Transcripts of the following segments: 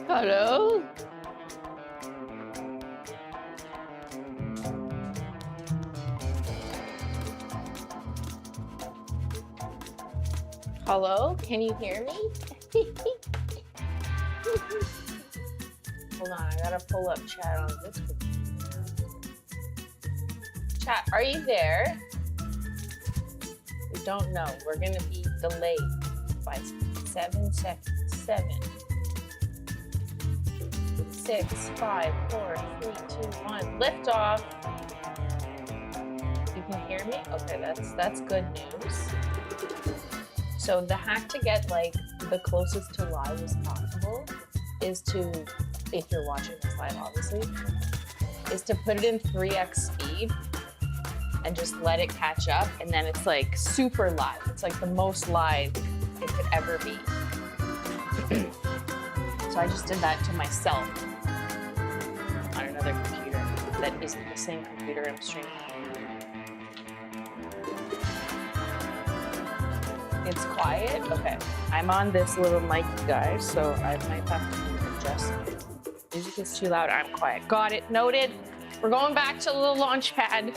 Hello? Hello? Can you hear me? Hold on, I gotta pull up chat on this computer. Chat, are you there? We don't know. We're gonna be delayed by 7 seconds. 7, 6, 5, 4, 3, 2, 1. Lift off. You can hear me? Okay, that's good news. So the hack to get like the closest to live as possible is to, if you're watching this live obviously, is to put it in 3x speed and just let it catch up, and then it's like super live. It's like the most live it could ever be. So I just did that to myself on another computer that isn't the same computer I'm streaming on. It's quiet? Okay. I'm on this little mic, guys, so I might have to adjust. Music is too loud, I'm quiet. Got it, noted. We're going back to the little launch pad.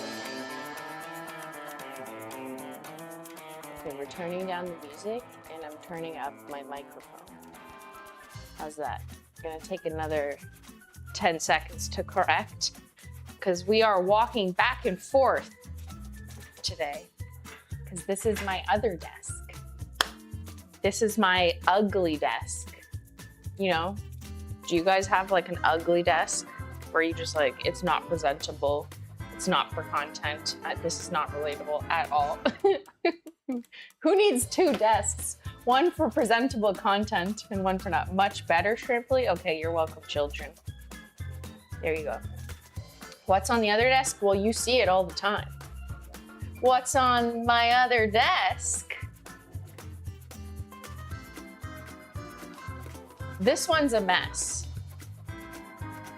Okay, we're turning down the music and I'm turning up my microphone. How's that? I'm gonna take another 10 seconds to correct because we are walking back and forth today because this is my other desk. This is my ugly desk. You know, do you guys have like an ugly desk where you just like, it's not presentable, it's not for content, this is not relatable at all? Who needs 2 desks? One for presentable content and one for not. Much better, Shrimply? Okay, you're welcome, children. There you go. What's on the other desk? Well, you see it all the time. What's on my other desk? This one's a mess.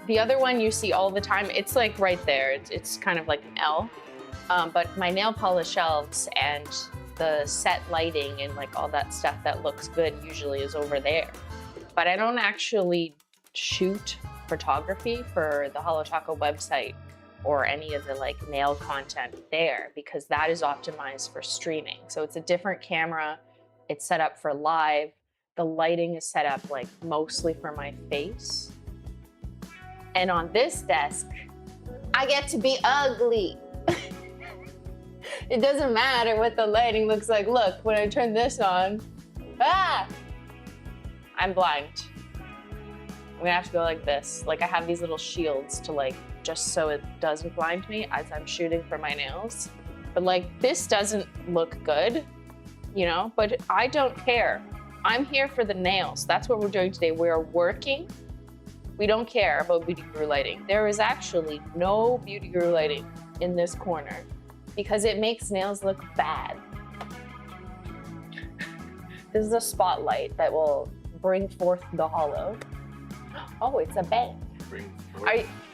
The other one you see all the time, it's like right there. It's kind of like an L. But my nail polish shelves and the set lighting and like all that stuff that looks good usually is over there. But I don't actually shoot photography for the HOLO THERE website or any of the like nail content there because that is optimized for streaming. So it's a different camera It's set up for live. The lighting is set up like mostly for my face. And on this desk, I get to be ugly. It doesn't matter what the lighting looks like. Look, when I turn this on, I'm blind. I'm gonna have to go like this. Like I have these little shields to like, just so it doesn't blind me as I'm shooting for my nails. But like, this doesn't look good, you know, but I don't care. I'm here for the nails. That's what we're doing today. We're working. We don't care about beauty guru lighting. There is actually no beauty guru lighting in this corner because it makes nails look bad. This is a spotlight that will bring forth the hollow. Oh, it's a bang.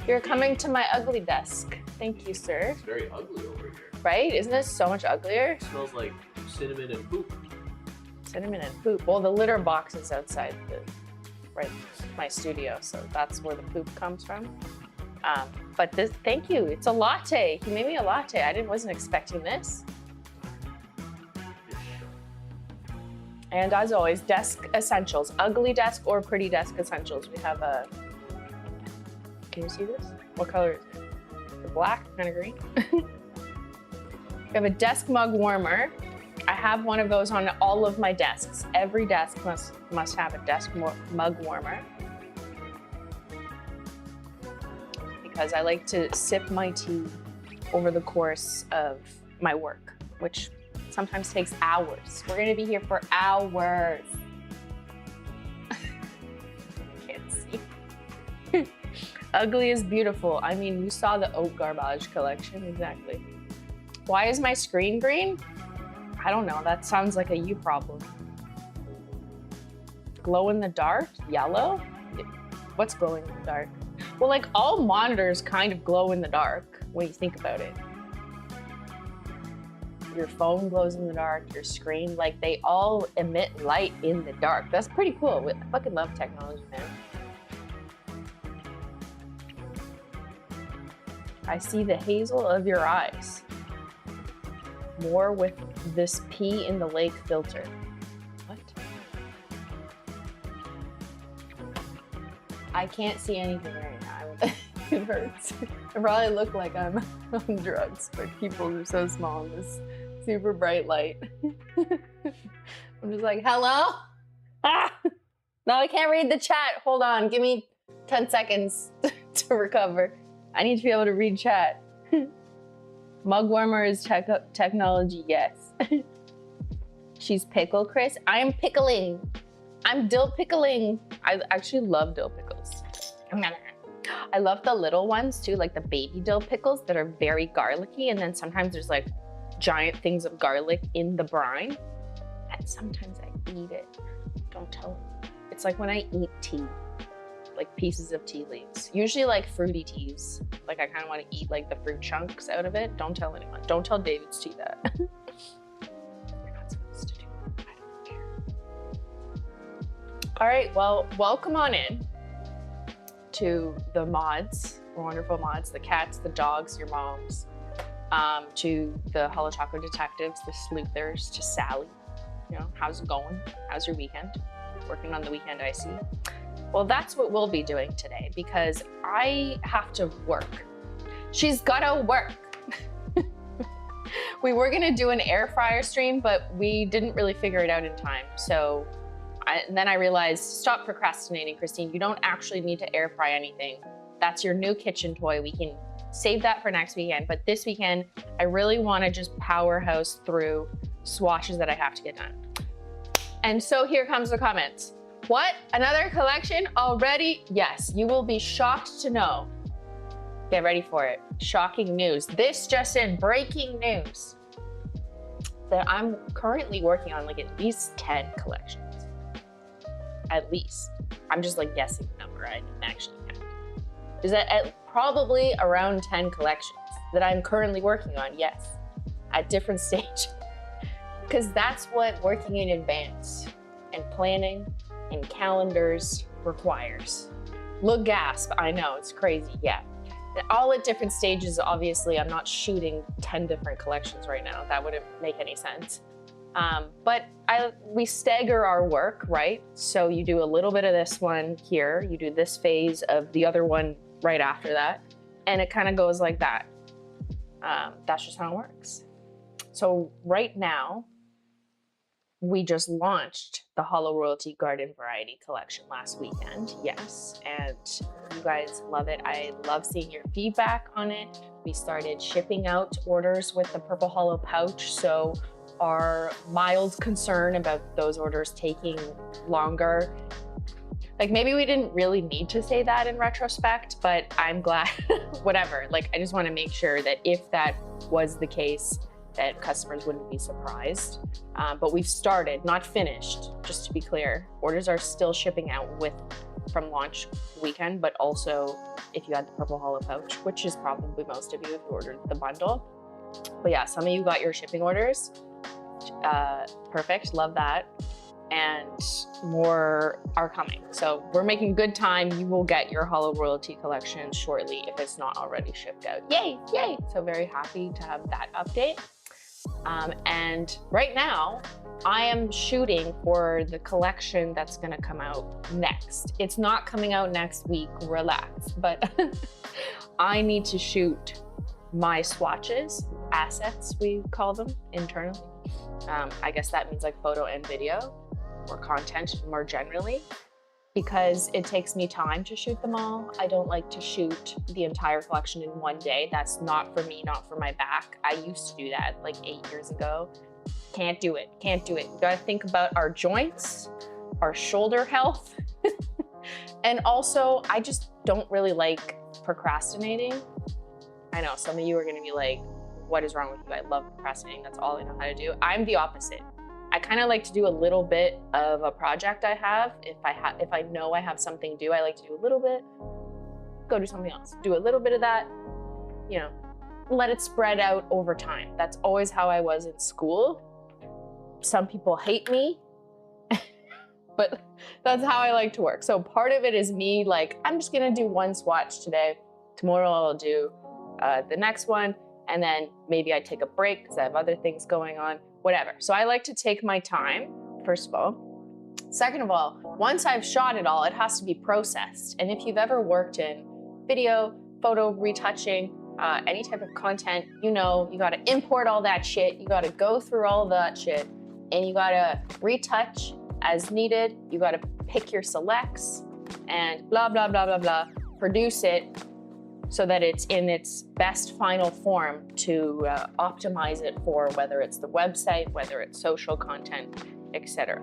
You're coming to my ugly desk. Thank you, sir. It's very ugly over here. Right? Isn't it so much uglier? It smells like cinnamon and poop. Cinnamon and poop. Well, the litter box is outside my studio, so that's where the poop comes from. But this, thank you. It's a latte. He made me a latte. I wasn't expecting this. And as always, desk essentials. Ugly desk or pretty desk essentials. We have a, can you see this? What color is it? The black, kind of green. We have a desk mug warmer. I have one of those on all of my desks. Every desk must have a desk mug warmer. Because I like to sip my tea over the course of my work, which sometimes takes hours. We're gonna be here for hours. Can't see. Ugly is beautiful. I mean, you saw the oat garbage collection, exactly. Why is my screen green? I don't know, that sounds like a you problem. Glow in the dark, yellow? What's glowing in the dark? Well, like all monitors kind of glow in the dark when you think about it. Your phone glows in the dark, your screen, like they all emit light in the dark. That's pretty cool. I fucking love technology, man. I see the hazel of your eyes. More with this pee in the lake filter. What? I can't see anything right now. It hurts. I probably look like I'm on drugs, but people are so small in this super bright light. I'm just like, hello? Ah! No, I can't read the chat. Hold on, give me 10 seconds to recover. I need to be able to read chat. Mug warmer is technology, yes. She's pickle, Chris. I am pickling. I'm dill pickling. I actually love dill pickles. I love the little ones too, like the baby dill pickles that are very garlicky, and then sometimes there's like giant things of garlic in the brine. And sometimes I eat it. Don't tell them. It's like when I eat tea, like pieces of tea leaves. Usually like fruity teas. Like I kind of want to eat like the fruit chunks out of it. Don't tell anyone. Don't tell David's tea that. You're not supposed to do that. I don't care. All right, well, welcome on in to the mods, wonderful mods, the cats, the dogs, your moms, to the HOLO detectives, the sleuthers, to Sally. You know, how's it going? How's your weekend? Working on the weekend, I see. Well, that's what we'll be doing today because I have to work. She's gotta work. We were gonna do an air fryer stream, but we didn't really figure it out in time. So then I realized, stop procrastinating, Christine. You don't actually need to air fry anything. That's your new kitchen toy. We can save that for next weekend. But this weekend, I really wanna just powerhouse through swatches that I have to get done. And so here comes the comments. What? Another collection already? Yes, you will be shocked to know. Get ready for it. Shocking news. This just in, breaking news. That I'm currently working on like at least 10 collections. At least. I'm just like guessing the number. I didn't actually count. Is that at probably around 10 collections that I'm currently working on, yes. At different stages. Because that's what working in advance and planning and calendars requires. Look, gasp, I know, it's crazy, yeah. All at different stages, obviously. I'm not shooting 10 different collections right now. That wouldn't make any sense. But we stagger our work, right? So you do a little bit of this one here, you do this phase of the other one right after that, and it kind of goes like that. That's just how it works. So right now, we just launched the HOLO Royalty Garden Variety Collection last weekend, yes, and you guys love it. I love seeing your feedback on it. We started shipping out orders with the Purple HOLO pouch, so our mild concern about those orders taking longer, like maybe we didn't really need to say that in retrospect, but I'm glad, whatever. Like I just want to make sure that if that was the case, that customers wouldn't be surprised. But we've started, not finished, just to be clear. Orders are still shipping out from launch weekend, but also if you had the Purple HOLO pouch, which is probably most of you if you ordered the bundle. But yeah, some of you got your shipping orders. Perfect, love that. And more are coming. So we're making good time. You will get your HOLO Royalty collection shortly if it's not already shipped out. Yay, yay. So very happy to have that update. And right now, I am shooting for the collection that's gonna come out next. It's not coming out next week, relax, but I need to shoot my swatches, assets we call them internally. I guess that means like photo and video, or content more generally, because it takes me time to shoot them all. I don't like to shoot the entire collection in one day. That's not for me, not for my back. I used to do that like 8 years ago. Can't do it, can't do it. You gotta think about our joints, our shoulder health. And also, I just don't really like procrastinating. I know some of you are gonna be like, what is wrong with you? I love procrastinating, that's all I know how to do. I'm the opposite. I kind of like to do a little bit of a project I have. If I know I have something due, I like to do a little bit, go do something else. Do a little bit of that, you know, let it spread out over time. That's always how I was in school. Some people hate me, but that's how I like to work. So part of it is me like, I'm just gonna do one swatch today. Tomorrow I'll do the next one. And then maybe I take a break because I have other things going on. Whatever. So I like to take my time, first of all. Second of all, once I've shot it all, it has to be processed. And if you've ever worked in video, photo retouching, any type of content, you know, you gotta import all that shit, you gotta go through all that shit, and you gotta retouch as needed, you gotta pick your selects, and blah, blah, blah, blah, blah, produce it so that it's in its best final form to optimize it for whether it's the website, whether it's social content, etc.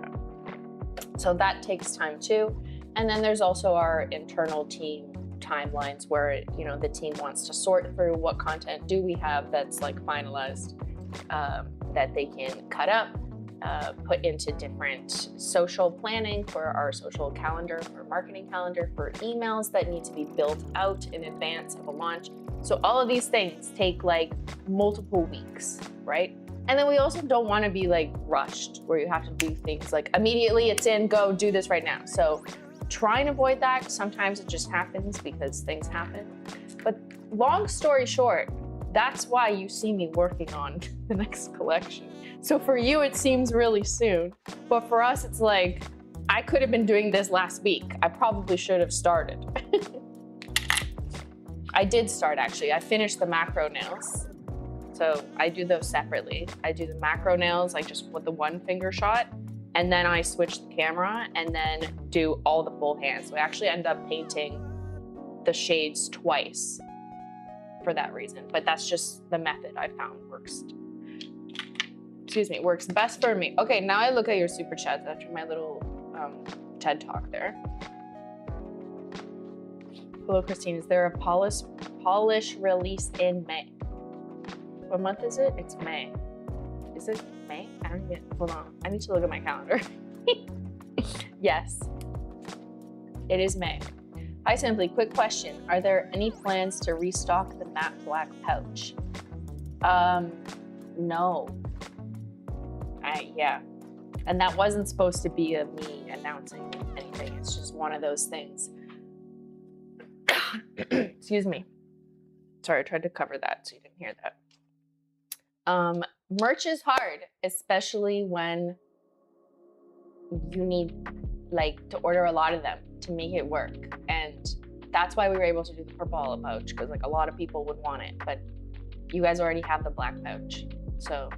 So that takes time too. And then there's also our internal team timelines where, you know, the team wants to sort through what content do we have that's like finalized, that they can cut up, put into different social planning for our social calendar, for marketing calendar, for emails that need to be built out in advance of a launch. So all of these things take like multiple weeks, right? And then we also don't want to be like rushed where you have to do things like immediately it's in, go do this right now. So try and avoid that. Sometimes it just happens because things happen. But long story short, that's why you see me working on the next collection. So for you, it seems really soon, but for us, it's like, I could have been doing this last week. I probably should have started. I did start actually. I finished the macro nails. So I do those separately. I do the macro nails, like just with the one finger shot, and then I switch the camera and then do all the full hands. So I actually end up painting the shades twice for that reason, but that's just the method I found works. Excuse me, works best for me. Okay, now I look at your super chats after my little TED talk there. Hello, Christine. Is there a polish release in May? What month is it? It's May. Is it May? I don't even, hold on. I need to look at my calendar. Yes, it is May. Hi, Simply. Quick question. Are there any plans to restock the matte black pouch? No. Yeah. And that wasn't supposed to be me announcing anything. It's just one of those things. Excuse me. Sorry, I tried to cover that so you didn't hear that. Merch is hard, especially when you need like to order a lot of them to make it work. And that's why we were able to do the purple HOLO pouch, because like a lot of people would want it, but you guys already have the black pouch. So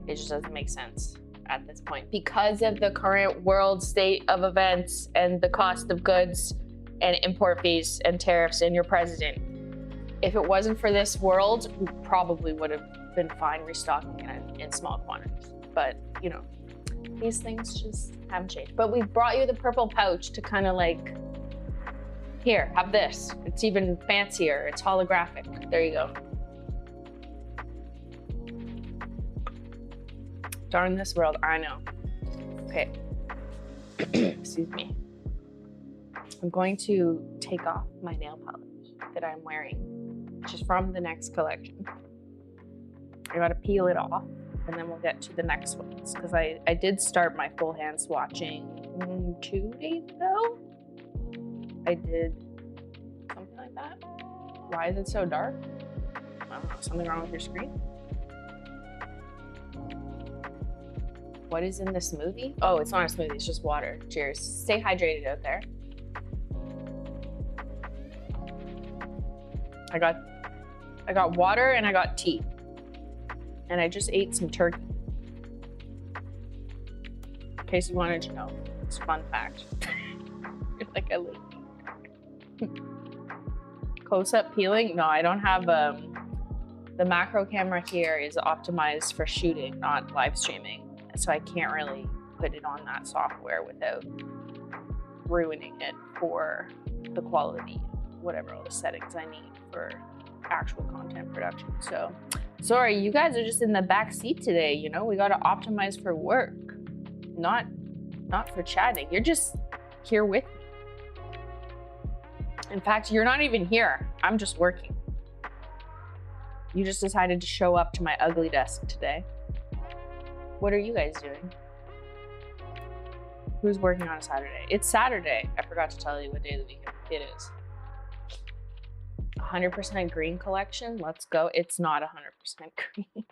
it just doesn't make sense at this point because of the current world state of events and the cost of goods and import fees and tariffs and your president. If it wasn't for this world, we probably would have been fine restocking it in small quantities. But you know, these things just haven't changed. But we brought you the purple pouch to kind of like, here, have this. It's even fancier. It's holographic. There you go. Darn this world, I know. Okay. Excuse me. I'm going to take off my nail polish that I'm wearing, which is from the next collection. I gotta peel it off, and then we'll get to the next ones, because I did start my full hand swatching 2 days ago. I did something like that. Why is it so dark? I don't know, something wrong with your screen? What is in the smoothie? Oh, it's not a smoothie, it's just water. Cheers. Stay hydrated out there. I got water and I got tea. And I just ate some turkey. In case you wanted to know. It's a fun fact. You're like a lady. Close-up peeling? No, I don't have the macro camera here is optimized for shooting, not live streaming. So I can't really put it on that software without ruining it for the quality, whatever all the settings I need for actual content production. So sorry, you guys are just in the back seat today, you know? We gotta optimize for work, not for chatting. You're just here with me. In fact, you're not even here. I'm just working. You just decided to show up to my ugly desk today. What are you guys doing? Who's working on a Saturday? It's Saturday. I forgot to tell you what day of the week it is. 100% green collection. Let's go. It's not 100% green.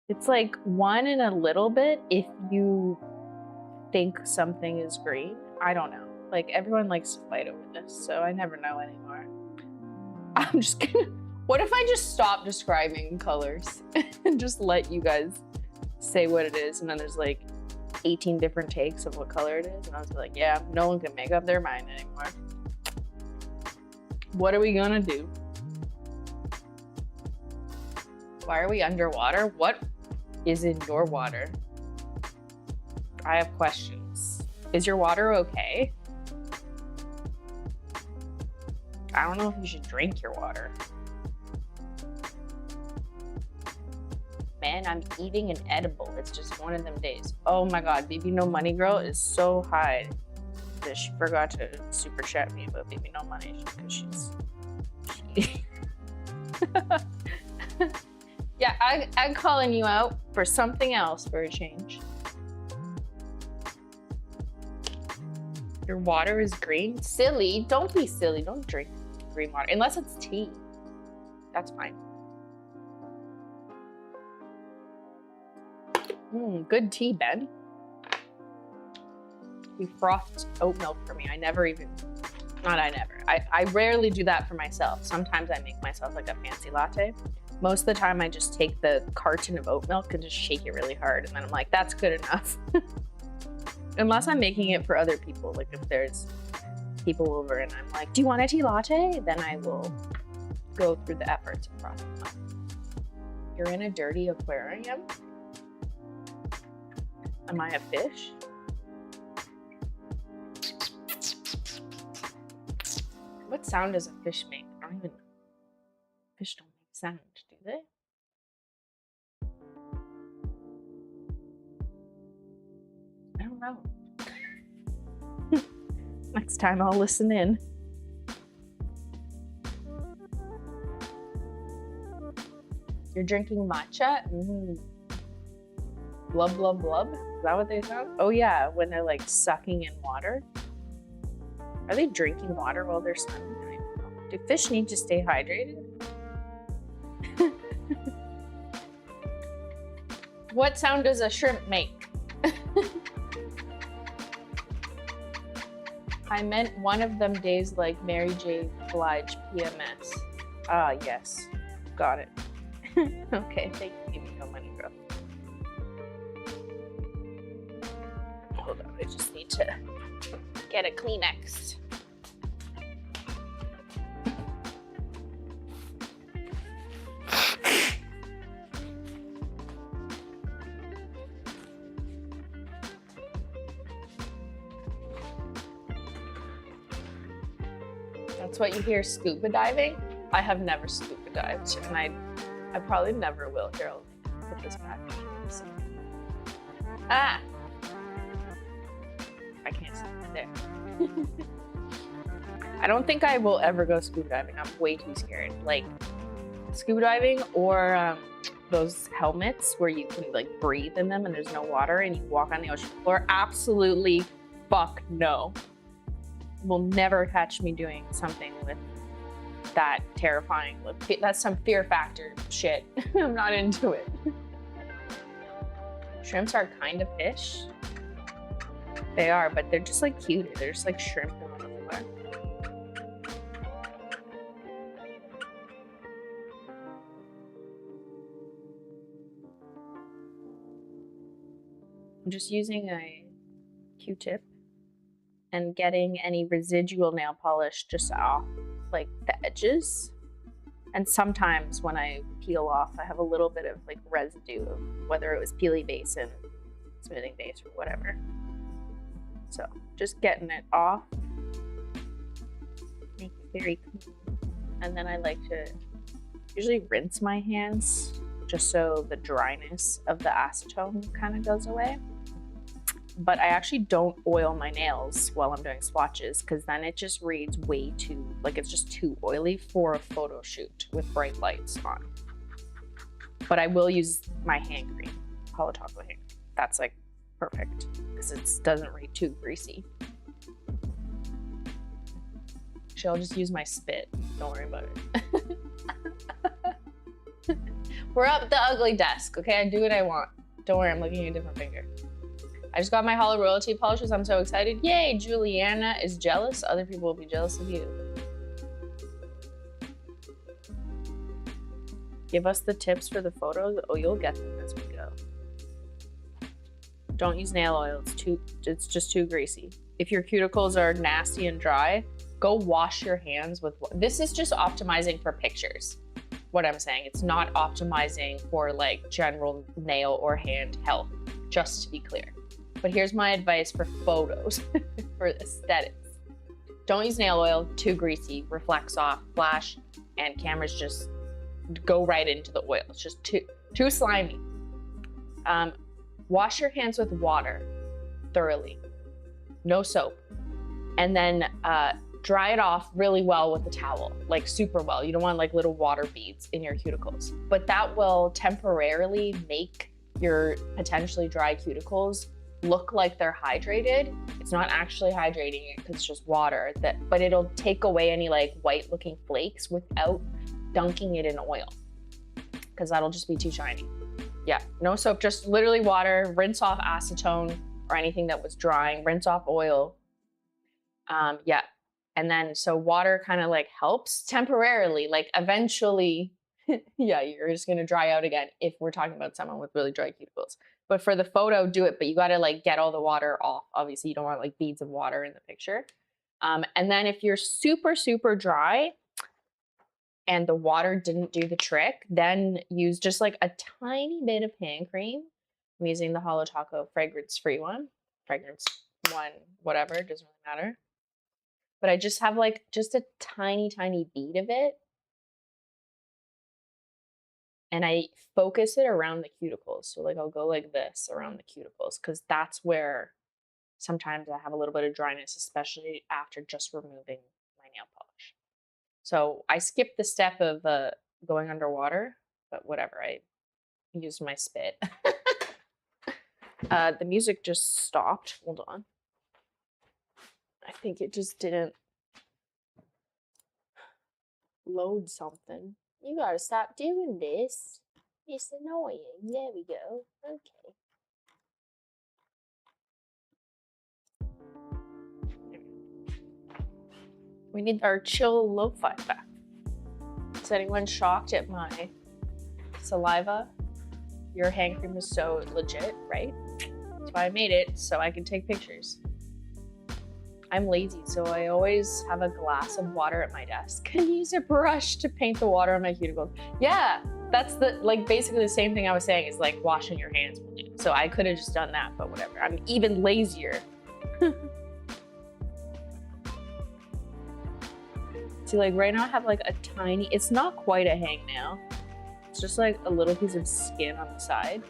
It's like 1 and a little bit if you think something is green. I don't know. Like everyone likes to fight over this, so I never know anymore. I'm just gonna, what if I just stop describing colors and just let you guys say what it is, and then there's like 18 different takes of what color it is, and I was like, yeah, no one can make up their mind anymore. What are we gonna do? Why are we underwater? What is in your water? I have questions. Is your water okay? I don't know if you should drink your water. Man, I'm eating an edible. It's just one of them days. Oh my God, Baby No Money Girl is so high that she forgot to super chat me about Baby No Money because she's cheating. Yeah, I'm calling you out for something else for a change. Your water is green? Silly, don't be silly. Don't drink green water, unless it's tea. That's fine. Good tea, Ben. You frothed oat milk for me. I rarely do that for myself. Sometimes I make myself like a fancy latte. Most of the time I just take the carton of oat milk and just shake it really hard, and then I'm like, that's good enough. Unless I'm making it for other people, like if there's people over and I'm like, do you want a tea latte? Then I will go through the efforts of frothing milk. You're in a dirty aquarium? Am I a fish? What sound does a fish make? I don't even know. Fish don't make sound, do they? I don't know. Next time I'll listen in. You're drinking matcha? Blub, blub, blub? Is that what they sound? Oh yeah, when they're like sucking in water. Are they drinking water while they're swimming? I don't know. Do fish need to stay hydrated? What sound does a shrimp make? I meant one of them days like Mary J. Blige PMS. Ah, yes. Got it. Okay, thank you. Give me no money, girl. Hold on, I just need to get a Kleenex. That's what you hear scuba diving. I have never scuba dived, and I probably never will. Here, I'll put this back. Ah! I can't see it there. I don't think I will ever go scuba diving. I'm way too scared. Like, scuba diving or those helmets where you can like breathe in them and there's no water and you walk on the ocean floor. Absolutely fuck no. Will never catch me doing something with that terrifying. That's some fear factor shit. I'm not into it. Shrimps are kind of fish. They are, but they're just like cute. They're just like shrimp and whatever. I'm just using a Q-tip and getting any residual nail polish just off like the edges. And sometimes when I peel off, I have a little bit of like residue of whether it was peely base and smoothing base or whatever. So just getting it off, make it very clean. And then I like to usually rinse my hands just so the dryness of the acetone kind of goes away. But I actually don't oil my nails while I'm doing swatches because then it just reads way too, like it's just too oily for a photo shoot with bright lights on. But I will use my hand cream, HOLO THERE hand cream. That's like perfect because it doesn't read too greasy. Actually, I'll just use my spit. Don't worry about it. We're up the ugly desk, okay? I do what I want. Don't worry, I'm looking at a different finger. I just got my HOLO royalty polishes. I'm so excited. Yay, Juliana is jealous. Other people will be jealous of you. Give us the tips for the photos. Oh, you'll get them as we go. Don't use nail oil. It's just too greasy. If your cuticles are nasty and dry, go wash your hands with, this is just optimizing for pictures. What I'm saying, it's not optimizing for like general nail or hand health, just to be clear. But here's my advice for photos, for aesthetics. Don't use nail oil, too greasy, reflects off, flash, and cameras just go right into the oil. It's just too slimy. Wash your hands with water thoroughly, no soap. And then dry it off really well with a towel, like super well. You don't want like little water beads in your cuticles, but that will temporarily make your potentially dry cuticles look like they're hydrated. It's not actually hydrating it because it's just water, but it'll take away any like white looking flakes without dunking it in oil because that'll just be too shiny. Yeah, no soap, just literally water, rinse off acetone or anything that was drying, rinse off oil. Yeah, and then so water kind of like helps temporarily, like eventually, yeah, you're just gonna dry out again if we're talking about someone with really dry cuticles. But for the photo, do it, but you gotta like get all the water off. Obviously, you don't want like beads of water in the picture. And then if you're super, super dry and the water didn't do the trick, then use just like a tiny bit of hand cream. I'm using the HOLO THERE fragrance-free one. Fragrance one, whatever, it doesn't really matter. But I just have like just a tiny, tiny bead of it. And I focus it around the cuticles. So like I'll go like this around the cuticles because that's where sometimes I have a little bit of dryness, especially after just removing my nail polish. So I skipped the step of going underwater, but whatever, I used my spit. The music just stopped. Hold on. I think it just didn't load something. You gotta stop doing this. It's annoying. There we go. Okay. We need our chill lo-fi back. Is anyone shocked at my saliva? Your hand cream is so legit, right? That's why I made it, so I can take pictures. I'm lazy, so I always have a glass of water at my desk and use a brush to paint the water on my cuticles. Yeah, that's basically the same thing I was saying is like washing your hands. So I could have just done that, but whatever. I'm even lazier. See, like right now I have like a tiny, it's not quite a hangnail. It's just like a little piece of skin on the side.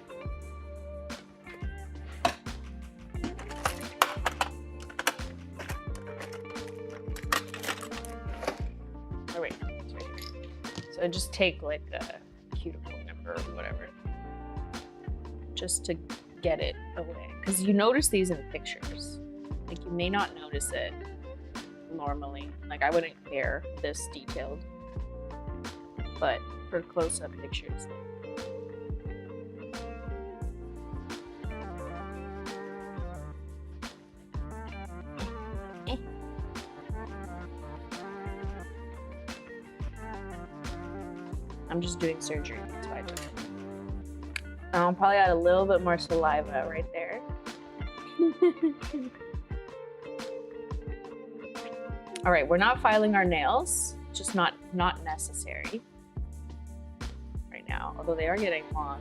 Oh wait, it's right here. So I just take like a cuticle number or whatever, just to get it away. Because you notice these in pictures. Like you may not notice it normally. Like I wouldn't care this detailed, but for close-up pictures. I'm just doing surgery, that's why I took it. I'll probably add a little bit more saliva right there. All right, we're not filing our nails, just not necessary right now, although they are getting long.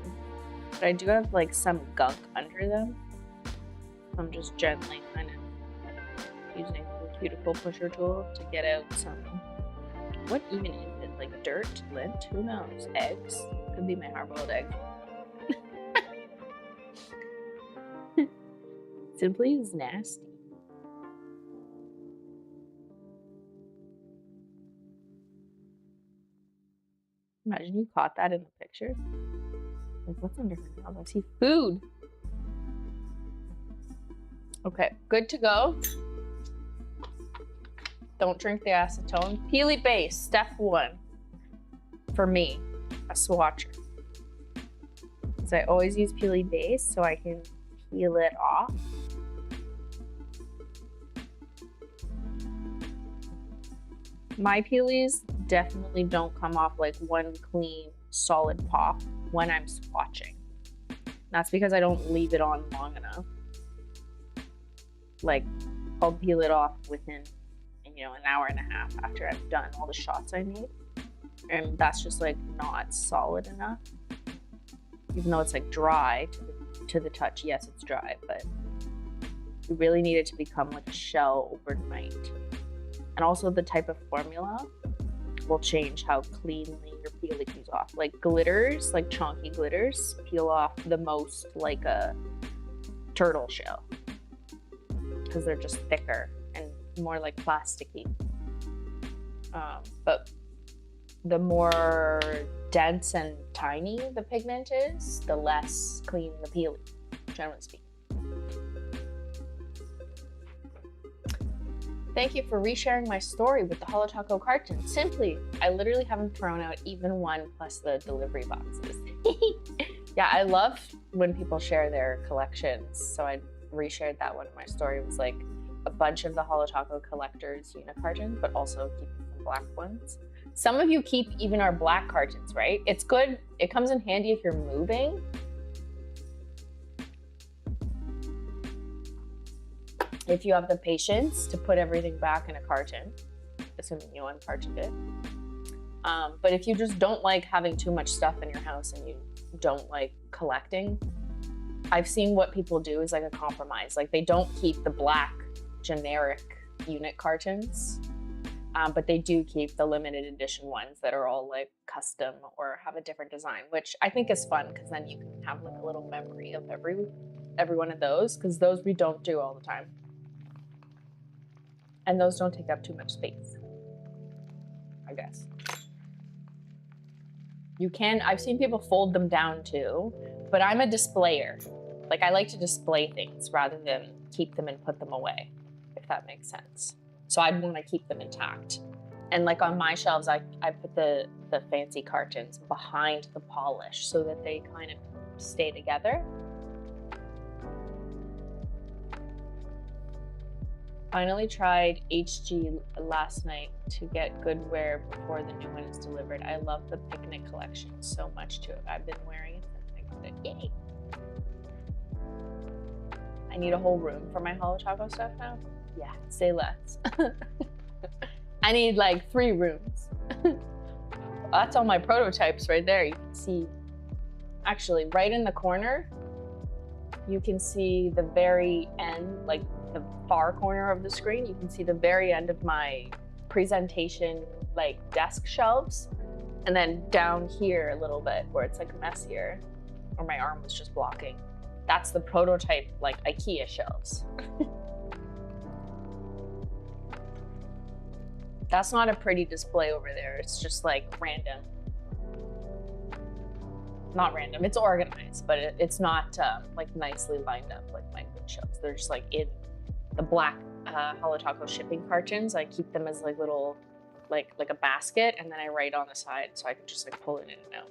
But I do have like some gunk under them. I'm just gently kind of using the cuticle pusher tool to get out some, what even is it? Like dirt, lint, who knows? Eggs, could be my hard-boiled egg. Simply is nasty. Imagine you caught that in the picture. Like, what's under her nails? I see food. Okay, good to go. Don't drink the acetone. Peely base, step 1. For me, a swatcher. Because I always use peely base so I can peel it off. My peelies definitely don't come off like one clean, solid pop when I'm swatching. That's because I don't leave it on long enough. Like, I'll peel it off within, an hour and a half after I've done all the shots I need. And that's just like not solid enough. Even though it's like dry to the touch. Yes, it's dry, but you really need it to become like a shell overnight. And also the type of formula will change how cleanly your peelie comes off. Like glitters, like chunky glitters, peel off the most like a turtle shell because they're just thicker and more like plasticky. But the more dense and tiny the pigment is, the less clean the peelie, generally speaking. Thank you for resharing my story with the HOLO Taco carton. Simply, I literally haven't thrown out even one plus the delivery boxes. Yeah, I love when people share their collections. So I reshared that one. My story was like a bunch of the HOLO Taco collectors unicartons, but also keeping some black ones. Some of you keep even our black cartons, right? It's good. It comes in handy if you're moving. If you have the patience to put everything back in a carton, assuming you uncartoned it. But if you just don't like having too much stuff in your house and you don't like collecting, I've seen what people do is like a compromise. Like they don't keep the black generic unit cartons, but they do keep the limited edition ones that are all like custom or have a different design, which I think is fun because then you can have like a little memory of every one of those, because those we don't do all the time. And those don't take up too much space, I guess. You can, I've seen people fold them down too, but I'm a displayer. Like I like to display things rather than keep them and put them away, if that makes sense. So I'd want to keep them intact. And like on my shelves, I put the fancy cartons behind the polish so that they kind of stay together. Finally tried HG last night to get good wear before the new one is delivered. I love the picnic collection so much too. I've been wearing it since I got it. Yay! I need a whole room for my HOLO THERE stuff now. Yeah, say less. I need like 3 rooms. That's all my prototypes right there. You can see, actually right in the corner, you can see the very end, like the far corner of the screen. You can see the very end of my presentation, like desk shelves. And then down here a little bit where it's like messier, or my arm was just blocking. That's the prototype, like IKEA shelves. That's not a pretty display over there. It's just like random. Not random, it's organized, but it's not like nicely lined up like my good shelves. They're just like in the black HOLO THERE shipping cartons. I keep them as like little, like a basket, and then I write on the side so I can just like pull it in and out.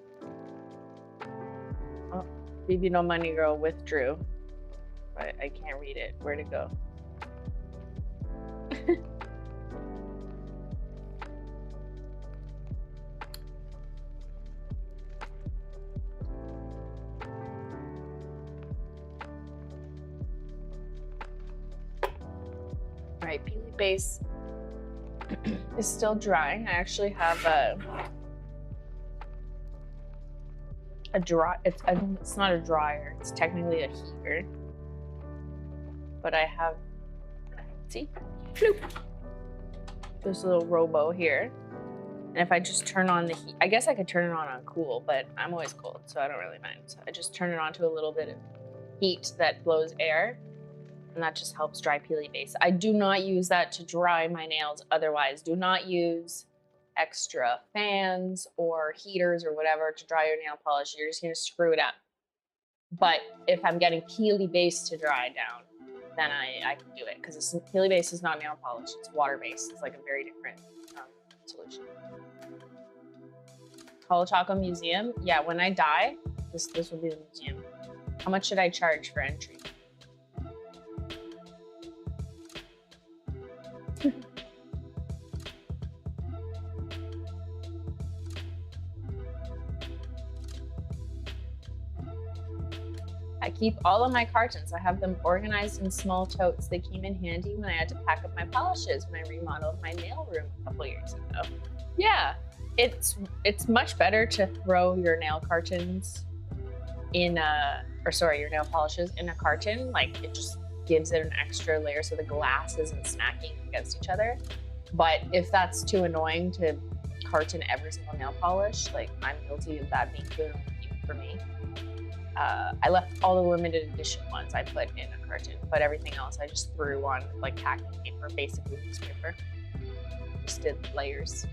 Oh, Baby No Money Girl withdrew. I can't read it. Where'd it go? All right, Peely base is still drying. I actually have a dry, it's not a dryer, it's technically a heater. But I have, see, floop, this little robo here. And if I just turn on the heat, I guess I could turn it on cool, but I'm always cold, so I don't really mind. So I just turn it on to a little bit of heat that blows air, and that just helps dry Peely base. I do not use that to dry my nails otherwise. Do not use extra fans or heaters or whatever to dry your nail polish. You're just gonna screw it up. But if I'm getting Peely base to dry down, then I can do it, because Peely base is not nail polish, it's water based. It's like a very different solution. HOLO THERE Museum, yeah, when I die, this will be the museum. How much should I charge for entry? I keep all of my cartons. I have them organized in small totes. They came in handy when I had to pack up my polishes when I remodeled my nail room a couple years ago. Yeah, it's much better to throw your nail cartons in your nail polishes in a carton. Like, it just gives it an extra layer so the glass isn't smacking against each other. But if that's too annoying to carton every single nail polish, like I'm guilty of that being too annoying for me. I left all the limited edition ones I put in a carton, but everything else I just threw on like packing paper, basically newspaper. Just did layers.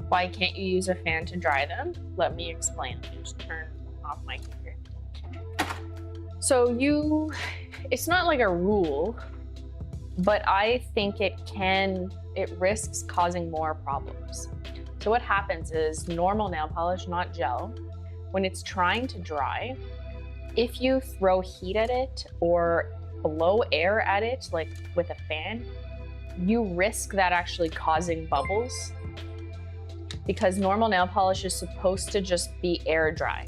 Why can't you use a fan to dry them? Let me explain. Let me just turn off my heater. So it's not like a rule, but I think it risks causing more problems. So what happens is normal nail polish, not gel, when it's trying to dry, if you throw heat at it or blow air at it, like with a fan, you risk that actually causing bubbles, because normal nail polish is supposed to just be air dry,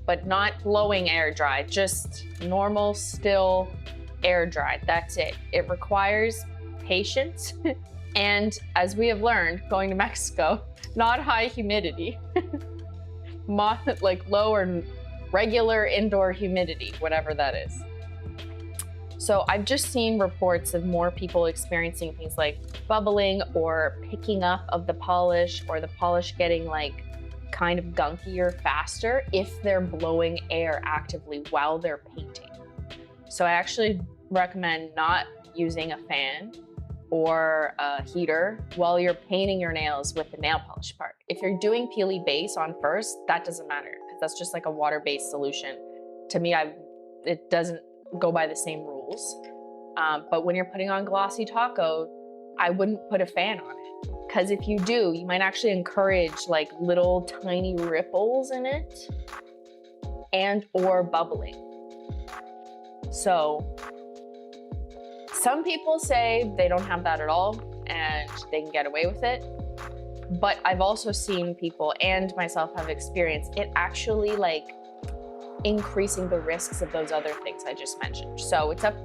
but not blowing air dry, just normal, still air dry. That's it. It requires patience. And as we have learned, going to Mexico, not high humidity, like low or regular indoor humidity, whatever that is. So I've just seen reports of more people experiencing things like bubbling or picking up of the polish, or the polish getting like kind of gunkier faster if they're blowing air actively while they're painting. So I actually recommend not using a fan or a heater while you're painting your nails with the nail polish part. If you're doing Peely base on first, that doesn't matter, because that's just like a water-based solution. To me, it doesn't go by the same rules. But when you're putting on glossy taco, I wouldn't put a fan on it. Because if you do, you might actually encourage like little tiny ripples in it and or bubbling. So some people say they don't have that at all and they can get away with it. But I've also seen people and myself have experienced it actually like increasing the risks of those other things I just mentioned. So it's up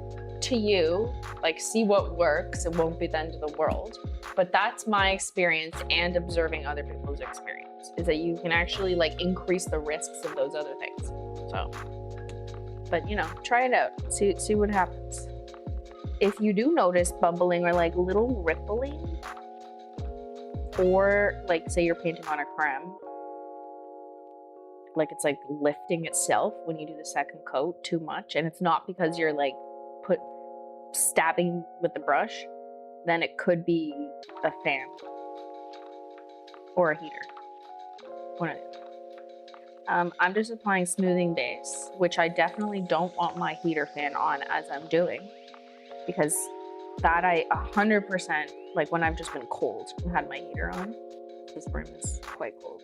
to you, like see what works. It won't be the end of the world. But that's my experience and observing other people's experience, is that you can actually like increase the risks of those other things. So, but you know, try it out, see what happens. If you do notice bubbling or like little rippling, or like say you're painting on a creme, like it's like lifting itself when you do the second coat too much, and it's not because you're like stabbing with the brush, then it could be a fan or a heater. One of the other. I'm just applying smoothing base, which I definitely don't want my heater fan on as I'm doing, because that I 100%, like when I've just been cold and had my heater on, this room is quite cold.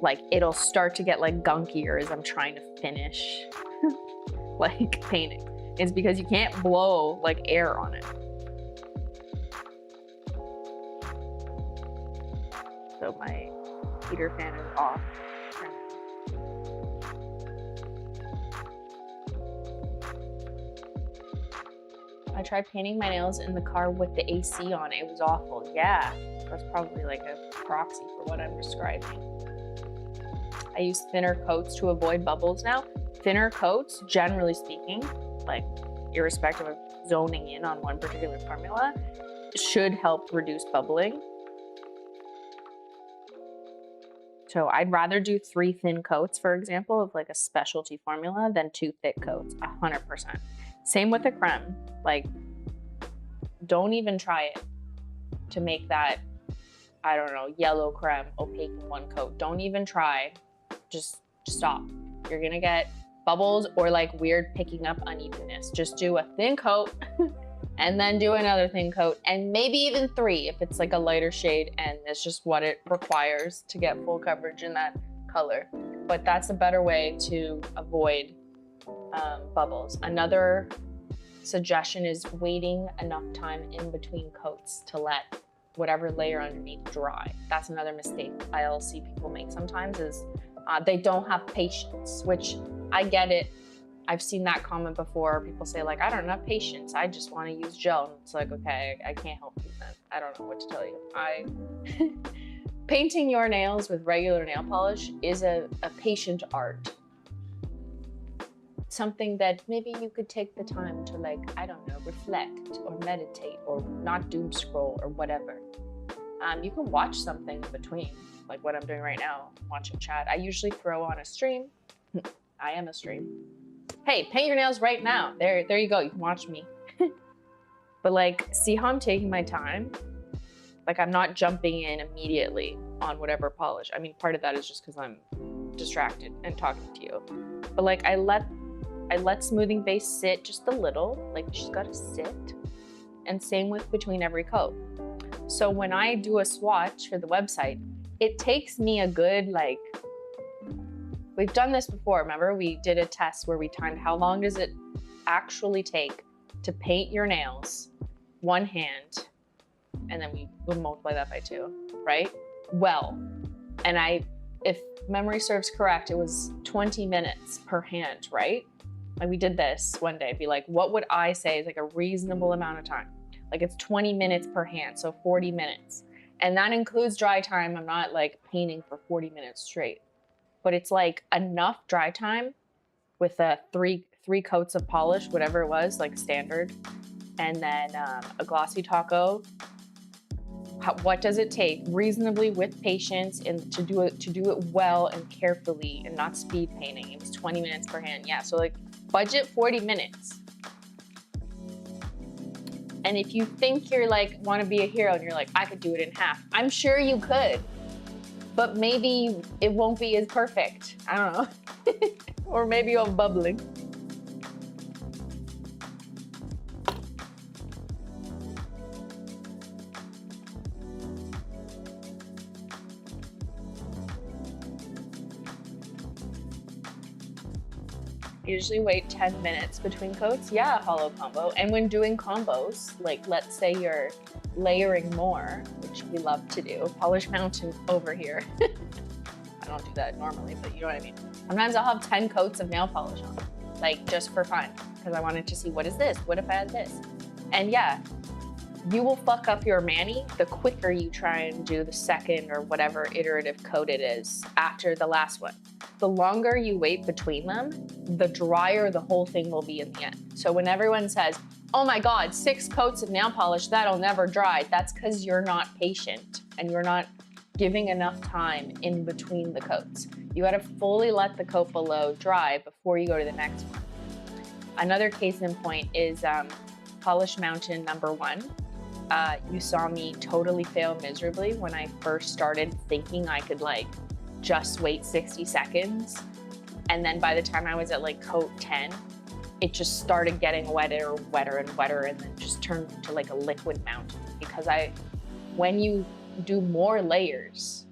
Like it'll start to get like gunkier as I'm trying to finish like painting. It's because you can't blow like air on it. So my heater fan is off. I tried painting my nails in the car with the AC on. It was awful. Yeah, that's probably like a proxy for what I'm describing. I use thinner coats to avoid bubbles now. Thinner coats, generally speaking, like irrespective of zoning in on one particular formula, should help reduce bubbling. So I'd rather do 3 thin coats, for example, of like a specialty formula than 2 thick coats, 100%. Same with the creme. Like, don't even try it to make that, I don't know, yellow creme opaque in 1 coat. Don't even try. Just stop. You're gonna get bubbles or like weird picking up unevenness. Just do a thin coat and then do another thin coat, and maybe even 3 if it's like a lighter shade and it's just what it requires to get full coverage in that color. But that's a better way to avoid bubbles. Another suggestion is waiting enough time in between coats to let whatever layer underneath dry. That's another mistake I'll see people make sometimes, is they don't have patience, which I get it. I've seen that comment before. People say like, I don't have patience, I just want to use gel. And it's like, okay, I can't help you then. I don't know what to tell you. Painting your nails with regular nail polish is a patient art. Something that maybe you could take the time to, like, I don't know, reflect or meditate or not doom scroll or whatever. You can watch something in between, like what I'm doing right now, watching chat. I usually throw on a stream. I am a stream. Hey, paint your nails right now. There you go. You can watch me. But like, see how I'm taking my time? Like, I'm not jumping in immediately on whatever polish. I mean, part of that is just because I'm distracted and talking to you. But like, I let smoothing base sit just a little. Like, she's got to sit. And same with between every coat. So when I do a swatch for the website, it takes me a good, like, we've done this before. Remember, we did a test where we timed how long does it actually take to paint your nails, one hand, and then we would multiply that by 2, right? Well, and if memory serves correct, it was 20 minutes per hand, right? Like, we did this one day, be like, what would I say is like a reasonable amount of time? Like, it's 20 minutes per hand, so 40 minutes. And that includes dry time. I'm not like painting for 40 minutes straight, but it's like enough dry time with a three coats of polish, whatever it was, like standard, and then a glossy taco. What does it take reasonably with patience and to do it well and carefully and not speed painting? It was 20 minutes per hand. Yeah, so like budget 40 minutes. And if you think you're like, want to be a hero and you're like, I could do it in half, I'm sure you could, but maybe it won't be as perfect. I don't know. Or maybe you're bubbling. Usually wait 10 minutes between coats. Yeah, hollow combo. And when doing combos, like let's say you're layering more, which we love to do, polish mountain over here. I don't do that normally, but you know what I mean. Sometimes I'll have 10 coats of nail polish on, like just for fun, because I wanted to see what is this? What if I had this? And yeah, you will fuck up your mani the quicker you try and do the second or whatever iterative coat it is after the last one. The longer you wait between them, the drier the whole thing will be in the end. So when everyone says, oh my God, 6 coats of nail polish, that'll never dry, that's because you're not patient and you're not giving enough time in between the coats. You gotta fully let the coat below dry before you go to the next one. Another case in point is Polish Mountain #1. You saw me totally fail miserably when I first started thinking I could like just wait 60 seconds. And then by the time I was at like coat 10, it just started getting wetter and wetter and then just turned into like a liquid mountain. Because when you do more layers,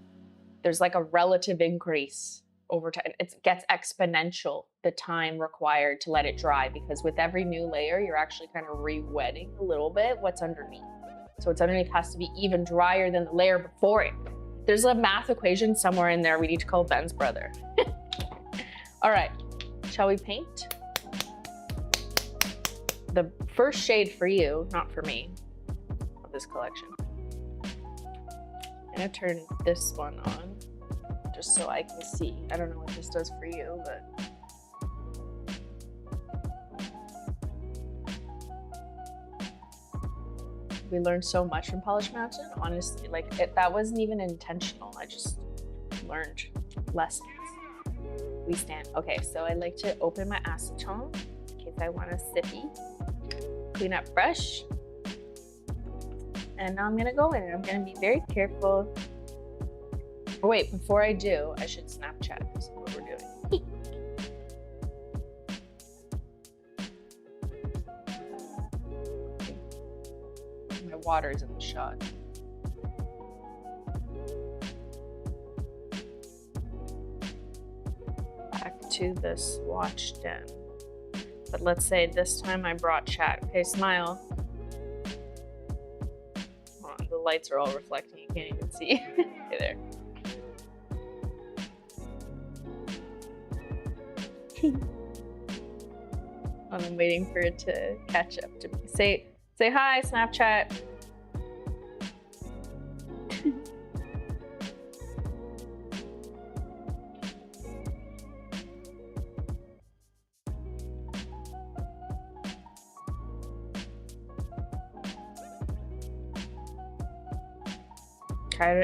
there's like a relative increase over time. It gets exponential, the time required to let it dry, because with every new layer, you're actually kind of re-wetting a little bit what's underneath. So what's underneath has to be even drier than the layer before it. There's a math equation somewhere in there we need to call Ben's brother. All right, shall we paint? The first shade for you, not for me, of this collection. I'm gonna turn this one on just so I can see. I don't know what this does for you, but. We learned so much from Polish Mountain, honestly. Like that wasn't even intentional. I just learned lessons. We stand. Okay, so I like to open my acetone in case I want a sippy. Clean up brush. And now I'm gonna go in and I'm gonna be very careful. Oh wait, before I do, I should Snapchat. This is what we're doing. My water's in the shot. Back to the swatch den. But let's say this time I brought chat. Okay, smile. Hold on, the lights are all reflecting. You can't even see. Okay, there. I'm waiting for it to catch up to me. Say hi, Snapchat.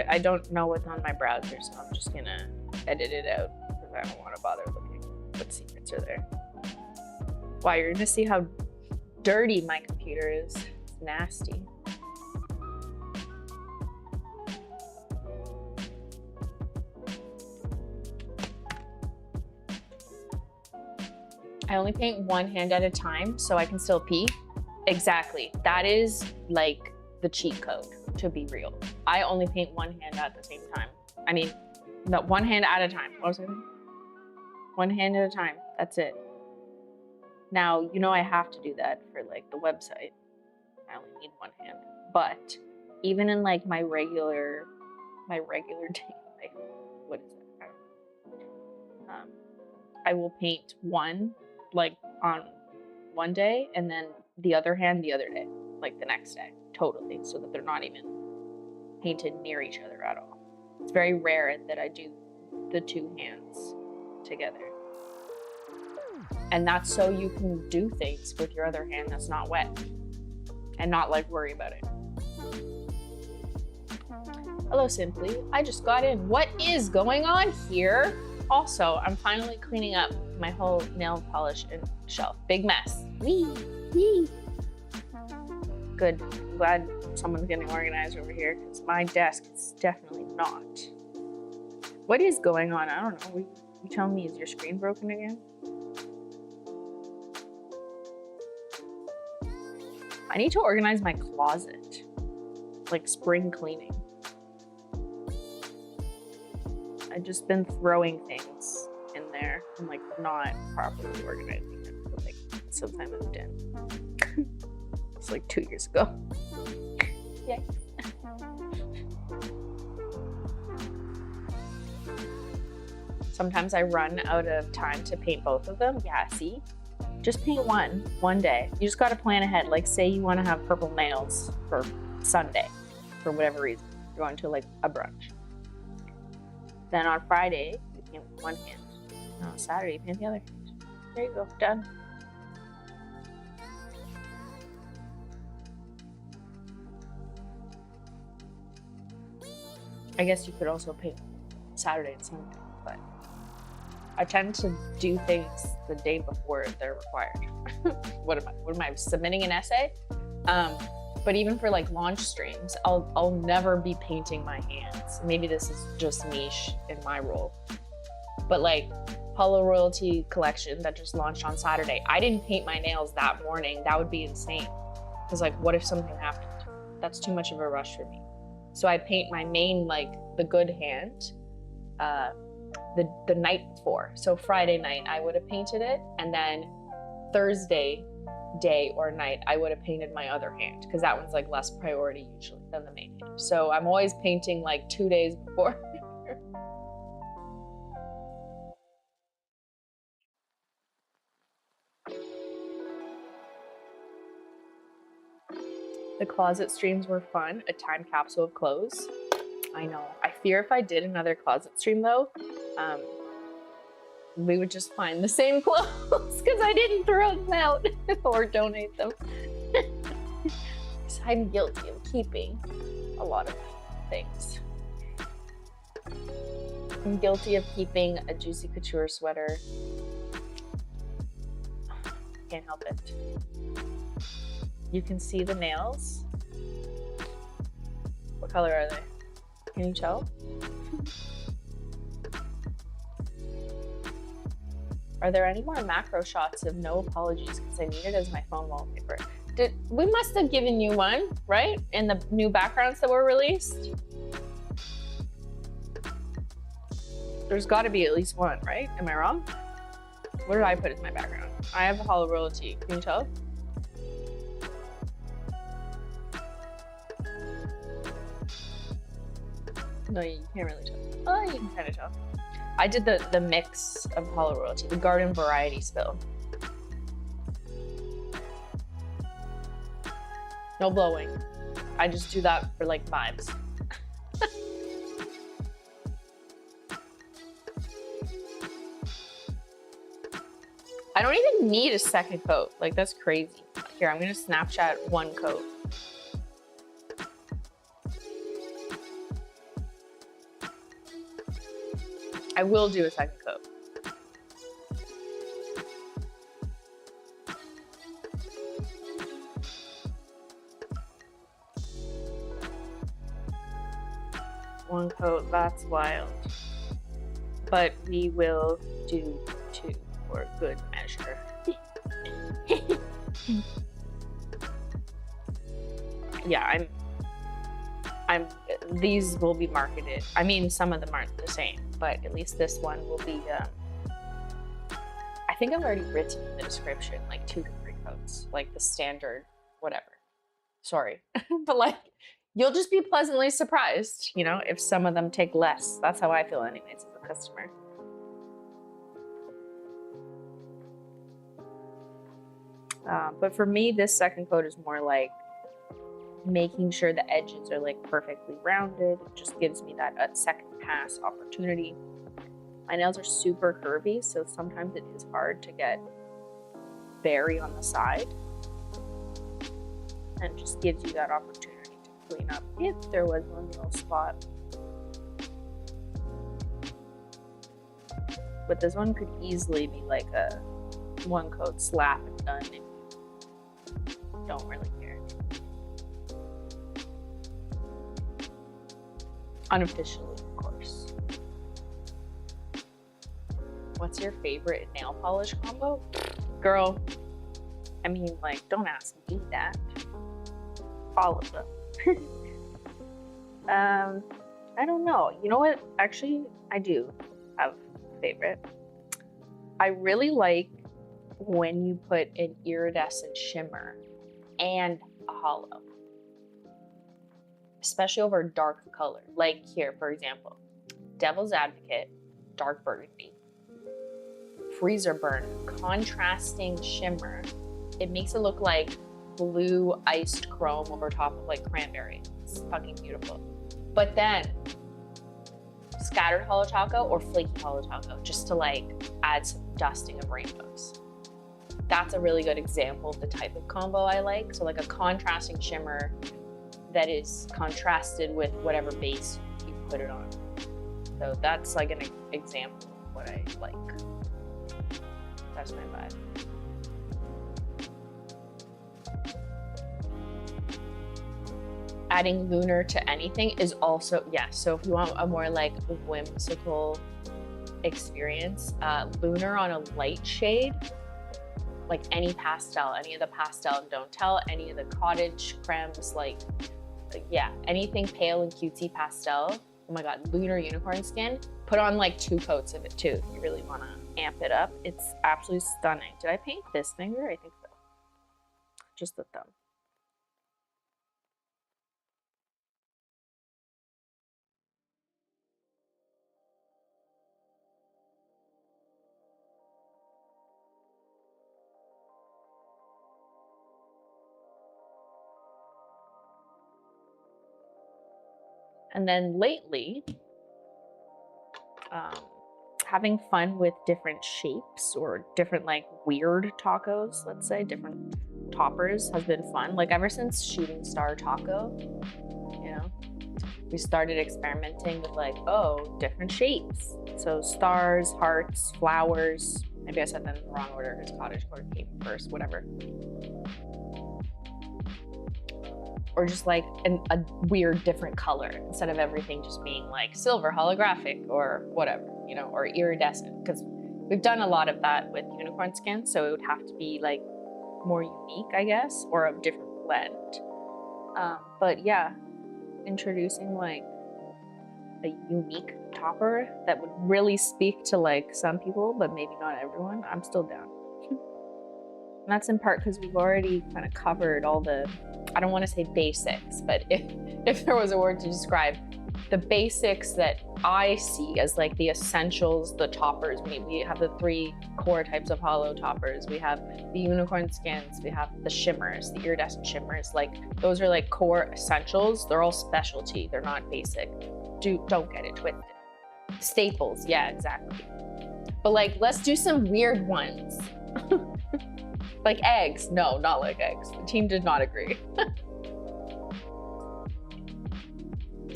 I don't know what's on my browser, so I'm just gonna edit it out because I don't want to bother looking what secrets are there. Wow, you're gonna see how dirty my computer is. It's nasty. I only paint one hand at a time so I can still pee. Exactly. That is like the cheat code, to be real. I only paint one hand at the same time. I mean, no, one hand at a time. What was I saying? One hand at a time. That's it. Now, you know I have to do that for like the website. I only need one hand. But even in like my regular day life, what is that? I don't know. I will paint one like on one day and then the other hand the other day, like the next day, totally, so that they're not even painted near each other at all. It's very rare that I do the two hands together. And that's so you can do things with your other hand that's not wet and not like worry about it. Hello, Simply. I just got in. What is going on here? Also, I'm finally cleaning up my whole nail polish and shelf. Big mess. Wee. Good. I'm glad someone's getting organized over here because my desk is definitely not. What is going on? I don't know. You tell me, is your screen broken again? I need to organize my closet, like spring cleaning. I've just been throwing things in there. I'm like not properly organizing it for like since I moved in. It's like 2 years ago. Yeah. Sometimes I run out of time to paint both of them. Yeah, see? Just paint one day. You just gotta plan ahead. Like say you wanna have purple nails for Sunday, for whatever reason. You're going to like a brunch. Then on Friday, you paint with one hand. And on Saturday, you paint the other hand. There you go, done. I guess you could also paint Saturday and Sunday, but I tend to do things the day before they're required. What am I submitting an essay? But even for like launch streams, I'll never be painting my hands. Maybe this is just niche in my role, but like HOLO Royalty collection that just launched on Saturday, I didn't paint my nails that morning. That would be insane. Because like, what if something happened? That's too much of a rush for me. So I paint my main, like the good hand, the night before. So Friday night, I would have painted it. And then Thursday day or night, I would have painted my other hand because that one's like less priority usually than the main hand. So I'm always painting like 2 days before. The closet streams were fun. A time capsule of clothes. I know. I fear if I did another closet stream though, we would just find the same clothes because I didn't throw them out or donate them. So I'm guilty of keeping a lot of things. I'm guilty of keeping a Juicy Couture sweater. Can't help it. You can see the nails. What color are they? Can you tell? Are there any more macro shots of no apologies because I need it as my phone wallpaper? We must have given you one, right? In the new backgrounds that were released? There's got to be at least one, right? Am I wrong? What did I put as my background? I have a HOLO Royalty. Can you tell? No, you can't really tell. Oh, you can kind of tell. I did the mix of HOLO Royalty, the garden variety spill. No blowing. I just do that for like vibes. I don't even need a second coat. Like that's crazy. Here, I'm gonna Snapchat one coat. I will do a second coat. One coat, that's wild. But we will do two for good measure. Yeah, these will be marketed. I mean, some of them aren't the same, but at least this one will be, I think I've already written in the description, like 2 to 3 coats, like the standard, whatever. Sorry, but like, you'll just be pleasantly surprised, you know, if some of them take less. That's how I feel anyways as a customer. But for me, this second coat is more like making sure the edges are like perfectly rounded. It just gives me that second pass opportunity. My nails are super curvy, so sometimes it is hard to get berry on the side. And it just gives you that opportunity to clean up if there was one little spot. But this one could easily be like a one coat slap and done if you don't really care. Unofficially, of course. What's your favorite nail polish combo? Girl, I mean, like, don't ask me that. All of them. I don't know. You know what? Actually, I do have a favorite. I really like when you put an iridescent shimmer and a hollow, especially over a dark color. Like here, for example, Devil's Advocate, dark burgundy, freezer burn, contrasting shimmer. It makes it look like blue iced chrome over top of like cranberry. It's fucking beautiful. But then scattered hollow taco or flaky hollow taco, just to like add some dusting of rainbows. That's a really good example of the type of combo I like. So like a contrasting shimmer that is contrasted with whatever base you put it on. So that's like an example of what I like. That's my vibe. Adding lunar to anything is also, yeah, so if you want a more like whimsical experience, lunar on a light shade, like any pastel, any of the pastel and don't tell, any of the cottage cremes, like yeah, anything pale and cutesy pastel. Oh my God, lunar unicorn skin. Put on like 2 coats of it too if you really want to amp it up. It's absolutely stunning. Did I paint this finger? I think so. Just the thumb. And then lately, having fun with different shapes or different like weird tacos, let's say, different toppers has been fun. Like ever since Shooting Star Taco, you know, we started experimenting with like, oh, different shapes. So stars, hearts, flowers. Maybe I said that in the wrong order because cottagecore came first, whatever. Or just like a weird different color instead of everything just being like silver holographic or whatever, you know, or iridescent. Because we've done a lot of that with unicorn skin, so it would have to be like more unique, I guess, or a different blend. But yeah, introducing like a unique topper that would really speak to like some people, but maybe not everyone, I'm still down. And that's in part because we've already kind of covered all the, I don't want to say basics, but if there was a word to describe the basics that I see as like the essentials, the toppers. We have the 3 core types of hollow toppers. We have the unicorn skins, we have the shimmers, the iridescent shimmers. Like those are like core essentials. They're all specialty. They're not basic. Don't get it twisted. Staples, yeah, exactly. But like, let's do some weird ones. Like eggs. No, not like eggs. The team did not agree.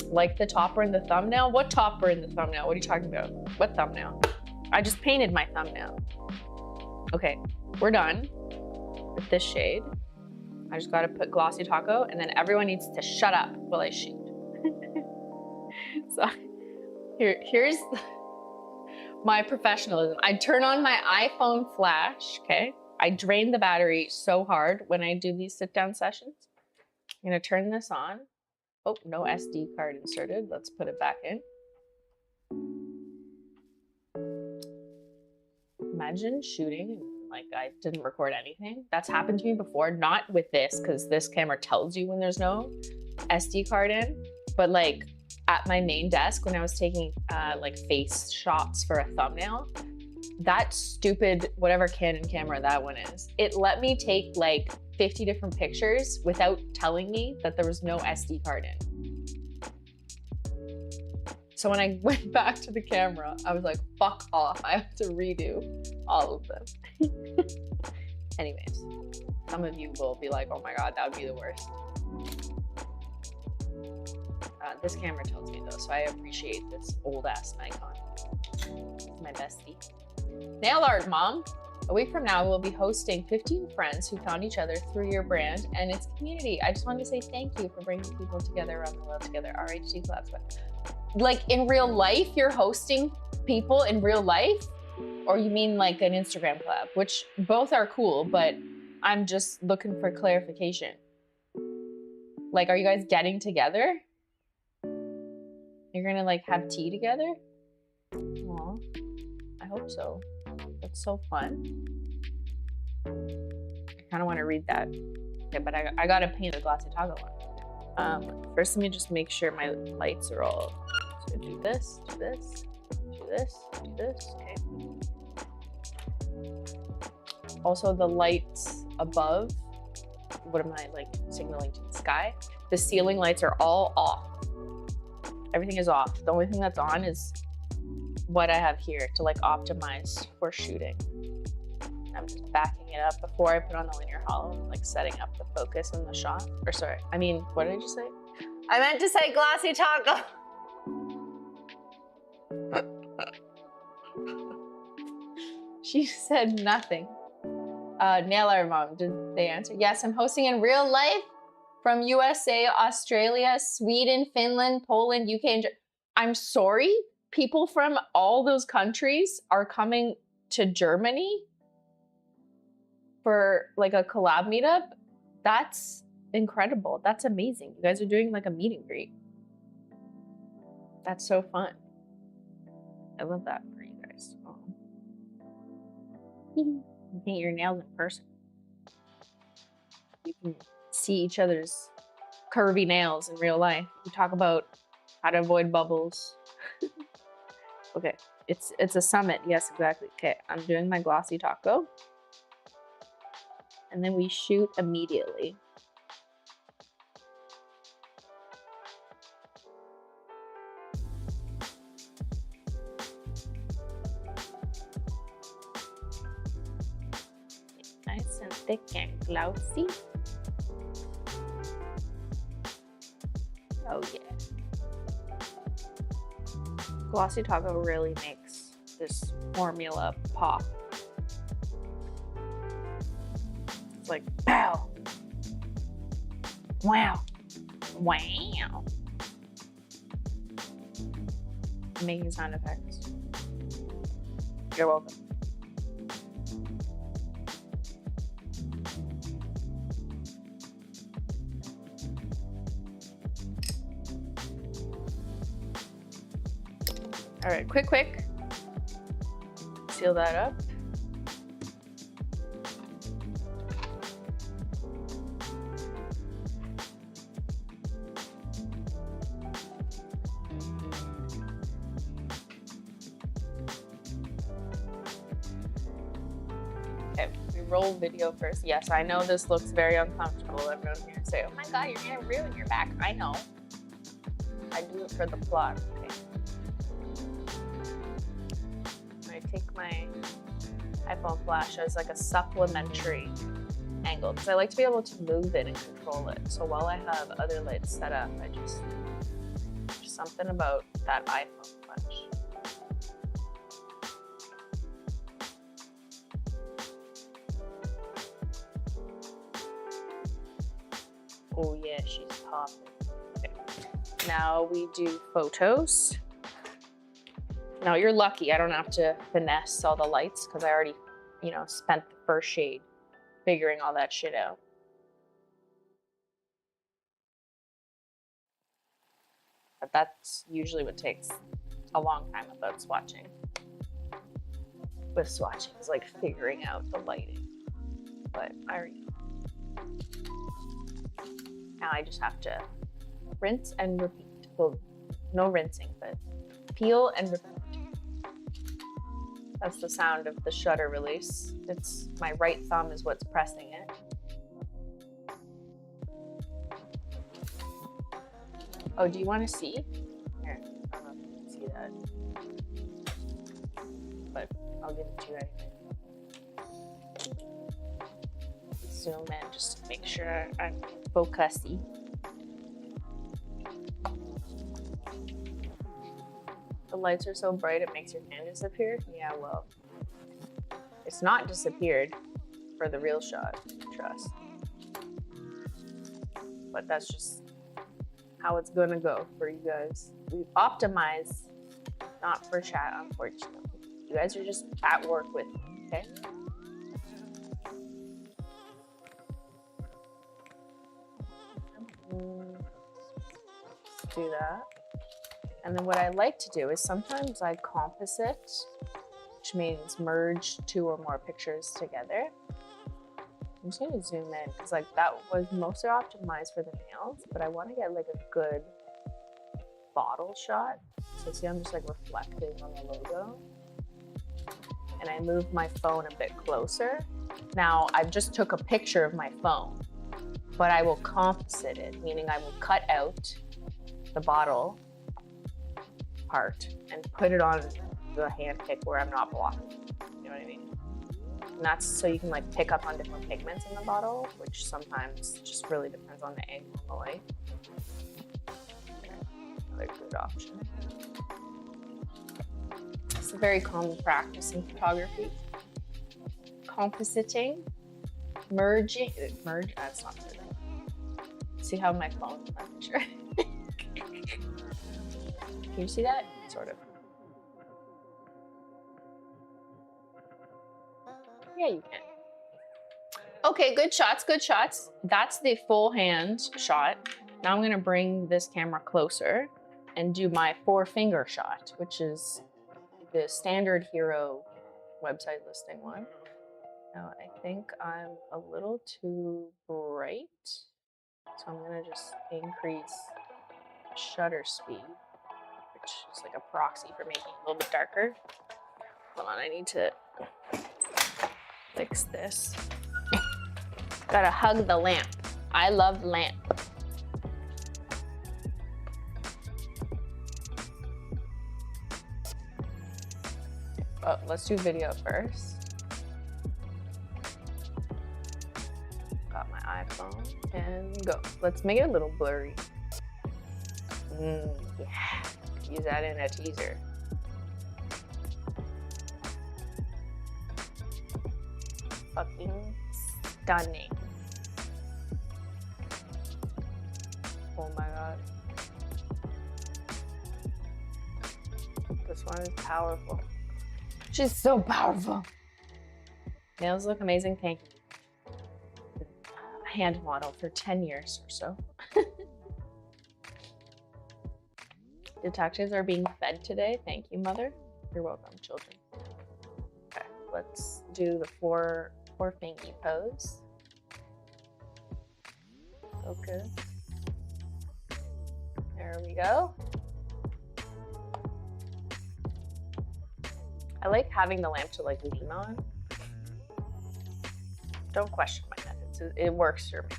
Like the topper in the thumbnail? What topper in the thumbnail? What are you talking about? What thumbnail? I just painted my thumbnail. Okay, we're done with this shade. I just gotta put glossy taco and then everyone needs to shut up while I shoot. So here's my professionalism. I turn on my iPhone flash, okay? I drain the battery so hard when I do these sit-down sessions. I'm gonna turn this on. Oh, no SD card inserted. Let's put it back in. Imagine shooting and like I didn't record anything. That's happened to me before, not with this, because this camera tells you when there's no SD card in, but like at my main desk when I was taking like face shots for a thumbnail, that stupid, whatever Canon camera that one is, it let me take like 50 different pictures without telling me that there was no SD card in. So when I went back to the camera, I was like, fuck off. I have to redo all of them. Anyways, some of you will be like, oh my God, that would be the worst. This camera tells me though, so I appreciate this old ass Nikon. It's my bestie. Nail art, mom. A week from now, we'll be hosting 15 friends who found each other through your brand and its community. I just wanted to say thank you for bringing people together around the world together. RHT Collabs. Like in real life, you're hosting people in real life? Or you mean like an Instagram collab, which both are cool, but I'm just looking for clarification. Like, are you guys getting together? You're gonna like have tea together? Aw, I hope so. That's so fun. I kind of want to read that. Okay, but I got to paint the glossy toggle one. First, let me just make sure my lights are all. So do this, do this, do this, do this. Okay. Also, the lights above. What am I like signaling to the sky? The ceiling lights are all off. Everything is off. The only thing that's on is what I have here to like optimize for shooting. I'm just backing it up before I put on the linear hollow, like setting up the focus in the shot. Or sorry, I mean, what did I just say? I meant to say glossy toggle. She said nothing. Nail art mom, did they answer? Yes, I'm hosting in real life from USA, Australia, Sweden, Finland, Poland, UK, and I'm sorry, people from all those countries are coming to Germany for like a collab meetup. That's incredible. That's amazing. You guys are doing like a meet and greet. That's so fun. I love that for you guys. You paint your nails in person. You can see each other's curvy nails in real life. We talk about how to avoid bubbles. Okay, it's a summit. Yes, exactly. Okay, I'm doing my glossy taco. And then we shoot immediately. Nice and thick and glossy. Oh yeah. Glossy taco really makes this formula pop. It's like, pow. Wow. Wow. I'm making sound effects. You're welcome. All right, quick. Seal that up. Okay, we roll video first. Yes, I know this looks very uncomfortable. Everyone here say, oh my God, you're gonna ruin your back. I know. I do it for the plot, okay? I take my iPhone flash as like a supplementary angle because I like to be able to move it and control it. So while I have other lights set up, I just something about that iPhone flash. Oh yeah, she's popping. Okay. Now we do photos. Now you're lucky I don't have to finesse all the lights because I already, you know, spent the first shade figuring all that shit out. But that's usually what takes a long time about swatching. With swatching is like figuring out the lighting. But I already know. Now I just have to rinse and repeat. Well, no rinsing, but peel and repeat. That's the sound of the shutter release. It's my right thumb is what's pressing it. Oh, do you want to see? Here, I don't know if you can see that. But I'll give it to you anyway. Zoom in just to make sure I'm focusy. The lights are so bright it makes your hand disappear? Yeah, well, it's not disappeared for the real shot, trust. But that's just how it's gonna go for you guys. We optimize, not for chat, unfortunately. You guys are just at work with me, okay? Do that. And then what I like to do is sometimes I composite which means merge 2 or more pictures together. I'm just gonna zoom in because like that was mostly optimized for the nails, but I want to get like a good bottle shot. So see, I'm just like reflecting on the logo. And I moved my phone a bit closer. Now I just took a picture of my phone, but I will composite it, meaning I will cut out the bottle part and put it on the hand pick where I'm not blocking. You know what I mean? And that's so you can like pick up on different pigments in the bottle, which sometimes just really depends on the angle of the light. Another good option. It's a very common practice in photography. Compositing, merge, that's not good. See how my phone is on the picture? Can you see that? Sort of. Yeah, you can. Okay, good shots, good shots. That's the full hand shot. Now I'm gonna bring this camera closer and do my 4-finger shot, which is the standard Hero website listing one. Now I think I'm a little too bright, so I'm gonna just increase shutter speed, which is like a proxy for making it a little bit darker. Hold on, I need to fix this. Gotta hug the lamp. I love lamp. Oh, let's do video first. Got my iPhone and go. Let's make it a little blurry. Yeah, use that in a teaser. Fucking stunning. Oh my god. This one is powerful. She's so powerful. Nails look amazing, thank you. Hand model for 10 years or so. Detectives are being fed today. Thank you, mother. You're welcome, children. Okay, let's do the four fingy pose. Okay. There we go. I like having the lamp to like lean on. Don't question my methods. It works for me.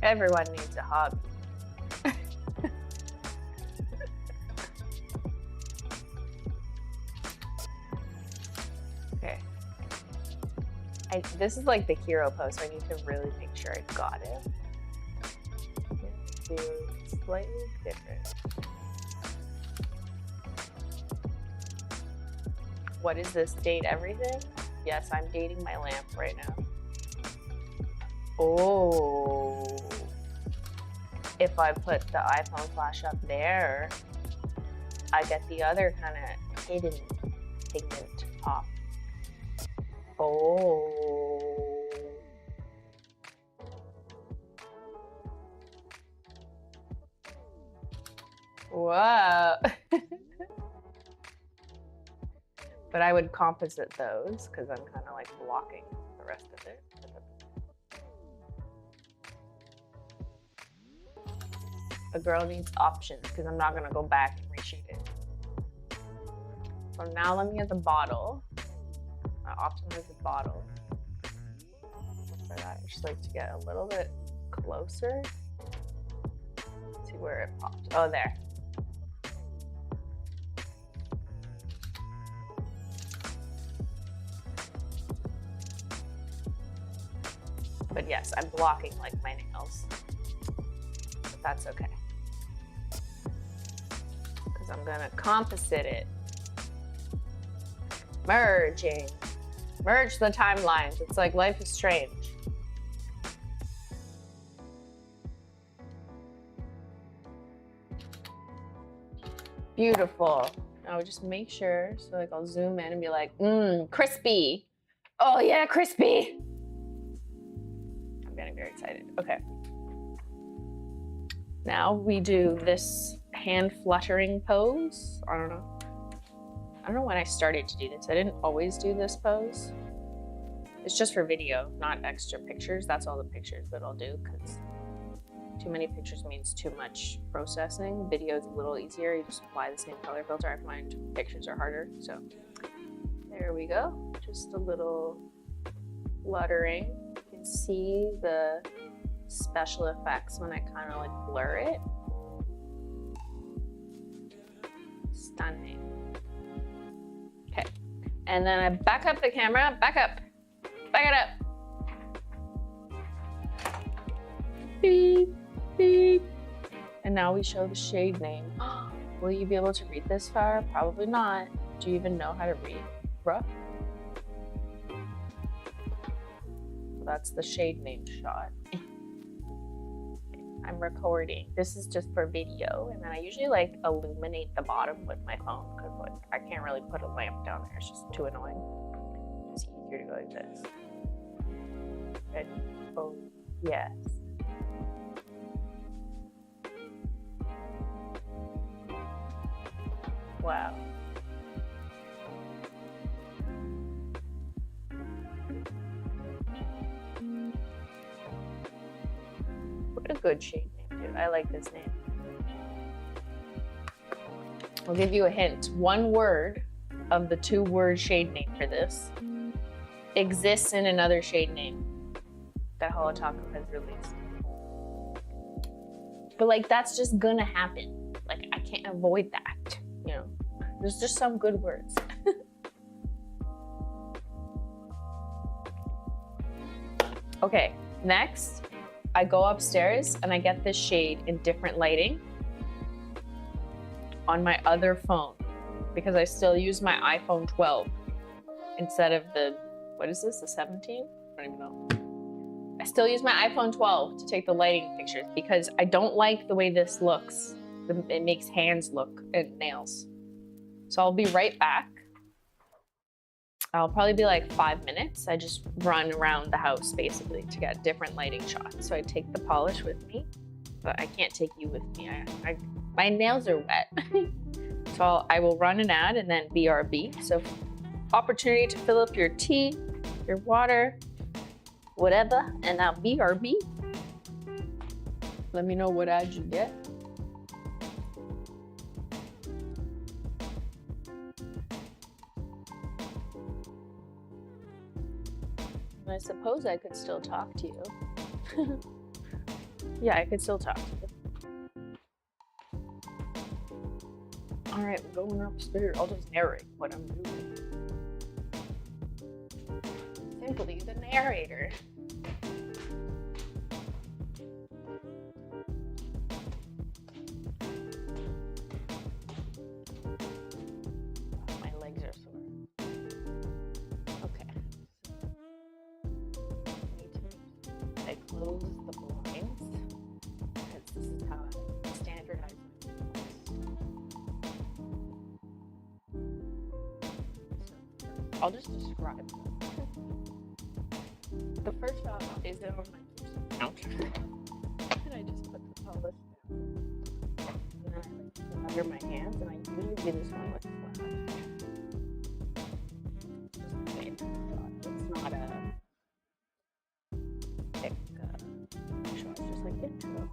Everyone needs a hobby. Okay. This is like the hero pose, so I need to really make sure I got it. Do slightly different. What is this? Date everything? Yes, I'm dating my lamp right now. Oh. If I put the iPhone flash up there, I get the other kind of hidden pigment pop. Oh. Whoa. But I would composite those because I'm kind of like blocking the rest of it. A girl needs options because I'm not gonna go back and reshoot it. So now let me get the bottle. I optimize the bottle. For that, I just like to get a little bit closer. See where it popped. Oh, there. But yes, I'm blocking like my nails. But that's okay. Because I'm gonna composite it. Merging. Merge the timelines. It's like Life is Strange. Beautiful. Now just make sure, so like I'll zoom in and be like, crispy. Oh yeah, crispy. I'm gonna getting very excited. Okay. Now we do this hand fluttering pose. I don't know when I started to do this. I didn't always do this pose. It's just for video, not extra pictures. That's all the pictures that I'll do because too many pictures means too much processing. Video is a little easier. You just apply the same color filter. I find pictures are harder. So there we go. Just a little fluttering. You can see the special effects when I kind of like blur it. Stunning. Okay. And then I back up the camera, back up, back it up. Beep, beep. And now we show the shade name. Will you be able to read this far? Probably not. Do you even know how to read, bruh? That's the shade name shot. I'm recording. This is just for video, and then I usually like illuminate the bottom with my phone because like I can't really put a lamp down there. It's just too annoying. It's easier to go like this. Good. Oh yes. Wow. What a good shade name, dude. I like this name. I'll give you a hint. One word of the 2-word shade name for this exists in another shade name that HOLO THERE has released. But like, that's just gonna happen. Like, I can't avoid that, you know? There's just some good words. Okay, next, I go upstairs and I get this shade in different lighting on my other phone because I still use my iPhone 12 instead of the, what is this, the 17? I don't even know. I still use my iPhone 12 to take the lighting pictures because I don't like the way this looks. It makes hands look and nails. So I'll be right back. I'll probably be like 5 minutes. I just run around the house basically to get different lighting shots. So I take the polish with me, but I can't take you with me. My nails are wet. So I will run an ad and then BRB. So opportunity to fill up your tea, your water, whatever, and now BRB. Let me know what ad you get. I suppose I could still talk to you. Yeah, I could still talk to you. All right, we're going upstairs. I'll just narrate what I'm doing. Simply the narrator. My legs are sore. Okay. I close the blinds because this is how I standardize my so I'll just describe them. The first shot is on my counter. And I just put the polish down. And then I like under my hands, and I usually do this one with swatch. Just a basic shot. It's not a thick shot, just like this. So I'm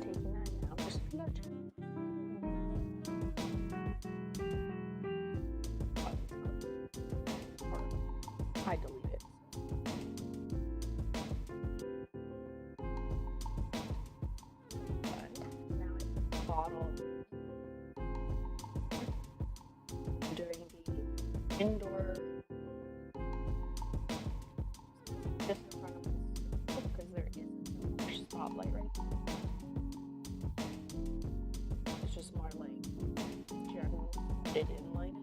taking that now, just flush. I delete it. But now I bottle during the indoor. Just in front of us, because there isn't much spotlight right now. It's just more like general fit-in lighting.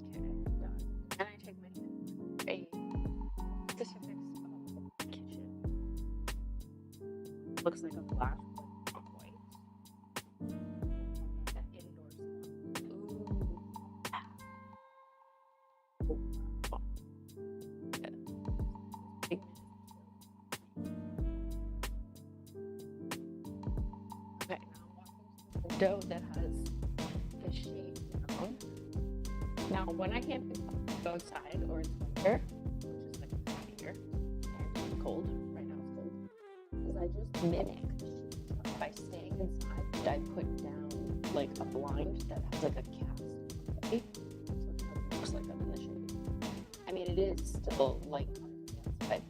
Okay, done. And I take my a specific spot in the kitchen. Looks like a glass white. That indoor spot. Ooh. dough that has the shade down. Now, when I can't go outside or it's winter, which is like here, and it's cold, right now it's cold, is I just mimic by staying inside. I put down like a blind that has like a cast, right? So it kind of looks like I'm in the shade. I mean, it is still like outside,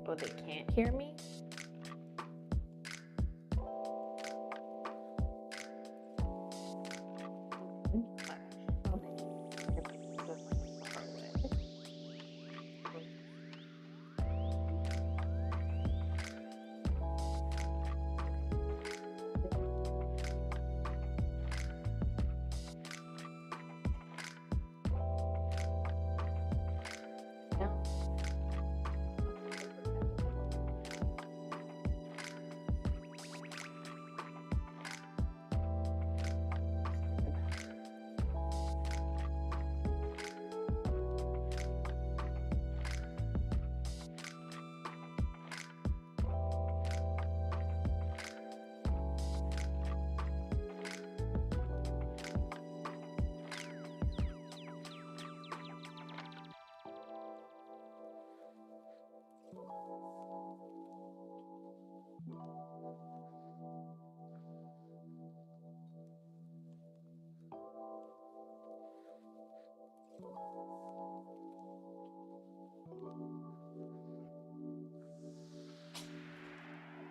but oh, they can't hear me?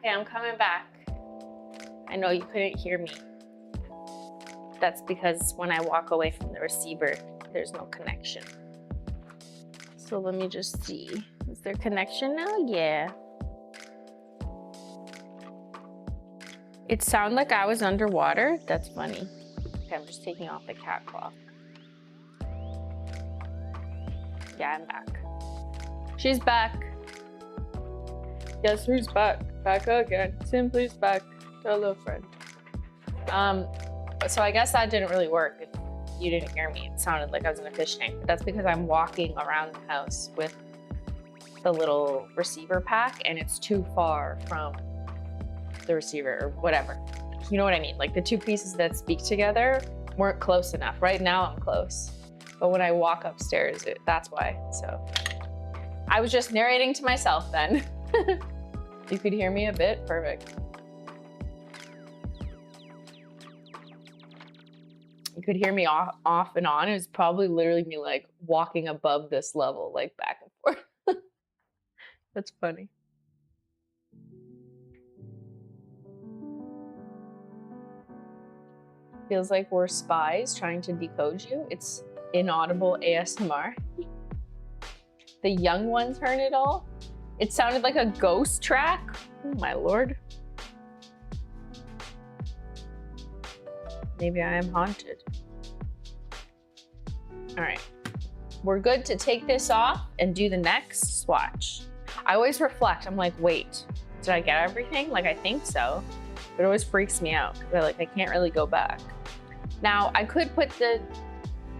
Okay, I'm coming back. I know you couldn't hear me. That's because when I walk away from the receiver, there's no connection. So let me just see. Is there connection now? Yeah. It sounded like I was underwater. That's funny. Okay, I'm just taking off the cat cloth. Yeah, I'm back. She's back. Guess who's back? Back again. Simply's back. Hello, friend. So I guess that didn't really work. If you didn't hear me, it sounded like I was in a fish tank. But that's because I'm walking around the house with the little receiver pack, and it's too far from the receiver or whatever. You know what I mean? Like the two pieces that speak together weren't close enough. Right now I'm close, but when I walk upstairs, that's why. So I was just narrating to myself then. You could hear me a bit? Perfect. You could hear me off and on. It was probably literally me like walking above this level, like back and forth. That's funny. Feels like we're spies trying to decode you. It's inaudible ASMR. The young ones heard it all. It sounded like a ghost track. Oh my lord. Maybe I am haunted. All right, we're good to take this off and do the next swatch. I always reflect, I'm like, wait, did I get everything? Like, I think so. But it always freaks me out because I can't really go back. Now, I could put the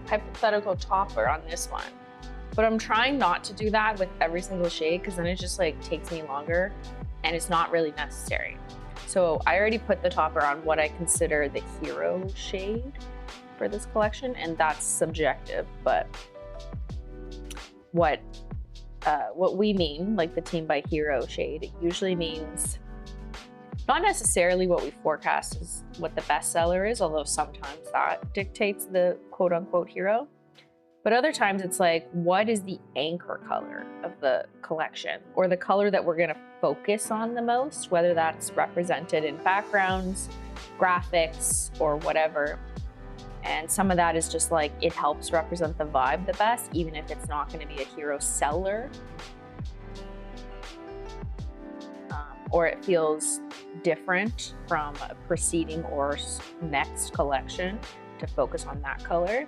hypothetical topper on this one, but I'm trying not to do that with every single shade because then it just like takes me longer and it's not really necessary. So I already put the topper on what I consider the hero shade for this collection, and that's subjective, but what we mean, like the Team by Hero shade, it usually means not necessarily what we forecast is what the bestseller is, although sometimes that dictates the quote unquote hero. But other times it's like, what is the anchor color of the collection, or the color that we're gonna focus on the most, whether that's represented in backgrounds, graphics, or whatever. And some of that is just like, it helps represent the vibe the best, even if it's not gonna be a hero seller. Or it feels different from a preceding or next collection to focus on that color.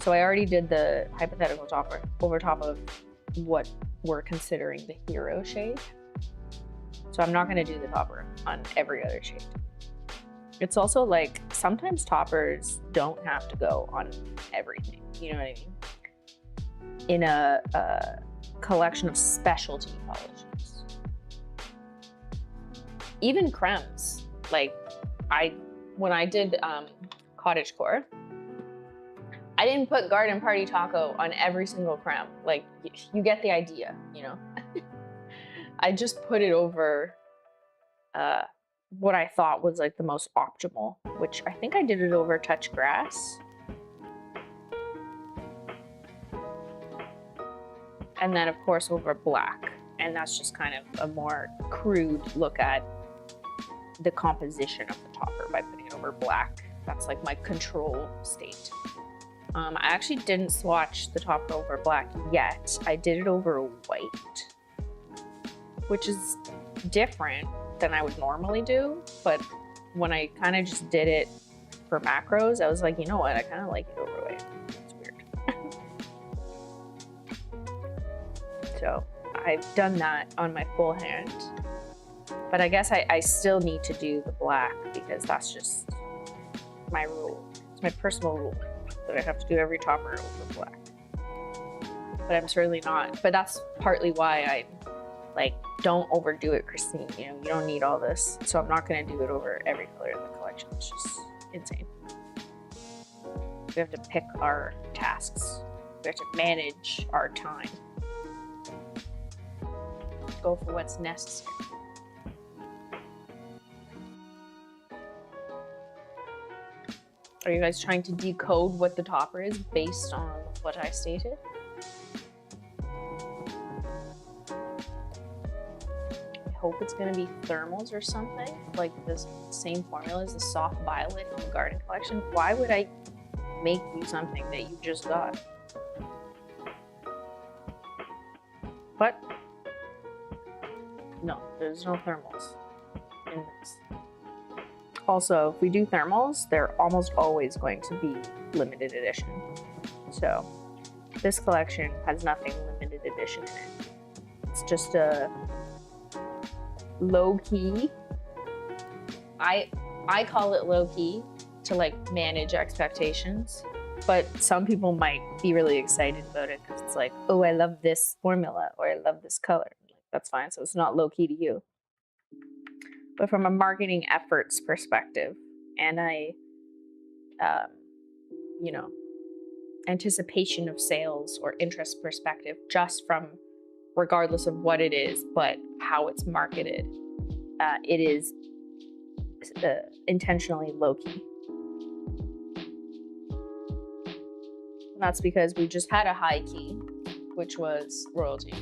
So I already did the hypothetical topper over top of what we're considering the hero shade. So I'm not gonna do the topper on every other shade. It's also like, sometimes toppers don't have to go on everything, you know what I mean? In a collection of specialty polishes. Even cremes, like when I did cottagecore, I didn't put Garden Party Taco on every single creme. Like, you get the idea, you know? I just put it over what I thought was like the most optimal, which I think I did it over Touch Grass. And then of course over black. And that's just kind of a more crude look at the composition of the topper by putting it over black. That's like my control state. I actually didn't swatch the topper over black yet. I did it over white, which is different than I would normally do. But when I kind of just did it for macros, I was like, you know what? I kind of like it over white. It's weird. So I've done that on my full hand. But I guess I still need to do the black because that's just my rule. It's my personal rule that I have to do every topper over black. But I'm certainly not. But that's partly why I like don't overdo it, Christine. You know, you don't need all this. So I'm not gonna do it over every color in the collection. It's just insane. We have to pick our tasks. We have to manage our time. Go for what's necessary. Are you guys trying to decode what the topper is based on what I stated? I hope it's gonna be thermals or something, like this same formula as the soft violet in the garden collection. Why would I make you something that you just got? What? No, there's no thermals in this. Also, if we do thermals, they're almost always going to be limited edition. So this collection has nothing limited edition in it. It's just a low-key. I call it low-key to like manage expectations, but some people might be really excited about it because it's like, oh, I love this formula or I love this color. That's fine. So it's not low-key to you. But from a marketing efforts perspective and you know, anticipation of sales or interest perspective, just from regardless of what it is, but how it's marketed, it is intentionally low-key. And that's because we just had a high key, which was royalty.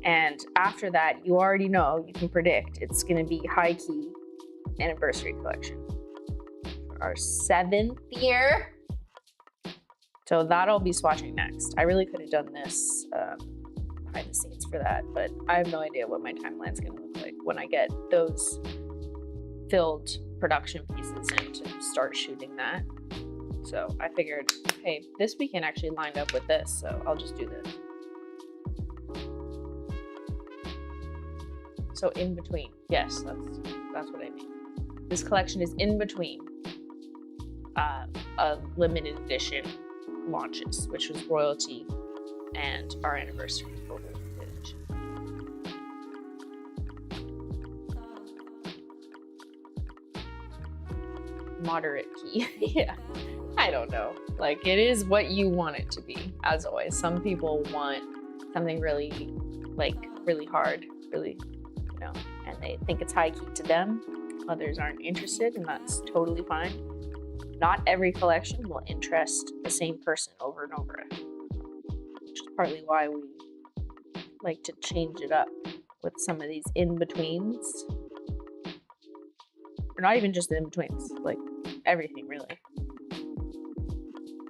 And after that, you already know, you can predict, it's gonna be high key anniversary collection. Our 7th year. So that'll be swatching next. I really could have done this behind the scenes for that, but I have no idea what my timeline's gonna look like when I get those filled production pieces in to start shooting that. So I figured, hey, this weekend actually lined up with this, so I'll just do this. So in between, yes, that's what I mean. This collection is in between a limited edition launches, which was royalty and our anniversary edition. Moderate key, yeah. I don't know. Like, it is what you want it to be, as always. Some people want something really, like, really hard, really, you know, and they think it's high key to them. Others aren't interested, and that's totally fine. not every collection will interest the same person over and over, which is partly why we like to change it up with some of these in-betweens. Or not even just the in-betweens, like everything really.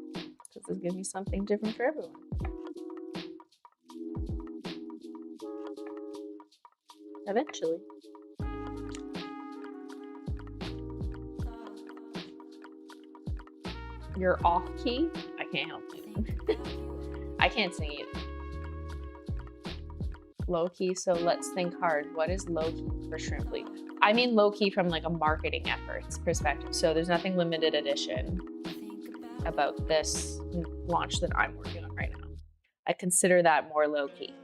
Because this gives me something different for everyone. Eventually. You're off key? I can't help you. I can't sing either. Low key, so let's think hard. What is low key for Shrimply? I mean low key from like a marketing efforts perspective. So there's nothing limited edition about this launch that I'm working on right now. I consider that more low key.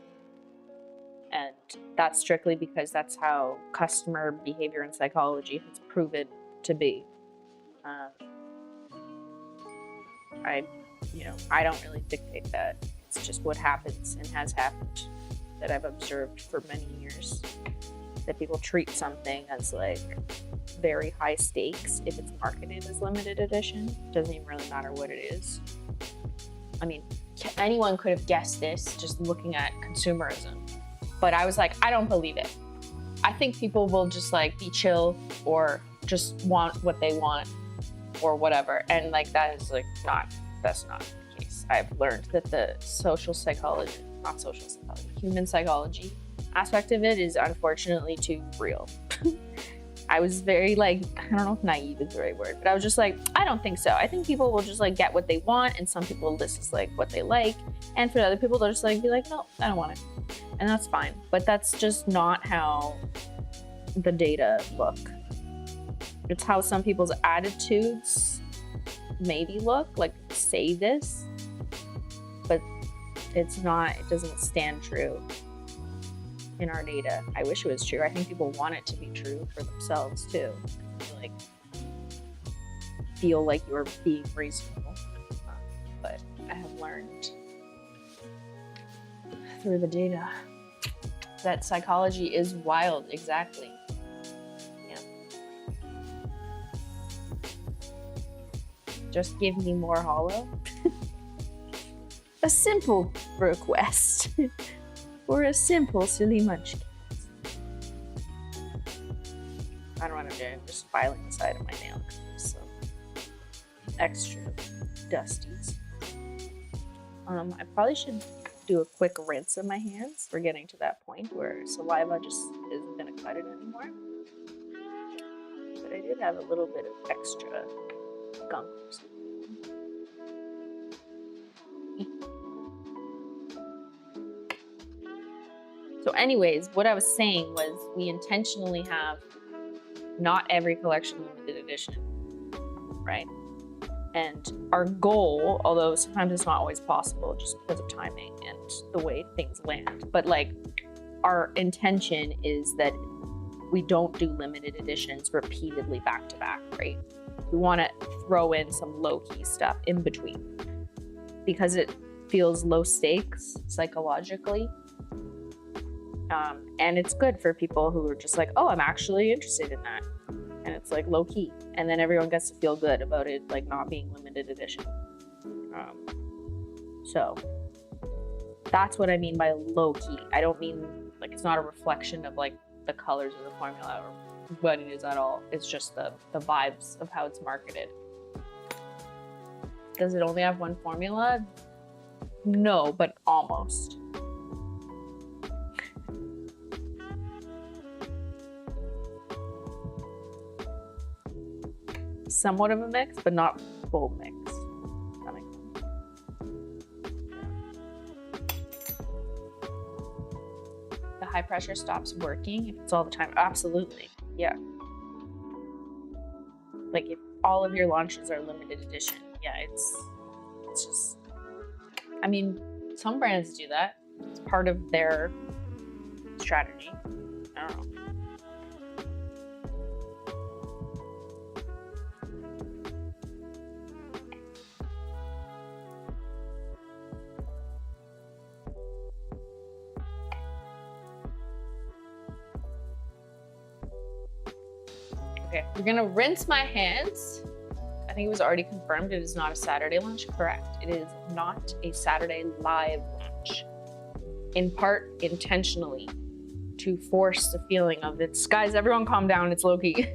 And that's strictly because that's how customer behavior and psychology has proven to be. I don't really dictate that. It's just what happens and has happened that I've observed for many years. That people treat something as like very high stakes if it's marketed as limited edition. Doesn't even really matter what it is. I mean, anyone could have guessed this just looking at consumerism. But I was like, I don't believe it. I think people will just like be chill or just want what they want or whatever. And like that's not the case. I've learned that the human psychology aspect of it is unfortunately too real. I was very like, I don't know if naive is the right word, but I was just like, I don't think so. I think people will just like get what they want, and some people this is like what they like, and for other people they'll just like be like, no, I don't want it, and that's fine. But that's just not how the data look. It's how some people's attitudes maybe look, like say this, but it's not, it doesn't stand true in our data. I wish it was true. I think people want it to be true for themselves too. Like, feel like you're being reasonable. But I have learned through the data that psychology is wild. Exactly. Yeah. Just give me more HOLO. A simple request. For a simple silly munchkin. I don't want to do it. I'm just filing the side of my nail. So extra dusties. I probably should do a quick rinse of my hands. We're getting to that point where saliva just isn't going to cut it anymore. But I did have a little bit of extra gunk. So anyways, what I was saying was we intentionally have not every collection limited edition, right? And our goal, although sometimes it's not always possible just because of timing and the way things land, but like our intention is that we don't do limited editions repeatedly back to back, right? We want to throw in some low-key stuff in between because it feels low stakes psychologically. And it's good for people who are just like, oh, I'm actually interested in that. And it's like low key. And then everyone gets to feel good about it, like not being limited edition. So that's what I mean by low key. I don't mean like it's not a reflection of like the colors of the formula or what it is at all. It's just the vibes of how it's marketed. Does it only have one formula? No, but almost. Somewhat of a mix, but not full mix. That makes sense. The high pressure stops working if it's all the time. Absolutely, yeah. Like if all of your launches are limited edition, yeah, it's just. I mean, some brands do that. It's part of their strategy. I don't know. Okay, we're gonna rinse my hands. I think it was already confirmed it is not a Saturday launch. Correct. It is not a Saturday live launch. In part, intentionally, to force the feeling of it's, guys, everyone calm down, it's low-key.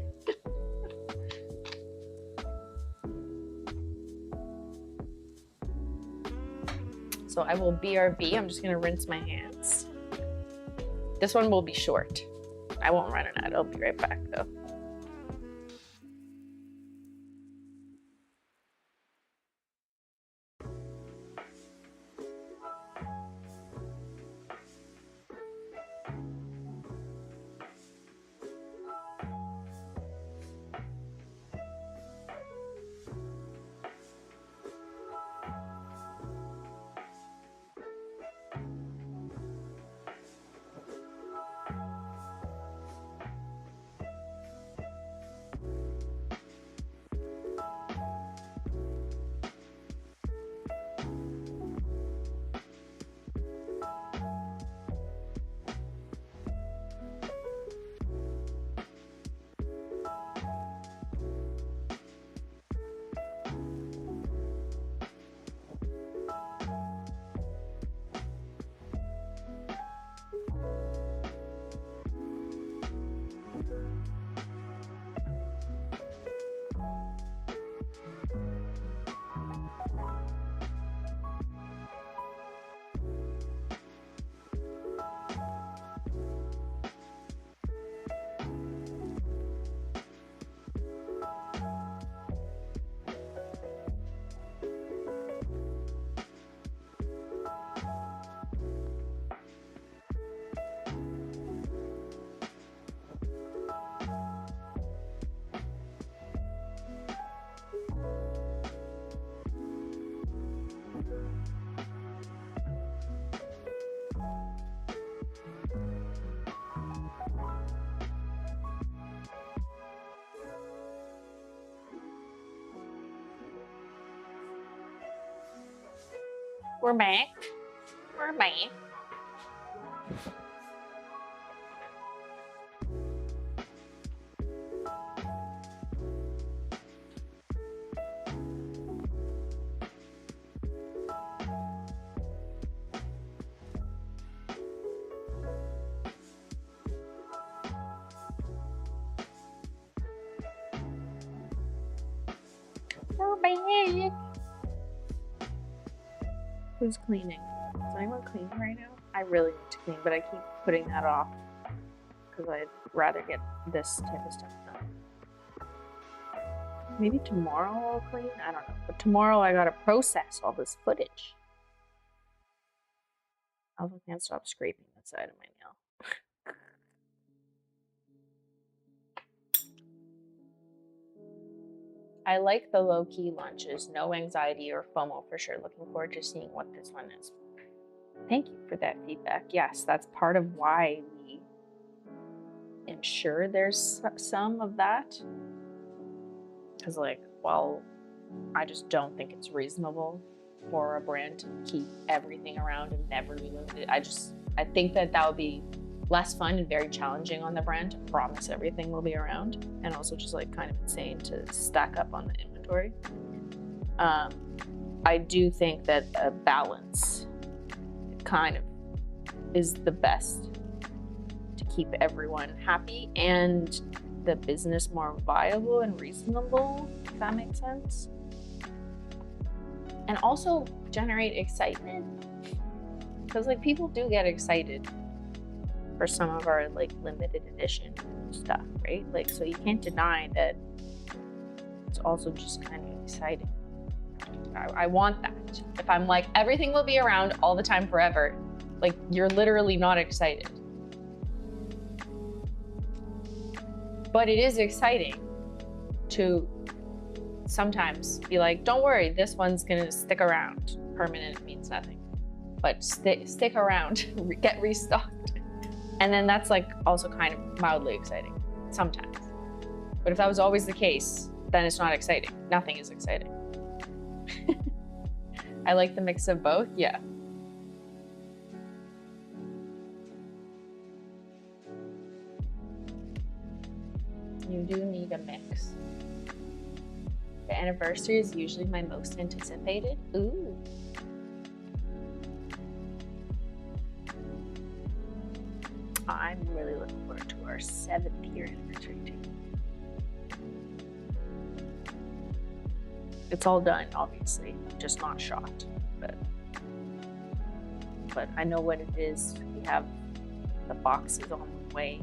So I will BRB, I'm just gonna rinse my hands. This one will be short. I won't run an ad, I'll be right back though. We're back. We're back. We're back. Who's cleaning? Is anyone cleaning right now? I really need to clean, but I keep putting that off because I'd rather get this type of stuff done. Maybe tomorrow I'll clean? I don't know. But tomorrow I gotta process all this footage. I also can't stop scraping the side of my nail. I like the low-key lunches. No anxiety or FOMO for sure. Looking forward to seeing what this one is. Thank you for that feedback. Yes, that's part of why we ensure there's some of that. Because, like, well, I just don't think it's reasonable for a brand to keep everything around and never be limited. I think that would be less fun and very challenging on the brand to promise everything will be around, and also just like kind of insane to stack up on the inventory. I do think that a balance kind of is the best to keep everyone happy and the business more viable and reasonable, if that makes sense. And also generate excitement, because like people do get excited for some of our like limited edition stuff, right? Like, so you can't deny that it's also just kind of exciting. I want that. If I'm like, everything will be around all the time forever, like you're literally not excited. But it is exciting to sometimes be like, don't worry, this one's gonna stick around. Permanent means nothing, but stick around, get restocked. And then that's like also kind of mildly exciting sometimes. But if that was always the case, then it's not exciting. Nothing is exciting. I like the mix of both, yeah. You do need a mix. The anniversary is usually my most anticipated. Ooh. I'm really looking forward to our 7th year anniversary too. It's all done, obviously, just not shot, but I know what it is. We have the boxes on the way.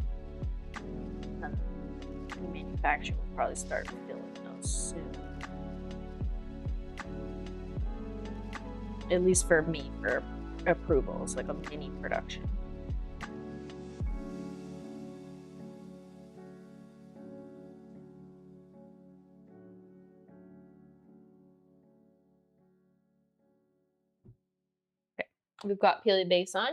And the manufacturer will probably start filling those soon. At least for me, for approvals, like a mini production. Okay, we've got Peely base on.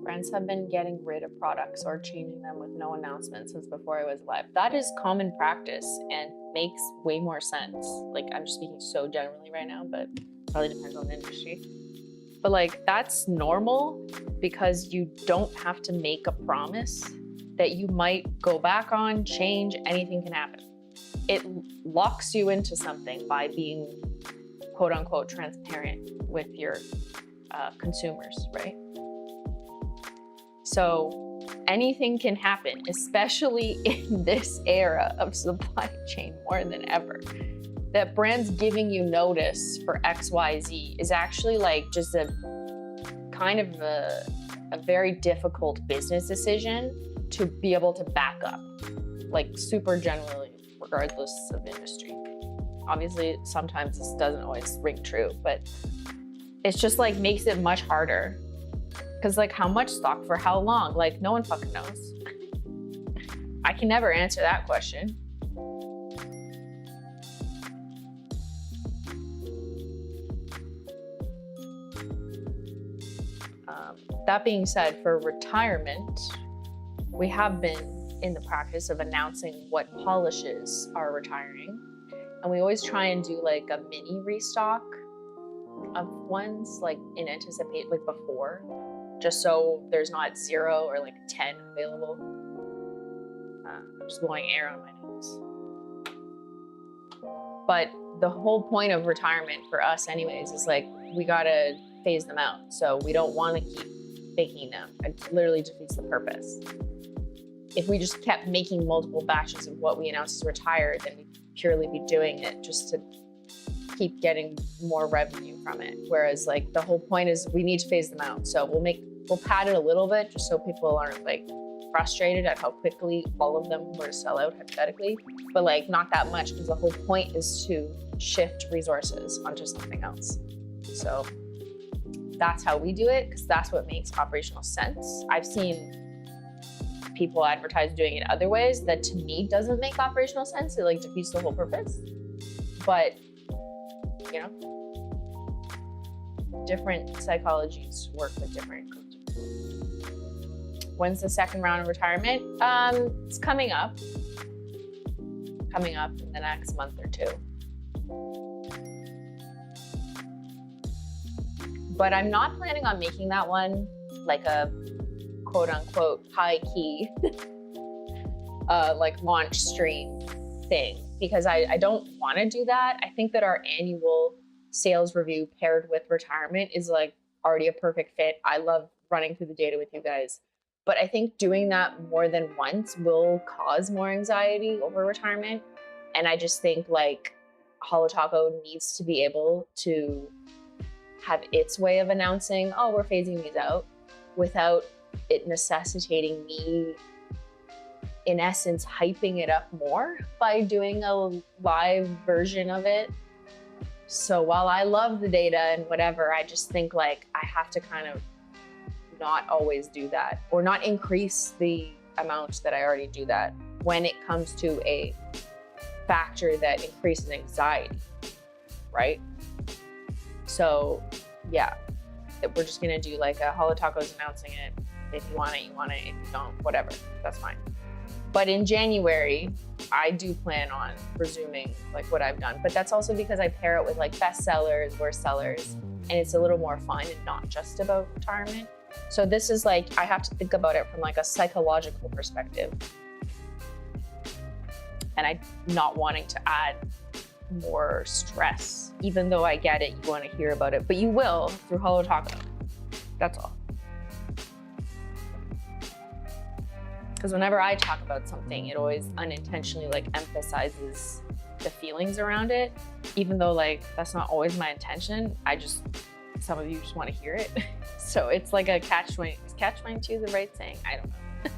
Brands have been getting rid of products or changing them with no announcement since before I was live. That is common practice and makes way more sense. Like, I'm just speaking so generally right now, but probably depends on the industry. But like, that's normal because you don't have to make a promise that you might go back on, change, anything can happen. It locks you into something by being quote unquote transparent with your consumers, right? So anything can happen, especially in this era of supply chain more than ever. That brands giving you notice for XYZ is actually like just a kind of a very difficult business decision to be able to back up, like super generally, regardless of industry. Obviously, sometimes this doesn't always ring true, but it's just like makes it much harder. Because like, how much stock for how long? Like, no one fucking knows. I can never answer that question. That being said, for retirement, we have been in the practice of announcing what polishes are retiring. And we always try and do like a mini restock of ones, like in anticipate, like before, just so there's not 0 or like 10 available. I'm just blowing air on my nose. But the whole point of retirement for us anyways is like, we gotta phase them out. So we don't wanna keep making them. It literally defeats the purpose. If we just kept making multiple batches of what we announced as retired, then we'd purely be doing it just to keep getting more revenue from it. Whereas like the whole point is we need to phase them out. So we'll pad it a little bit just so people aren't like frustrated at how quickly all of them were to sell out hypothetically, but like not that much, because the whole point is to shift resources onto something else. So that's how we do it, because that's what makes operational sense. I've seen people advertise doing it other ways that to me doesn't make operational sense. It like defeats the whole purpose. But you know, different psychologies work with different groups of people. When's the second round of retirement? It's coming up in the next month or 2. But I'm not planning on making that one like a quote unquote high key like launch stream thing, because I don't want to do that. I think that our annual sales review paired with retirement is like already a perfect fit. I love running through the data with you guys, but I think doing that more than once will cause more anxiety over retirement. And I just think like HOLO Taco needs to be able to have its way of announcing, oh, we're phasing these out, without it necessitating me, in essence, hyping it up more by doing a live version of it. So while I love the data and whatever, I just think like I have to kind of not always do that, or not increase the amount that I already do that when it comes to a factor that increases anxiety, right? So yeah, we're just gonna do like a HOLO Taco's announcing it. If you want it, you want it. If you don't, whatever, that's fine. But in January, I do plan on resuming like what I've done. But that's also because I pair it with like best sellers, worst sellers, and it's a little more fun and not just about retirement. So this is like, I have to think about it from like a psychological perspective. And I'm not wanting to add more stress, even though I get it, you want to hear about it, but you will through HOLO THERE. That's all. Because whenever I talk about something, it always unintentionally like emphasizes the feelings around it, even though like that's not always my intention. Some of you just want to hear it. So it's like a catch-22, is catch-22 the right saying? I don't know.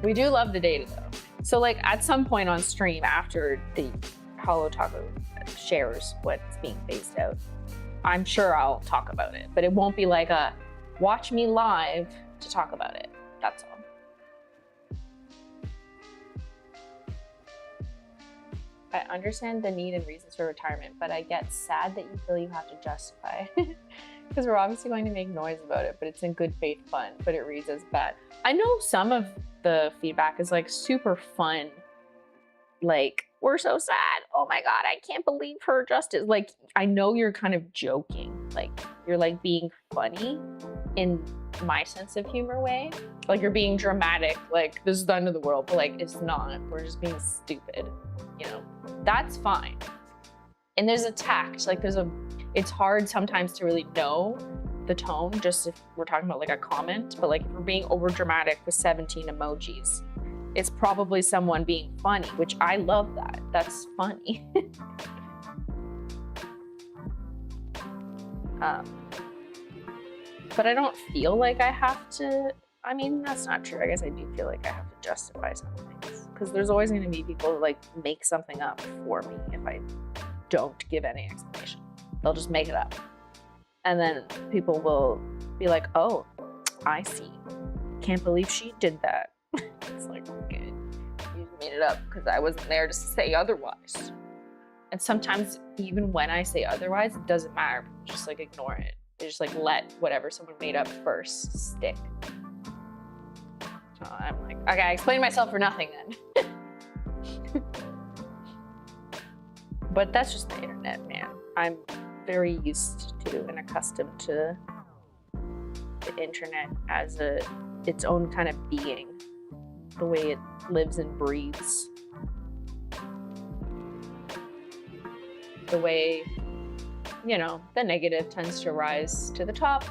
We do love the data though. So like at some point on stream after the HOLO THERE shares what's being phased out, I'm sure I'll talk about it, but it won't be like a watch me live to talk about it. That's all. I understand the need and reasons for retirement, but I get sad that you feel you have to justify. Because we're obviously going to make noise about it, but it's in good faith fun, but it reads as bad. I know some of the feedback is like super fun. Like, we're so sad. Oh my God, I can't believe her justice. Like, I know you're kind of joking. Like, you're like being funny in my sense of humor way. Like you're being dramatic, like this is the end of the world, but like it's not. We're just being stupid, you know? That's fine. And there's a tact, like it's hard sometimes to really know the tone, just if we're talking about like a comment, but like if we're being over dramatic with 17 emojis, it's probably someone being funny, which I love that. That's funny. But I don't feel like I have to, I mean, that's not true. I guess I do feel like I have to justify some things because there's always going to be people who like make something up for me if I don't give any explanation. They'll just make it up. And then people will be like, oh, I see. Can't believe she did that. It's like, okay, you made it up because I wasn't there to say otherwise. And sometimes even when I say otherwise, it doesn't matter. Just like ignore it. They just like let whatever someone made up first stick. So I'm like, okay, I explained myself for nothing then. But that's just the internet, man. I'm very used to and accustomed to the internet as its own kind of being, the way it lives and breathes. The way, you know, the negative tends to rise to the top.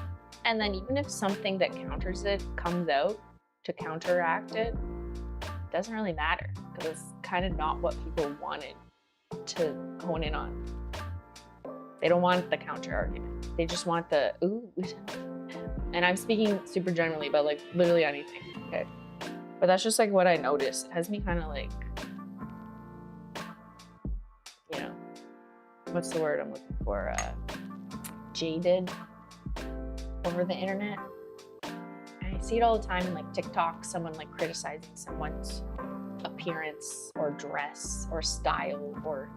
And then even if something that counters it comes out to counteract it, it doesn't really matter because it's kind of not what people wanted to hone in on. They don't want the counter argument. They just want the, ooh. And I'm speaking super generally about like literally anything, okay? But that's just like what I noticed. It has me kind of like, you know, what's the word I'm looking for? Jaded over the internet. And I see it all the time in like TikTok, someone like criticizing someone's appearance or dress or style or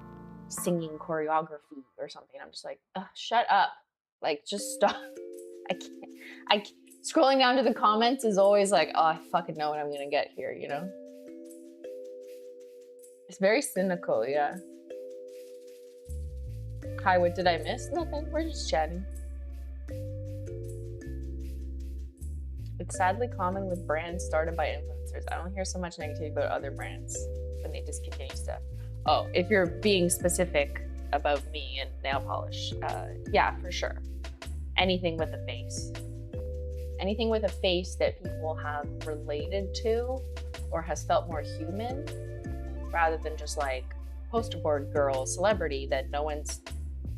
singing choreography or something. I'm just like, shut up. Like, just stop. I can't. Scrolling down to the comments is always like, oh, I fucking know what I'm gonna get here, you know? It's very cynical, yeah. Hi, what did I miss? Nothing, we're just chatting. It's sadly common with brands started by influencers. I don't hear so much negativity about other brands when they discontinue stuff. Oh, if you're being specific about me and nail polish, yeah, for sure. Anything with a face. Anything with a face that people have related to or has felt more human rather than just like poster board girl celebrity that no one's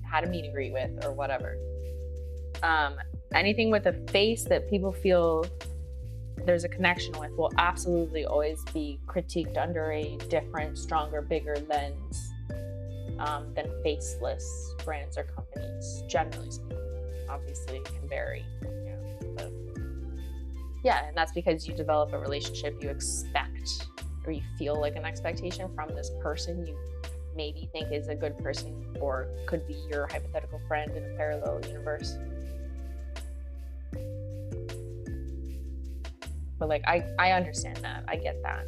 had a meet and greet with or whatever. Anything with a face that people feel there's a connection with will absolutely always be critiqued under a different, stronger, bigger lens than faceless brands or companies, generally speaking. Obviously, it can vary. But yeah, and that's because you develop a relationship you expect or you feel like an expectation from this person you maybe think is a good person or could be your hypothetical friend in a parallel universe. But like, I understand that, I get that.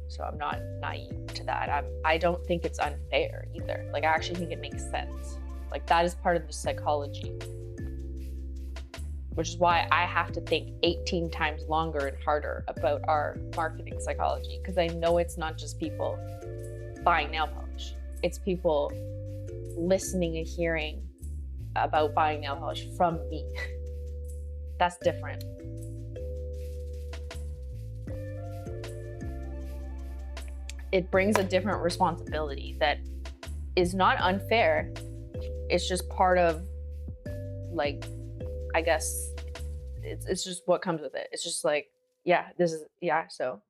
So I'm not naive to that. I don't think it's unfair either. Like, I actually think it makes sense. Like, that is part of the psychology. which is why I have to think 18 times longer and harder about our marketing psychology, because I know it's not just people buying nail polish. It's people listening and hearing about buying nail polish from me. That's different. It brings a different responsibility that is not unfair. It's just part of, like, I guess it's just what comes with it. It's just like, yeah, this is, yeah, so.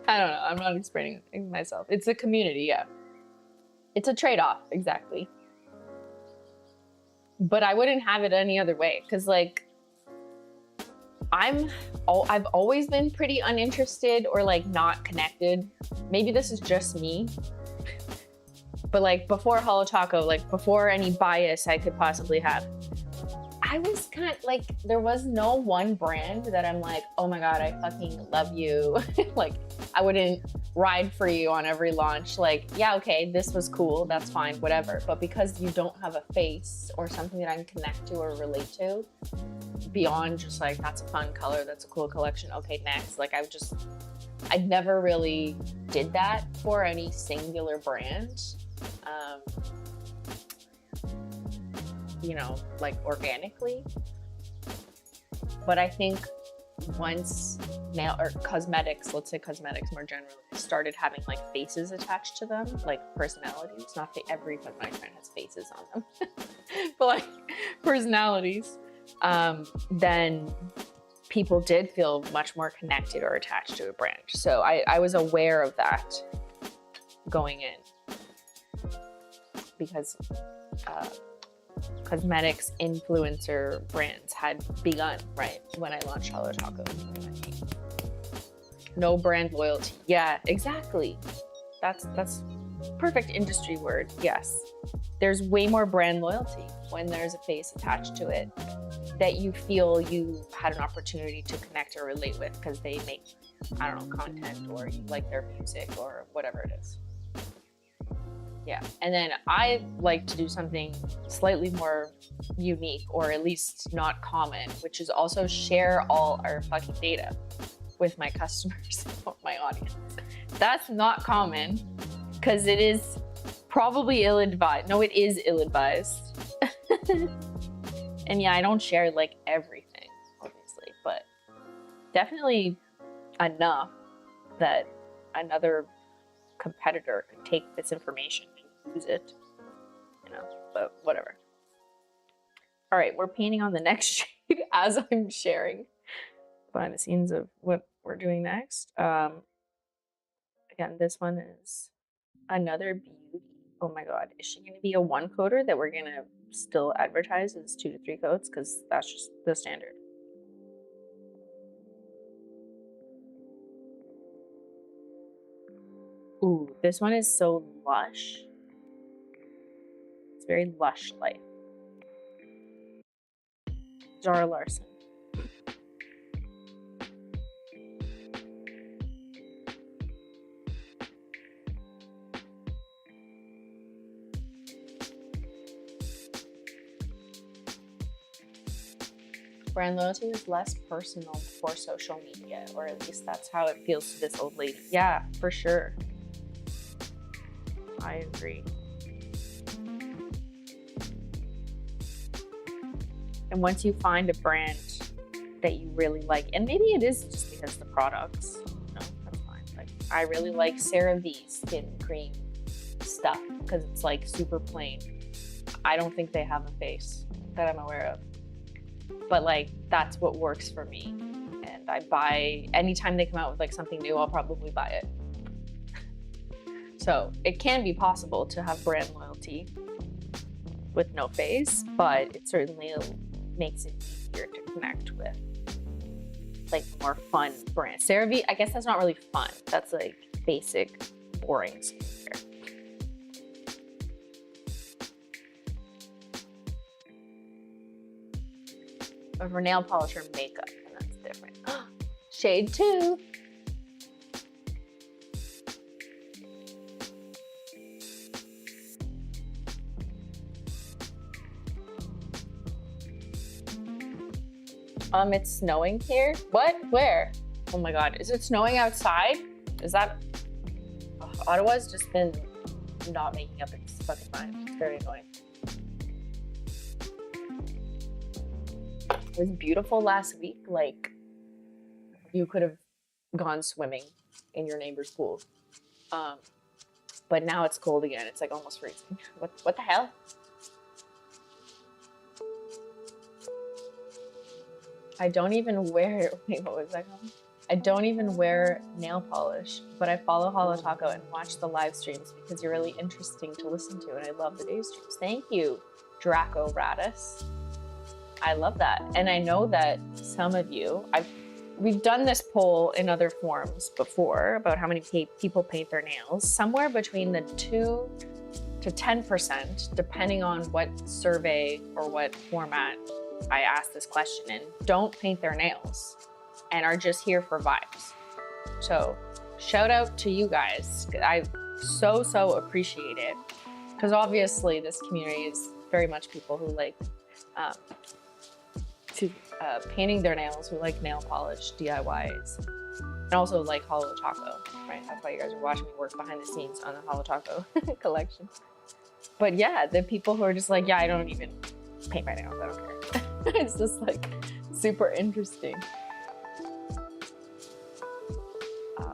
I don't know, I'm not explaining myself. It's a community, yeah. It's a trade-off, exactly. But I wouldn't have it any other way, because like, I've always been pretty uninterested or like not connected. Maybe this is just me. But like before HOLO Taco, like before any bias I could possibly have, I was kind of like, there was no one brand that I'm like, oh my God, I fucking love you. Like, I wouldn't ride for you on every launch. Like, yeah, okay, this was cool, that's fine, whatever. But because you don't have a face or something that I can connect to or relate to, beyond just like, that's a fun color, that's a cool collection, okay, next. Like, I never really did that for any singular brand. You know, like organically. But I think once nail or cosmetics, let's say cosmetics more generally, started having like faces attached to them, like personalities, not that every cosmetic brand has faces on them, but like personalities, then people did feel much more connected or attached to a brand. So I was aware of that going in, because cosmetics influencer brands had begun, right, when I launched HOLO Taco. No brand loyalty. Yeah, exactly. That's perfect industry word. Yes. There's way more brand loyalty when there's a face attached to it that you feel you had an opportunity to connect or relate with because they make, I don't know, content, or you like their music or whatever it is. Yeah, and then I like to do something slightly more unique, or at least not common, which is also share all our fucking data with my customers, my audience. That's not common, because it is probably ill-advised. No, it is ill-advised. And yeah, I don't share like everything, obviously, but definitely enough that another competitor could take this information and use it, you know, but whatever. All right, we're painting on the next shade as I'm sharing behind the scenes of what we're doing next. Again, this one is another beauty. Oh my God, is she gonna be a one coater that we're gonna still advertise as 2 to 3 coats? Because that's just the standard. Ooh, this one is so lush. It's very lush light. Zara Larson. Brand loyalty is less personal for social media, or at least that's how it feels to this old lady. Yeah, for sure. I agree. And once you find a brand that you really like, and maybe it is just because the products, you know, that's fine. Like, I really like CeraVe skin cream stuff because it's like super plain. I don't think they have a face that I'm aware of, but like, that's what works for me. And I buy, anytime they come out with like something new, I'll probably buy it. So it can be possible to have brand loyalty with no face, but it certainly makes it easier to connect with like more fun brands. CeraVe, I guess that's not really fun. That's like basic, boring skincare. But for nail polish or makeup, and that's different. Shade 2. It's snowing here. What? Where? Oh my God, is it snowing outside? Is that, Ottawa's just been not making up its fucking mind. It's very annoying. It was beautiful last week. Like, you could have gone swimming in your neighbor's pool. But now it's cold again. It's like almost freezing. What the hell? I don't even wear, wait, what was that called? I don't even wear nail polish, but I follow HOLO THERE and watch the live streams because you're really interesting to listen to, and I love the day streams. Thank you, Draco Radis. I love that. And I know that some of you, we've done this poll in other forums before about how many people paint their nails. Somewhere between the 2 to 10%, depending on what survey or what format I asked this question in, don't paint their nails and are just here for vibes. So shout out to you guys. I so appreciate it. Because obviously this community is very much people who like painting their nails, who like nail polish, DIYs, and also like HOLO THERE, right? That's why you guys are watching me work behind the scenes on the HOLO THERE collection. But yeah, the people who are just like, yeah, I don't even paint my nails, I don't care. It's just like super interesting.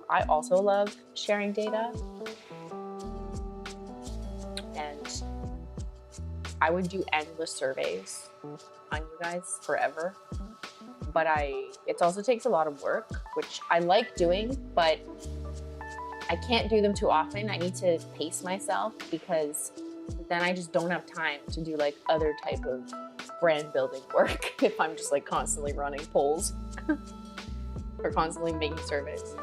I also love sharing data, and I would do endless surveys on you guys forever, but it also takes a lot of work, which I like doing, but I can't do them too often. I need to pace myself because then I just don't have time to do like other type of brand building work if I'm just like constantly running polls or constantly making surveys.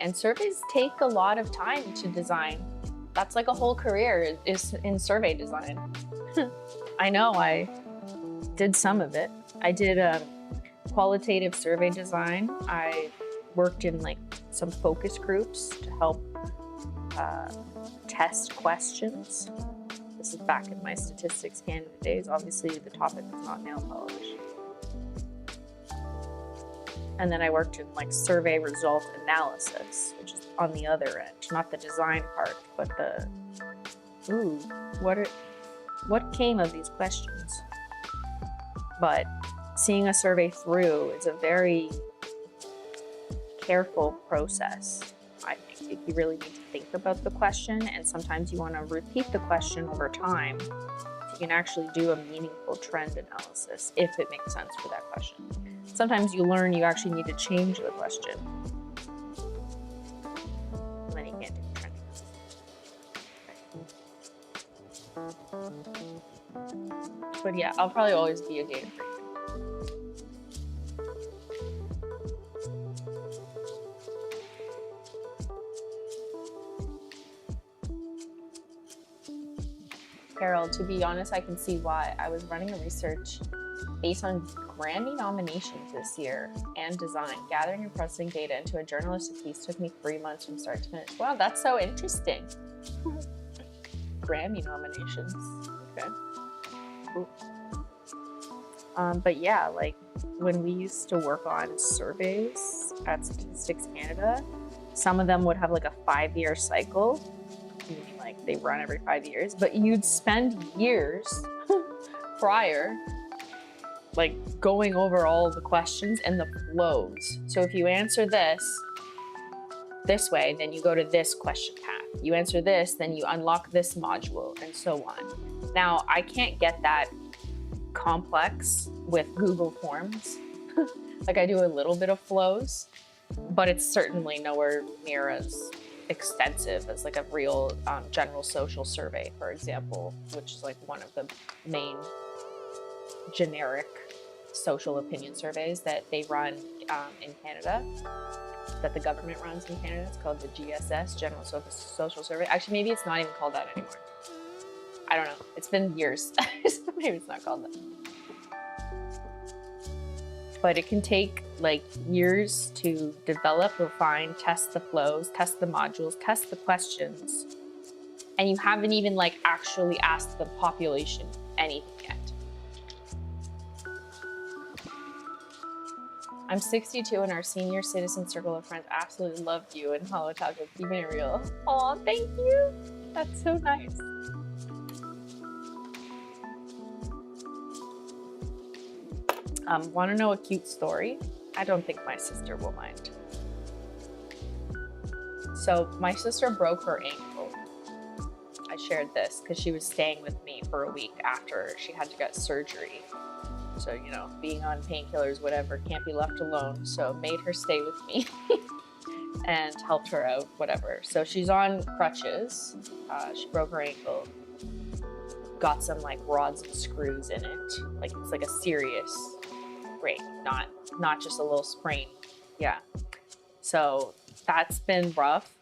And surveys take a lot of time to design. That's like a whole career is in survey design. I know, I did some of it. I did qualitative survey design. I worked in like some focus groups to help test questions. This is back in my statistics Canada days. Obviously the topic was not nail polish. And then I worked in like survey result analysis, which is on the other end, not the design part, but the, ooh, what came of these questions? But seeing a survey through is a very careful process. I think you really need to think about the question, and sometimes you want to repeat the question over time so you can actually do a meaningful trend analysis if it makes sense for that question. Sometimes you learn you actually need to change the question. And then you can't do the trend analysis. But yeah, I'll probably always be a data freak. Carol, to be honest, I can see why. I was running a research based on Grammy nominations this year and design. Gathering and processing data into a journalistic piece took me 3 months from start to finish. Wow, that's so interesting. Grammy nominations. Okay. Cool. But yeah, like when we used to work on surveys at Statistics Canada, some of them would have like a 5-year cycle. Meaning like they run every 5 years, but you'd spend years prior like going over all the questions and the flows. So if you answer this way, then you go to this question path. You answer this, then you unlock this module, and so on. Now, I can't get that complex with Google Forms. Like I do a little bit of flows, but it's certainly nowhere near as extensive as like a real general social survey, for example, which is like one of the main generic social opinion surveys that they run in Canada, that the government runs in Canada. It's called the GSS, General Social Survey. Actually, maybe it's not even called that anymore. I don't know. It's been years. Maybe it's not called that. But it can take like years to develop, refine, test the flows, test the modules, test the questions. And you haven't even like actually asked the population anything yet. I'm 62 and our senior citizen circle of friends absolutely loved you and HOLO THERE, keeping it real. Oh, thank you. That's so nice. Want to know a cute story? I don't think my sister will mind. So my sister broke her ankle. I shared this because she was staying with me for a week after she had to get surgery. So, you know, being on painkillers, whatever, can't be left alone. So made her stay with me and helped her out, whatever. So she's on crutches. She broke her ankle. Got some like rods and screws in it. Like it's like a serious break, not just a little sprain. Yeah. So that's been rough,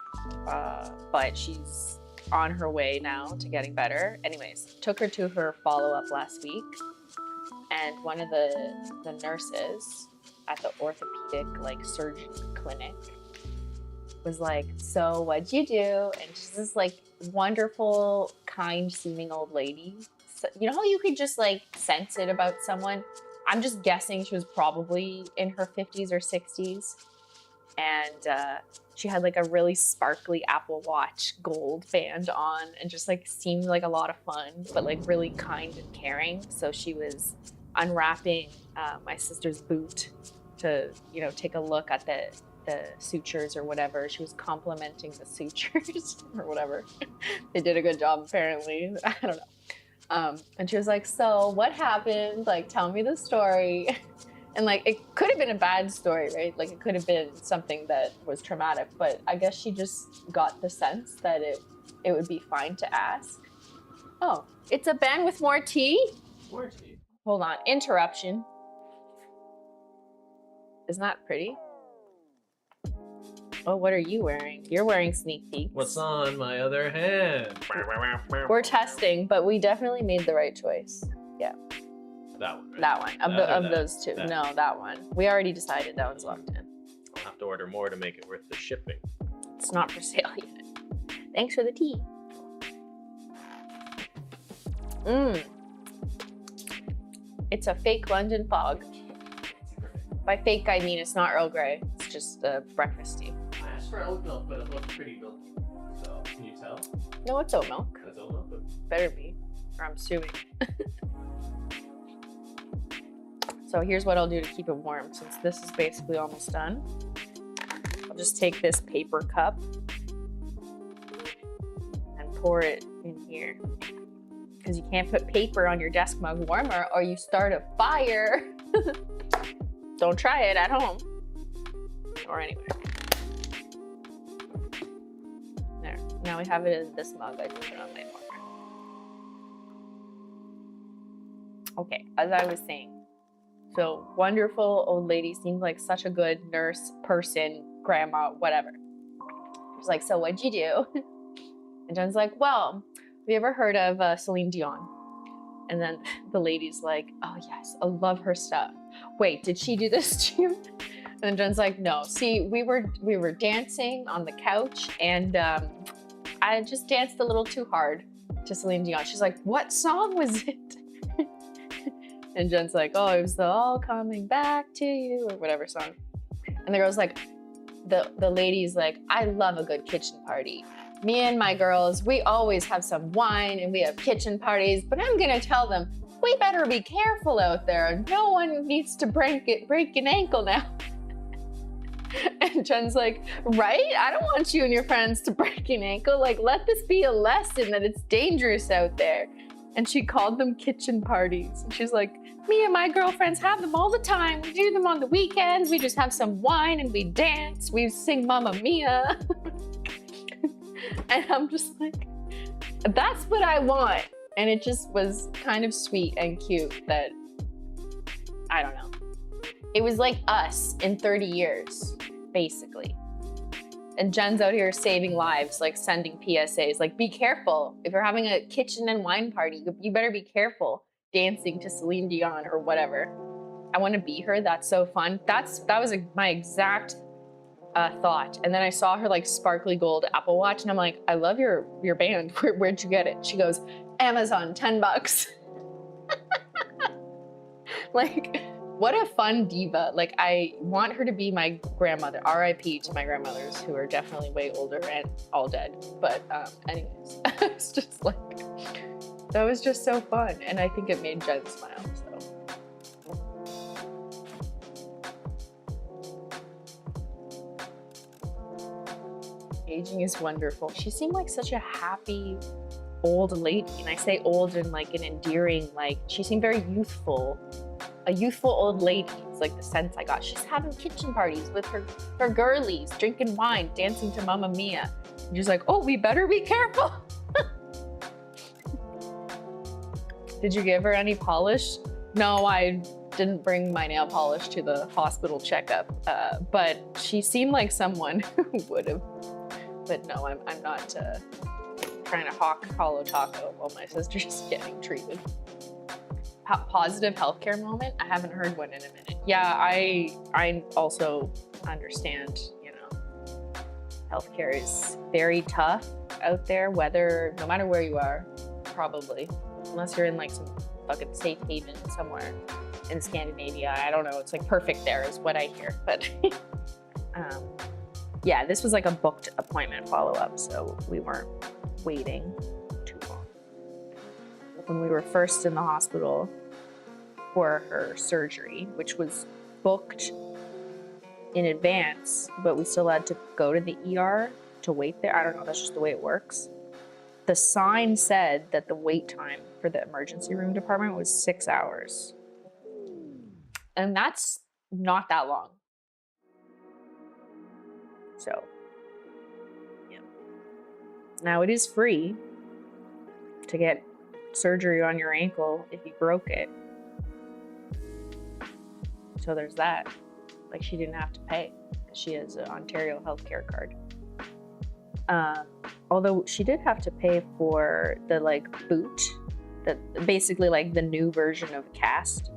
but she's on her way now to getting better. Anyways, took her to her follow-up last week. And one of the nurses at the orthopedic like surgery clinic was like, so what'd you do? And she's this like wonderful, kind seeming old lady. So, you know how you could just like sense it about someone? I'm just guessing she was probably in her 50s or 60s. And she had like a really sparkly Apple Watch gold band on and just like seemed like a lot of fun, but like really kind and caring. So she was unwrapping my sister's boot to, you know, take a look at the sutures or whatever. She was complimenting the sutures or whatever. They did a good job apparently. I don't know. And she was like, so what happened? Like, tell me the story. And like, it could have been a bad story, right? Like it could have been something that was traumatic, but I guess she just got the sense that it would be fine to ask. Oh, it's a band with more tea? More tea. Hold on, interruption. Isn't that pretty? Oh, what are you wearing? You're wearing sneak peeks. What's on my other hand? We're testing, but we definitely made the right choice. Yeah. That one, right? That one, of those two. That. No, that one. We already decided that one's locked in. I'll have to order more to make it worth the shipping. It's not for sale yet. Thanks for the tea. It's a fake London fog. By fake, I mean it's not Earl Grey. It's just breakfast tea. I asked for oat milk, but it looked pretty milky. So, can you tell? No, it's oat milk. That's oat milk. Better be, or I'm assuming. So here's what I'll do to keep it warm, since this is basically almost done. I'll just take this paper cup and pour it in here. Because you can't put paper on your desk mug warmer or you start a fire. Don't try it at home or anywhere. There, now we have it in this mug. I can put it on my warmer. Okay, as I was saying, so wonderful old lady, seemed like such a good nurse, person, grandma, whatever. She's like, so what'd you do? And Jen's like, well, have you ever heard of Celine Dion? And then the lady's like, oh yes, I love her stuff. Wait, did she do this to you? And then Jen's like, no. See, we were dancing on the couch and I just danced a little too hard to Celine Dion. She's like, what song was it? And Jen's like, oh, it was the All Coming Back to You or whatever song. And the girl's like, the lady's like, I love a good kitchen party. Me and my girls, we always have some wine and we have kitchen parties, but I'm gonna tell them, we better be careful out there. No one needs to break an ankle now. And Jen's like, right? I don't want you and your friends to break an ankle. Like, let this be a lesson that it's dangerous out there. And she called them kitchen parties. And she's like, me and my girlfriends have them all the time. We do them on the weekends. We just have some wine and we dance. We sing Mamma Mia. And I'm just like, that's what I want. And it just was kind of sweet and cute that, I don't know. It was like us in 30 years, basically. And Jen's out here saving lives, like sending PSAs, like be careful. If you're having a kitchen and wine party, you better be careful dancing to Celine Dion or whatever. I want to be her. That's so fun. That was my exact thought. And then I saw her like sparkly gold Apple Watch and I'm like, I love your band. Where'd you get it? She goes, Amazon, $10. Like, what a fun diva. Like, I want her to be my grandmother. RIP to my grandmothers, who are definitely way older and all dead. But anyways, it's just like, that was just so fun. And I think it made Jen smile, so. Aging is wonderful. She seemed like such a happy old lady. And I say old in like an endearing, like, she seemed very youthful. A youthful old lady is like the sense I got. She's having kitchen parties with her girlies, drinking wine, dancing to Mamma Mia. And she's like, oh, we better be careful. Did you give her any polish? No, I didn't bring my nail polish to the hospital checkup, but she seemed like someone who would have. But no, I'm not trying to hawk HOLO taco while my sister's getting treated. Positive healthcare moment? I haven't heard one in a minute. Yeah, I also understand, you know, healthcare is very tough out there, no matter where you are, probably. Unless you're in like some fucking safe haven somewhere in Scandinavia. I don't know, it's like perfect there is what I hear. But yeah, this was like a booked appointment follow-up, so we weren't waiting too long. When we were first in the hospital for her surgery, which was booked in advance, but we still had to go to the ER to wait there. I don't know, that's just the way it works. The sign said that the wait time for the emergency room department was 6 hours. And that's not that long. So, yeah. Now it is free to get surgery on your ankle if you broke it. So there's that. Like, she didn't have to pay because she has an Ontario healthcare card. Although she did have to pay for the like boot, basically like the new version of a cast,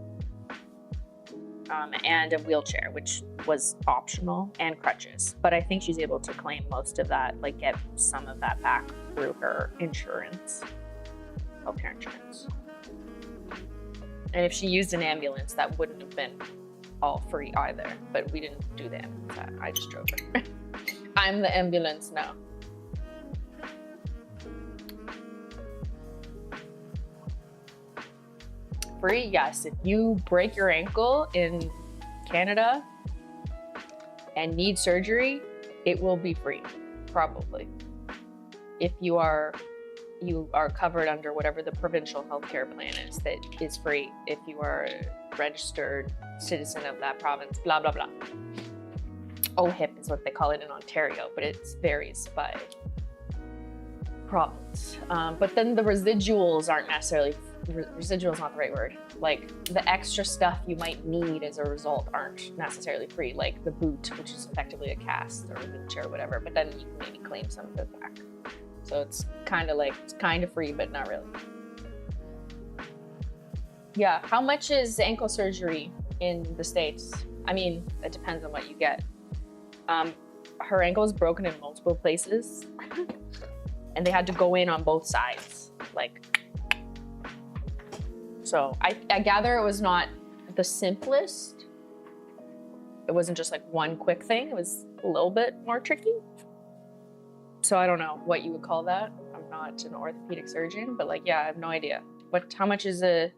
and a wheelchair, which was optional, and crutches. But I think she's able to claim most of that, like get some of that back through her insurance, healthcare insurance. And if she used an ambulance, that wouldn't have been all free either, but we didn't do the ambulance. I just drove her. I'm the ambulance now. Free, yes. If you break your ankle in Canada and need surgery, it will be free, probably. If you are covered under whatever the provincial healthcare plan is, that is free if you are a registered citizen of that province, blah, blah, blah. OHIP is what they call it in Ontario, but it varies by province. But then the residuals aren't necessarily, residual is not the right word. Like the extra stuff you might need as a result aren't necessarily free, like the boot, which is effectively a cast or a wheelchair or whatever, but then you can maybe claim some of it back. So it's kind of like, it's kind of free, but not really. Yeah, how much is ankle surgery in the States? I mean, it depends on what you get. Her ankle is broken in multiple places and they had to go in on both sides. Like, so I gather it was not the simplest. It wasn't just like one quick thing. It was a little bit more tricky. So I don't know what you would call that. I'm not an orthopedic surgeon, but like, yeah, I have no idea. How much is a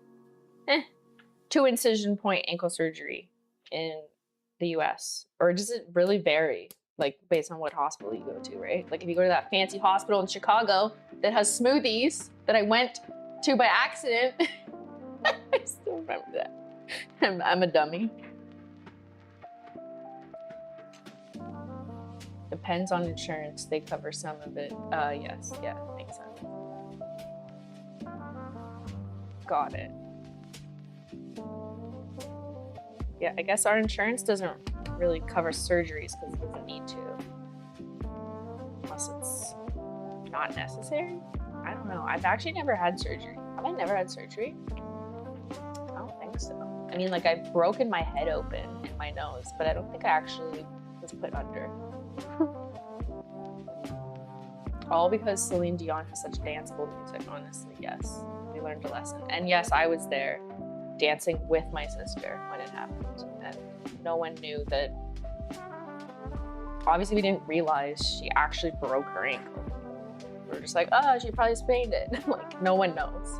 2 incision point ankle surgery in the US? Or does it really vary, like based on what hospital you go to, right? Like if you go to that fancy hospital in Chicago that has smoothies that I went to by accident, I still remember that. I'm a dummy. Depends on insurance. They cover some of it. Yes, yeah, makes sense. Got it. Yeah, I guess our insurance doesn't really cover surgeries because it doesn't need to. Unless it's not necessary? I don't know. I've actually never had surgery. Have I never had surgery? I don't think so. I mean, like I've broken my head open in my nose, but I don't think I actually was put under. All because Celine Dion has such danceable music, honestly, yes. We learned a lesson. And yes, I was there dancing with my sister when it happened. And no one knew that, obviously we didn't realize she actually broke her ankle. We were just like, oh, she probably sprained it. Like, no one knows.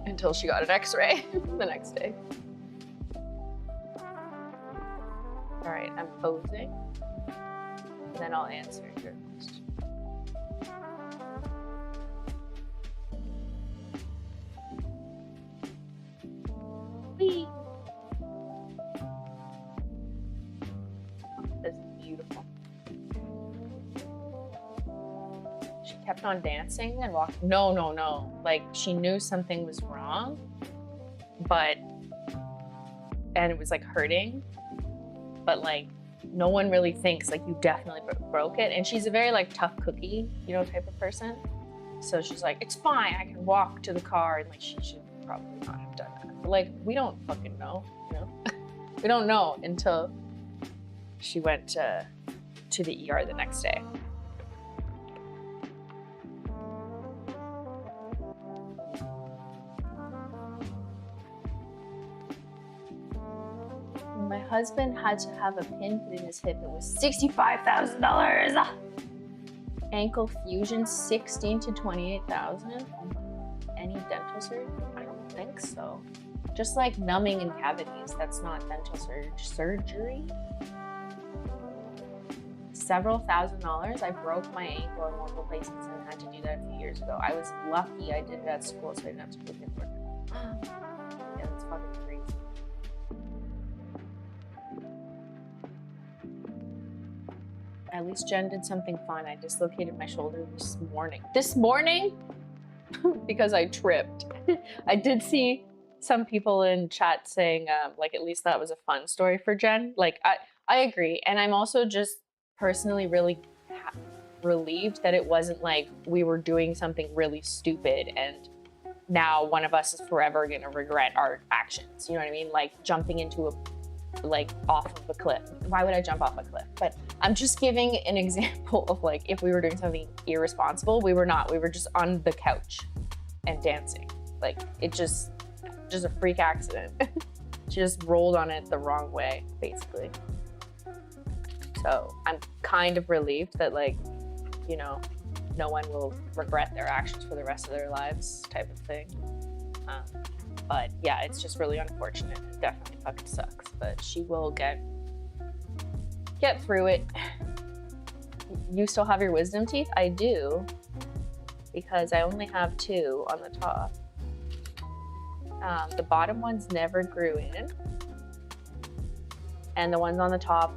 Until she got an x-ray the next day. All right, I'm posing. And then I'll answer your question. Whee! That's beautiful. She kept on dancing and walking. No. Like, she knew something was wrong, and it was like hurting, but like, no one really thinks like you definitely broke it. And she's a very like tough cookie, you know, type of person. So she's like, it's fine, I can walk to the car, and like she should probably not have done that. But like, we don't fucking know, you know? We don't know until she went to the ER the next day. My husband had to have a pin put in his hip. It was $65,000. Ankle fusion, 16 to 28,000. Any dental surgery? I don't think so. Just like numbing in cavities. That's not dental surgery. Several $1,000s. I broke my ankle in multiple places and had to do that a few years ago. I was lucky I did it at school, so I didn't have to pay for it. Yeah, that's fucking crazy. At least Jen did something fun. I dislocated my shoulder this morning. This morning? Because I tripped. I did see some people in chat saying, like, at least that was a fun story for Jen. Like, I agree. And I'm also just personally really relieved that it wasn't like we were doing something really stupid and now one of us is forever gonna regret our actions. You know what I mean? Like jumping into off of a cliff. Why would I jump off a cliff? But I'm just giving an example of like, if we were doing something irresponsible, we were not. We were just on the couch and dancing. Like, it just a freak accident. She just rolled on it the wrong way, basically. So I'm kind of relieved that, like, you know, no one will regret their actions for the rest of their lives type of thing. But yeah, it's just really unfortunate. It definitely fucking sucks, but she will get through it. You still have your wisdom teeth? I do, because I only have 2 on the top. The bottom ones never grew in, and the ones on the top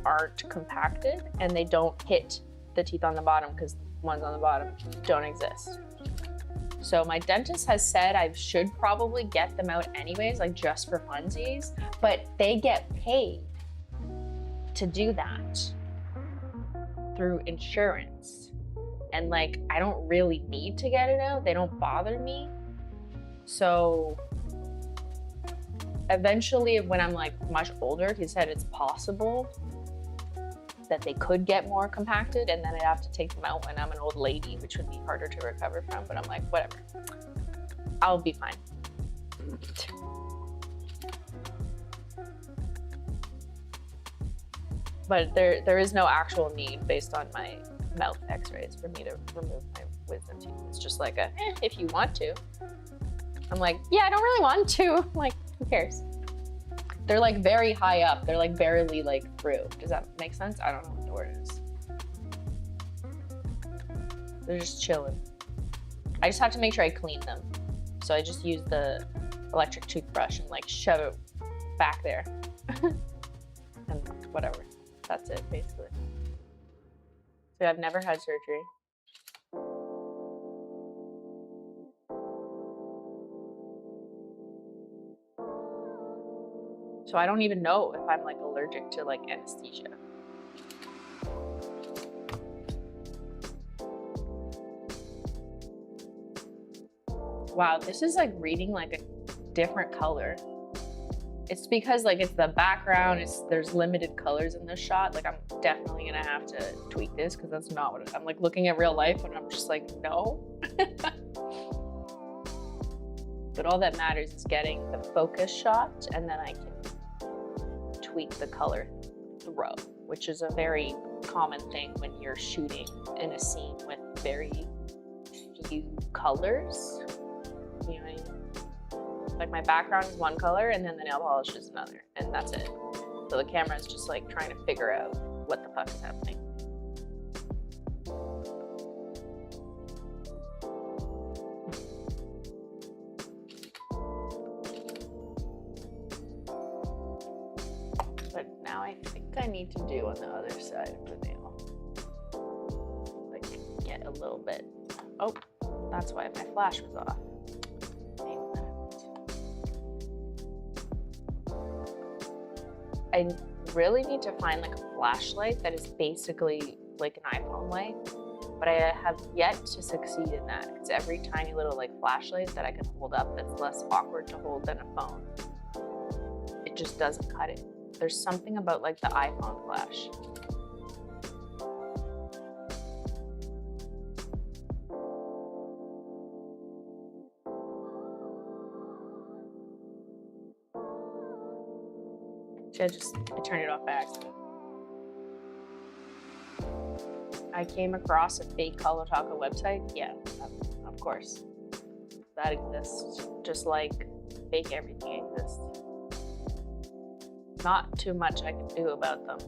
aren't compacted, and they don't hit the teeth on the bottom because the ones on the bottom don't exist. So my dentist has said I should probably get them out anyways, like just for funsies, but they get paid to do that through insurance. And like, I don't really need to get it out. They don't bother me. So eventually when I'm like much older, he said it's possible that they could get more compacted, and then I'd have to take them out when I'm an old lady, which would be harder to recover from, but I'm like, whatever, I'll be fine. But there is no actual need based on my mouth x-rays for me to remove my wisdom teeth. It's just like a, if you want to. I'm like, yeah, I don't really want to. I'm like, who cares? They're like very high up. They're like barely like through. Does that make sense? I don't know what the word is. They're just chilling. I just have to make sure I clean them. So I just use the electric toothbrush and like shove it back there. And whatever. That's it, basically. So I've never had surgery. So I don't even know if I'm like allergic to like anesthesia. Wow, this is like reading like a different color. It's because like it's the background, there's limited colors in this shot. Like I'm definitely gonna have to tweak this because that's not what I'm like looking at real life and I'm just like, no. But all that matters is getting the focus shot, and then I can tweak the color throw, which is a very common thing when you're shooting in a scene with very few colors. You know what I mean? Like my background is one color and then the nail polish is another, and that's it. So the camera is just like trying to figure out what the fuck is happening. But now I think I need to do on the other side of the nail. Like get a little bit. Oh, that's why my flash was off. I really need to find like a flashlight that is basically like an iPhone light, but I have yet to succeed in that. It's every tiny little like flashlight that I can hold up that's less awkward to hold than a phone. It just doesn't cut it. There's something about like the iPhone flash. I turned it off by accident. I came across a fake HOLO THERE website. Yeah, of course. That exists. Just like fake everything exists. Not too much I can do about them.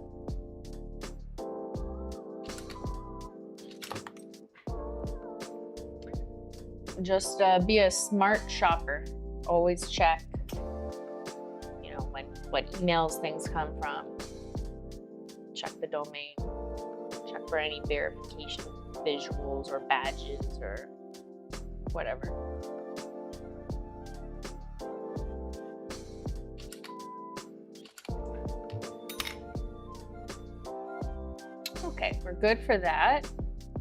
Just be a smart shopper. Always check what emails things come from. Check the domain. Check for any verification visuals or badges or whatever. Okay, we're good for that.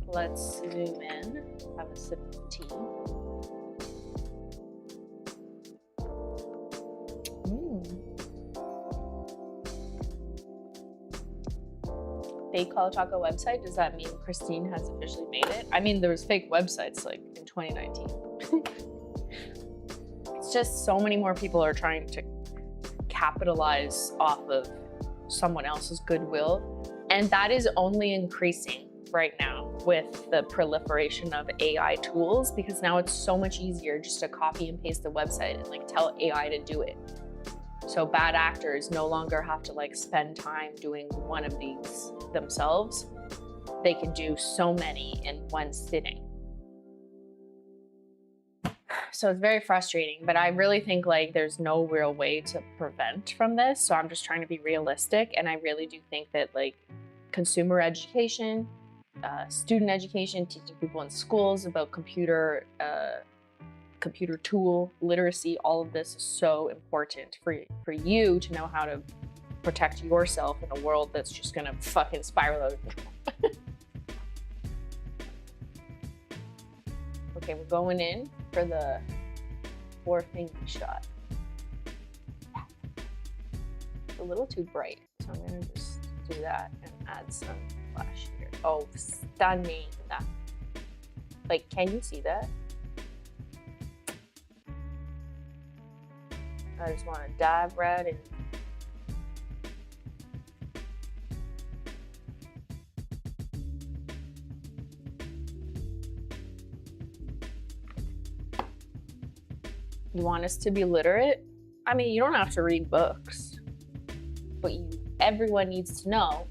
Let's zoom in, have a sip of tea. Fake HOLO THERE website, does that mean Christine has officially made it? I mean, there was fake websites like in 2019. It's just so many more people are trying to capitalize off of someone else's goodwill. And that is only increasing right now with the proliferation of AI tools, because now it's so much easier just to copy and paste the website and like tell AI to do it. So bad actors no longer have to like spend time doing one of these themselves. They can do so many in one sitting. So it's very frustrating, but I really think like there's no real way to prevent from this. So I'm just trying to be realistic. And I really do think that like consumer education, student education, teaching people in schools about computer tool literacy, all of this is so important for you to know how to protect yourself in a world that's just gonna fucking spiral out of control. Okay, we're going in for the 4-finger shot. It's a little too bright, so I'm gonna just do that and add some flash here. Oh, stunning. Like, can you see that? I just want to dive right in. You want us to be literate? I mean, you don't have to read books, but everyone needs to know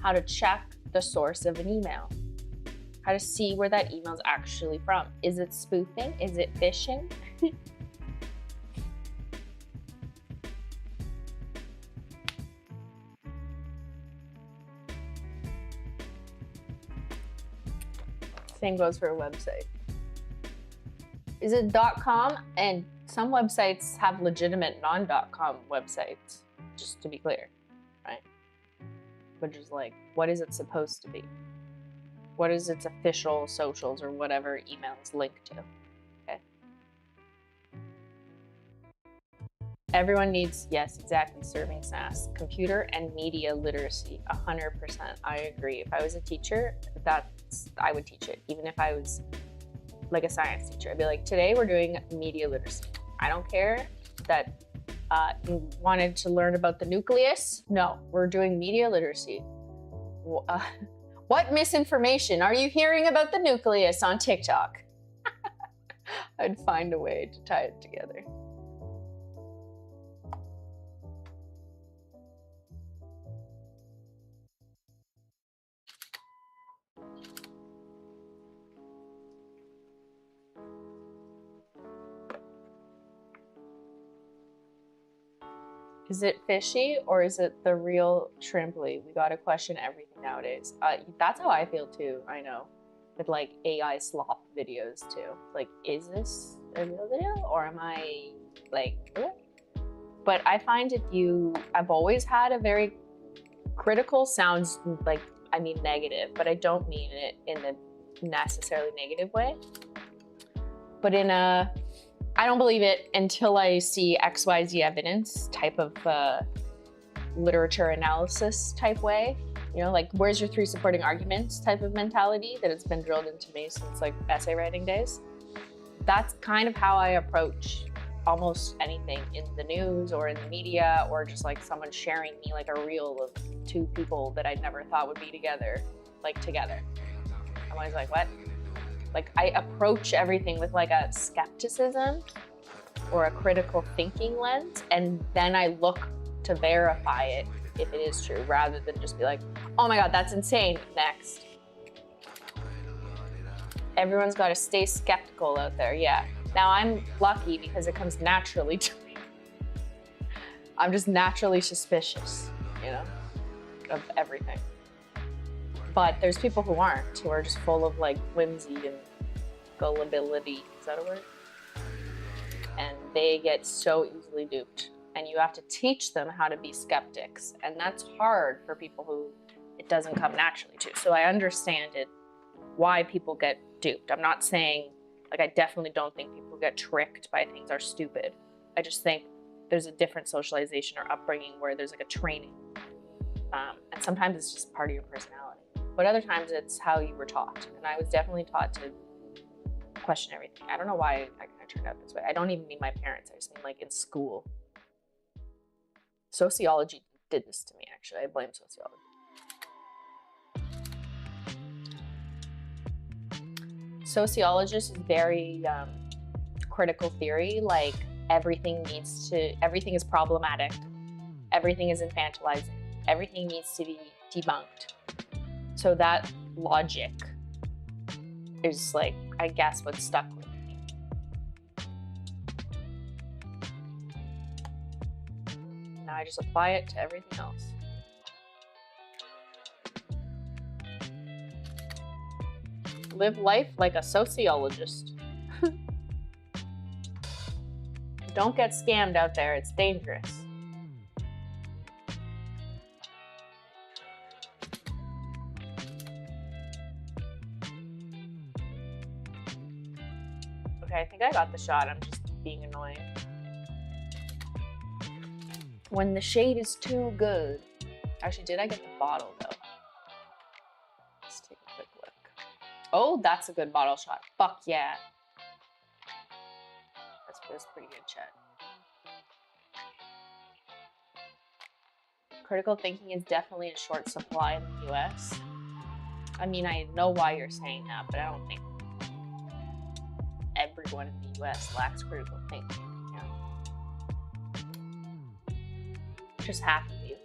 how to check the source of an email, how to see where that email is actually from. Is it spoofing? Is it phishing? Same goes for a website. Is it .com? And some websites have legitimate non.com websites, just to be clear, right? Which is like, what is it supposed to be? What is its official socials or whatever email is linked to? Okay. Everyone needs, yes, exactly, serving SaaS, computer and media literacy, 100%. I agree. If I was a teacher, I would teach it. Even if I was like a science teacher, I'd be like, today we're doing media literacy. I don't care that you wanted to learn about the nucleus. No, we're doing media literacy. What misinformation are you hearing about the nucleus on TikTok? I'd find a way to tie it together. Is it fishy or is it the real Shrimply? We gotta question everything nowadays. That's how I feel too, I know. With like AI slop videos too. Like, is this a real video or am I like, what? But I find I've always had a very critical, sounds like, I mean negative, but I don't mean it in a necessarily negative way. But in a, I don't believe it until I see XYZ evidence type of literature analysis type way. You know, like, where's your 3 supporting arguments type of mentality that has been drilled into me since like essay writing days. That's kind of how I approach almost anything in the news or in the media, or just like someone sharing me like a reel of 2 people that I never thought would be together, like together. I'm always like, what? Like, I approach everything with like a skepticism or a critical thinking lens, and then I look to verify it if it is true, rather than just be like, oh my God, that's insane, next. Everyone's got to stay skeptical out there, yeah. Now I'm lucky because it comes naturally to me. I'm just naturally suspicious, you know, of everything. But there's people who aren't, who are just full of like whimsy and gullibility, is that a word? And they get so easily duped. And you have to teach them how to be skeptics. And that's hard for people who it doesn't come naturally to. So I understand it, why people get duped. I'm not saying, like, I definitely don't think people who get tricked by things are stupid. I just think there's a different socialization or upbringing where there's like a training. And sometimes it's just part of your personality. But other times it's how you were taught. And I was definitely taught to question everything. I don't know why I kind of turned out this way. I don't even mean my parents. I just mean like in school. Sociology did this to me, actually. I blame sociology. Sociologists is very critical theory, like everything is problematic, everything is infantilizing, everything needs to be debunked. So that logic is like, I guess, what stuck with me. Now I just apply it to everything else. Live life like a sociologist. Don't get scammed out there, it's dangerous. Okay, I think I got the shot, I'm just being annoying. When the shade is too good. Actually, did I get the bottle though? Let's take a quick look. Oh, that's a good bottle shot. Fuck yeah. That's pretty good, chat. Critical thinking is definitely in short supply in the US. I mean, I know why you're saying that, but I don't think everyone in the US lacks critical thinking. You know? Just half of you.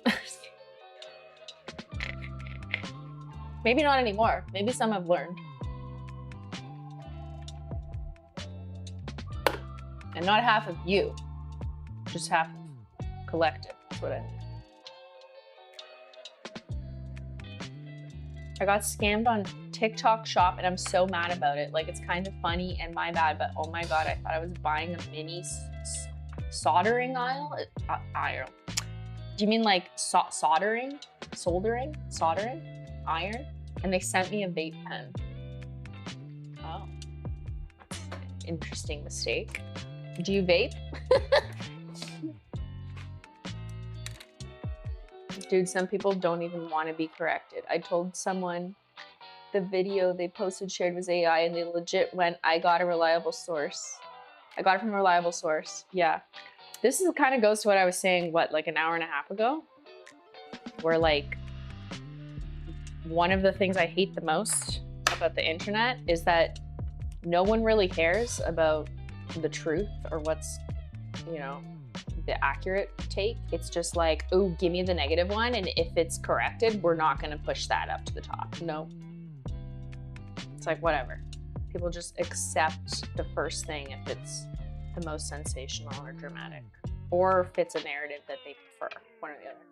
Maybe not anymore. Maybe some have learned. And not half of you, just half of collective, that's what I mean. I got scammed on TikTok shop and I'm so mad about it. Like, it's kind of funny and my bad, but oh my God, I thought I was buying a mini soldering aisle? Do you mean like soldering? Iron? And they sent me a vape pen. Oh, interesting mistake. Do you vape? Dude, some people don't even want to be corrected. I told someone the video they posted shared was AI and they legit went, I got a reliable source. I got it from a reliable source. Yeah. This is kind of goes to what I was saying, what, like an hour and a half ago? Where like, one of the things I hate the most about the internet is that no one really cares about the truth or what's, you know, the accurate take. It's just like, oh, give me the negative one, and if it's corrected, we're not gonna push that up to the top. No. It's like, whatever. People just accept the first thing if it's the most sensational or dramatic, or if it's a narrative that they prefer, one or the other.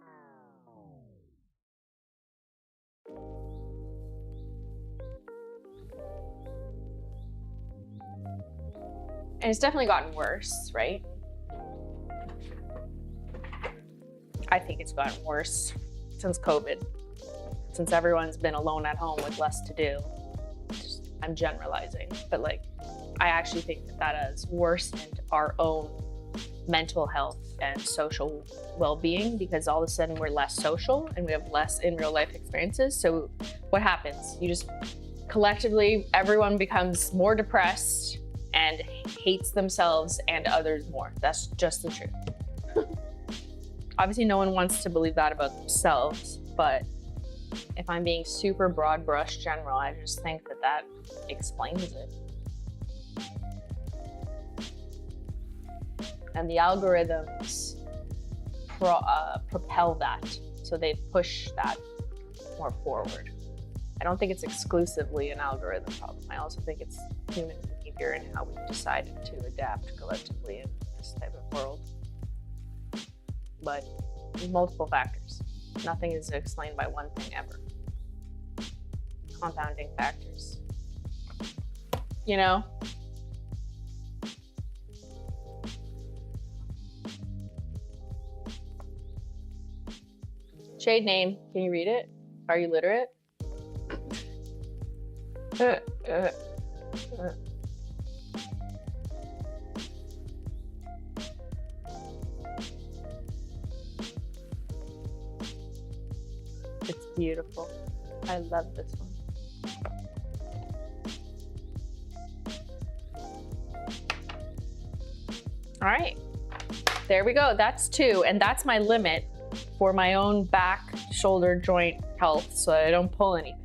And it's definitely gotten worse, right? I think it's gotten worse since COVID, since everyone's been alone at home with less to do. I'm generalizing, but like, I actually think that that has worsened our own mental health and social well-being, because all of a sudden we're less social and we have less in real life experiences. So what happens? You just collectively, everyone becomes more depressed and hates themselves and others more. That's just the truth. Obviously, no one wants to believe that about themselves, but if I'm being super broad brush general, I just think that that explains it. And the algorithms propel that, so they push that more forward. I don't think it's exclusively an algorithm problem. I also think it's human behavior and how we've decided to adapt collectively in this type of world. But there's multiple factors. Nothing is explained by one thing ever. Compounding factors. You know? Shade name, can you read it? Are you literate? It's beautiful. I love this one. All right, there we go. That's 2, and that's my limit for my own back, shoulder joint health, so I don't pull anything.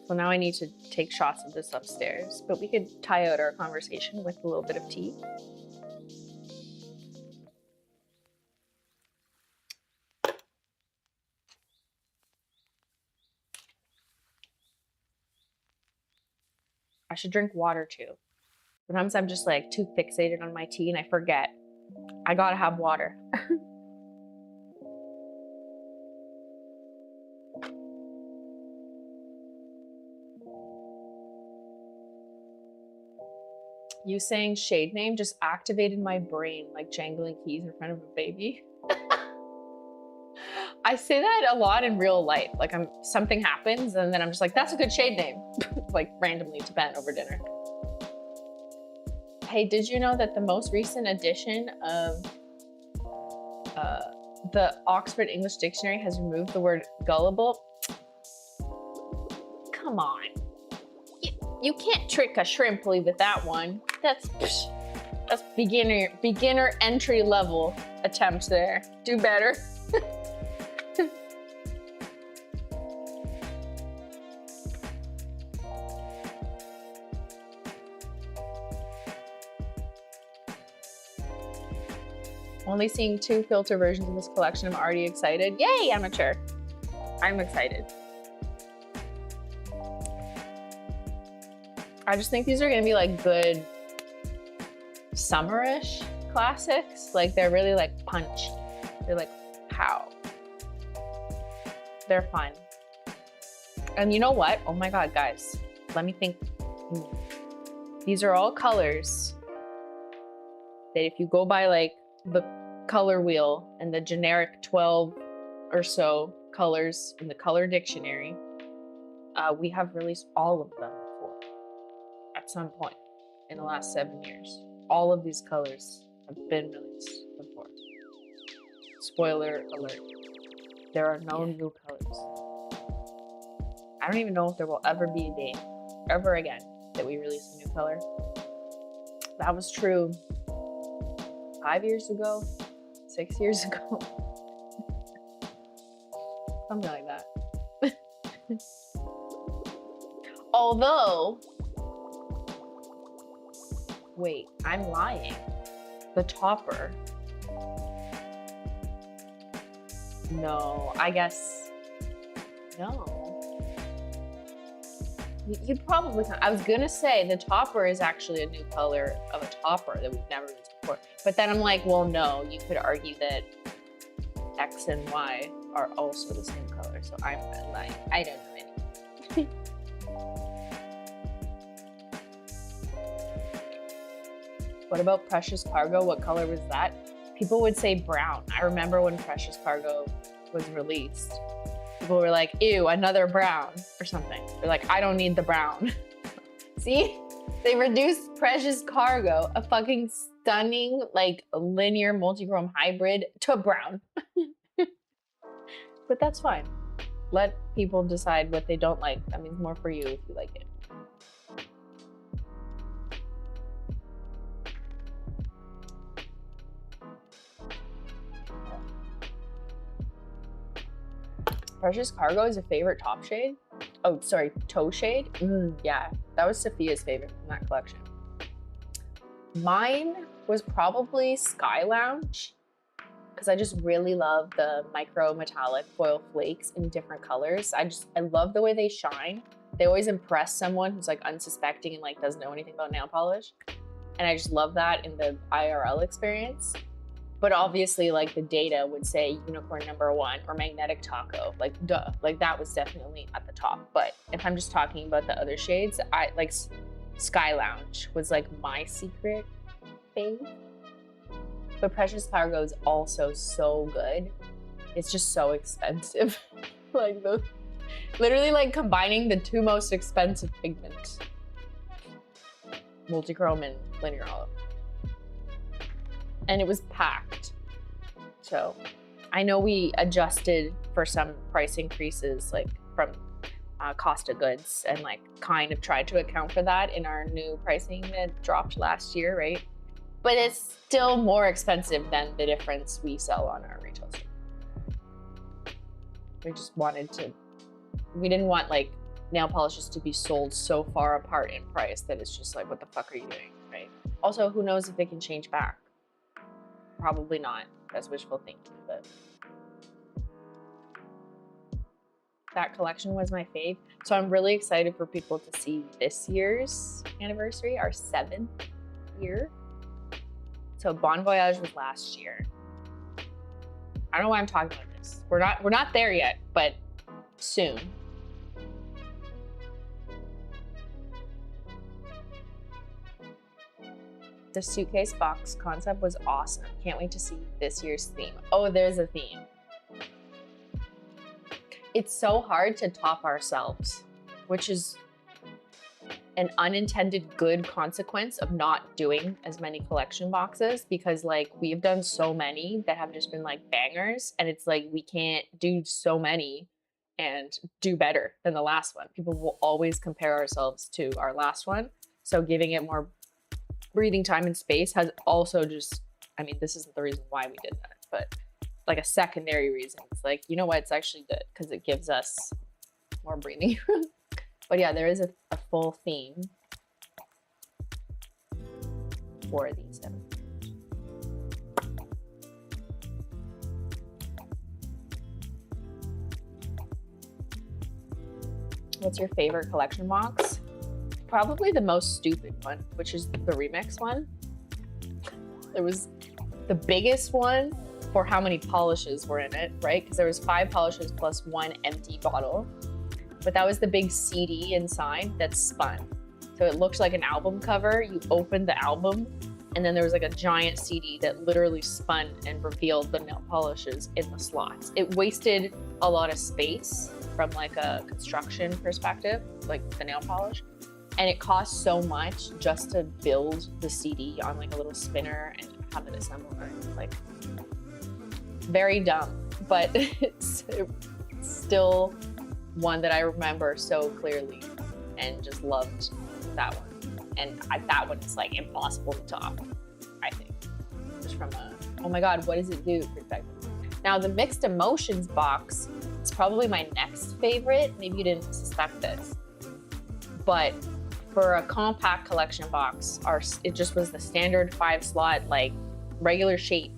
So now I need to take shots of this upstairs, but we could tie out our conversation with a little bit of tea. I should drink water too. Sometimes I'm just like too fixated on my tea and I forget. I gotta have water. You saying shade name just activated my brain like jangling keys in front of a baby. I say that a lot in real life. Like something happens and then I'm just like, that's a good shade name. Like randomly to Ben over dinner. Hey, did you know that the most recent edition of the Oxford English Dictionary has removed the word gullible? Come on. You can't trick a shrimply with that one. That's beginner entry level attempt there. Do better. Only seeing 2 filter versions of this collection. I'm already excited. Yay, amateur. I'm excited. I just think these are gonna be like good summerish classics. Like they're really like punchy. They're like pow. They're fun. And you know what? Oh my God, guys, let me think. These are all colors that if you go by like the color wheel and the generic 12 or so colors in the color dictionary, we have released all of them before at some point in the last 7 years. All of these colors have been released before. Spoiler alert, there are no new colors. I don't even know if there will ever be a day, ever again, that we release a new color. That was true 5 years ago, 6 years ago, something like that. Although, wait, I'm lying. The topper. No, I guess, no. You probably can. I was gonna say the topper is actually a new color of a topper that we've never used before. But then I'm like, well, no, you could argue that X and Y are also the same color. So I'm lying. I don't know anything. What about Precious Cargo? What color was that? People would say brown. I remember when Precious Cargo was released. People were like, ew, another brown or something. They're like, I don't need the brown. See? They reduced Precious Cargo, a fucking stunning, like linear multi-chrome hybrid, to brown. But that's fine. Let people decide what they don't like. That means more for you if you like it. Precious Cargo is a favorite top shade. Oh, sorry, toe shade. Yeah, that was Sophia's favorite from that collection. Mine was probably Sky Lounge because I just really love the micro metallic foil flakes in different colors. I love the way they shine. They always impress someone who's like unsuspecting and like doesn't know anything about nail polish. And I just love that in the IRL experience. But obviously, like the data would say unicorn #1 or magnetic taco, like duh, like that was definitely at the top. But if I'm just talking about the other shades, I like Sky Lounge was like my secret fave. But Precious Cargo is also so good. It's just so expensive. Like literally like combining the two most expensive pigments, multi-chrome and linear olive. And it was packed. So I know we adjusted for some price increases, like from cost of goods, and like kind of tried to account for that in our new pricing that dropped last year, right? But it's still more expensive than the difference we sell on our retail store. We just wanted to, we didn't want like nail polishes to be sold so far apart in price that it's just like, what the fuck are you doing, right? Also, who knows if they can change back? Probably not. That's wishful thinking, but that collection was my fave. So I'm really excited for people to see this year's anniversary, our 7th year. So Bon Voyage was last year. I don't know why I'm talking about this. We're not there yet, but soon. The suitcase box concept was awesome. Can't wait to see this year's theme. Oh, there's a theme. It's so hard to top ourselves, which is an unintended good consequence of not doing as many collection boxes, because like we've done so many that have just been like bangers, and it's like we can't do so many and do better than the last one. People will always compare ourselves to our last one. So giving it more breathing time and space has also just, I mean, this isn't the reason why we did that, but like a secondary reason. It's like, you know what, it's actually good because it gives us more breathing room. But yeah, there is a full theme for these 7. What's your favorite collection box? Probably the most stupid one, which is the remix one. It was the biggest one for how many polishes were in it, right? Because there was 5 polishes plus 1 empty bottle. But that was the big CD inside that spun. So it looked like an album cover. You opened the album, and then there was like a giant CD that literally spun and revealed the nail polishes in the slots. It wasted a lot of space from like a construction perspective, like the nail polish. And it cost so much just to build the CD on like a little spinner and have it assembled. Like, very dumb, but it's still one that I remember so clearly and just loved that one. And that one is like impossible to top, I think. Just from a, oh my God, what does it do perspective. Now the mixed emotions box is probably my next favorite. Maybe you didn't suspect this, but for a compact collection box, it just was the standard 5-slot, like regular shape.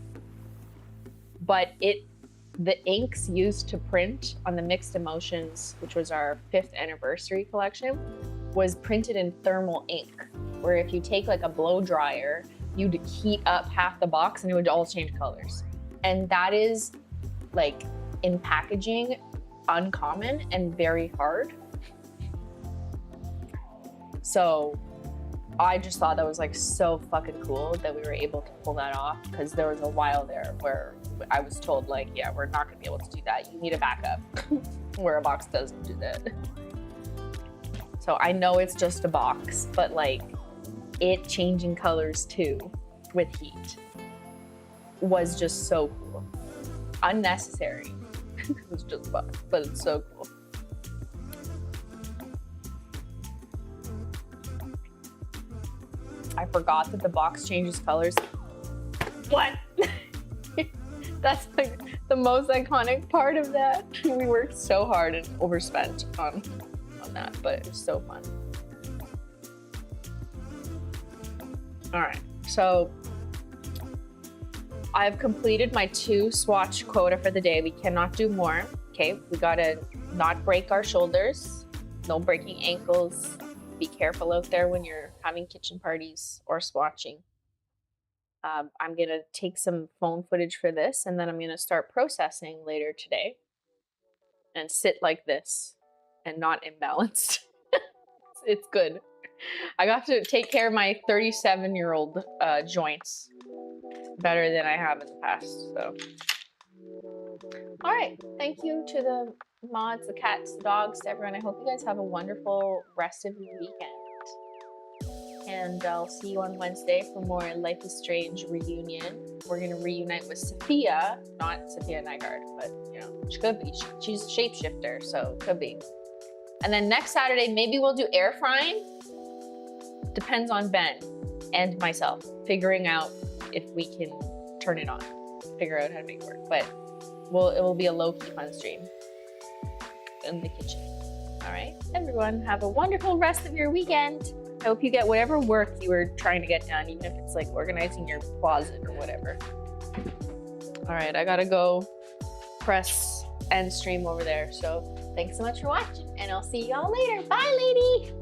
But the inks used to print on the mixed emotions, which was our 5th anniversary collection, was printed in thermal ink, where if you take like a blow dryer, you'd heat up half the box and it would all change colors. And that is, like, in packaging, uncommon and very hard. So I just thought that was like so fucking cool that we were able to pull that off, because there was a while there where I was told like, yeah, we're not gonna be able to do that. You need a backup where a box doesn't do that. So I know it's just a box, but like it changing colors too with heat was just so cool. Unnecessary. It was just a box, but it's so cool. I forgot that the box changes colors. What? That's like the most iconic part of that. We worked so hard and overspent on that, but it was so fun. All right, so I've completed my 2 swatch quota for the day. We cannot do more. Okay, we gotta not break our shoulders, no breaking ankles. Be careful out there when you're having kitchen parties or swatching. I'm gonna take some phone footage for this, and then I'm gonna start processing later today and sit like this and not imbalanced. It's good. I got to take care of my 37-year-old joints better than I have in the past, so. All right, thank you to the mods, the cats, the dogs, to everyone. I hope you guys have a wonderful rest of your weekend. And I'll see you on Wednesday for more Life is Strange reunion. We're gonna reunite with Sophia, not Sophia Nygaard, but you know, she could be. She's a shapeshifter, so could be. And then next Saturday, maybe we'll do air frying. Depends on Ben and myself, figuring out if we can turn it on, figure out how to make it work. But it will be a low-key fun stream in the kitchen. All right, everyone, have a wonderful rest of your weekend. I hope you get whatever work you were trying to get done, even if it's like organizing your closet or whatever. All right, I gotta go press end stream over there. So thanks so much for watching, and I'll see y'all later. Bye, lady.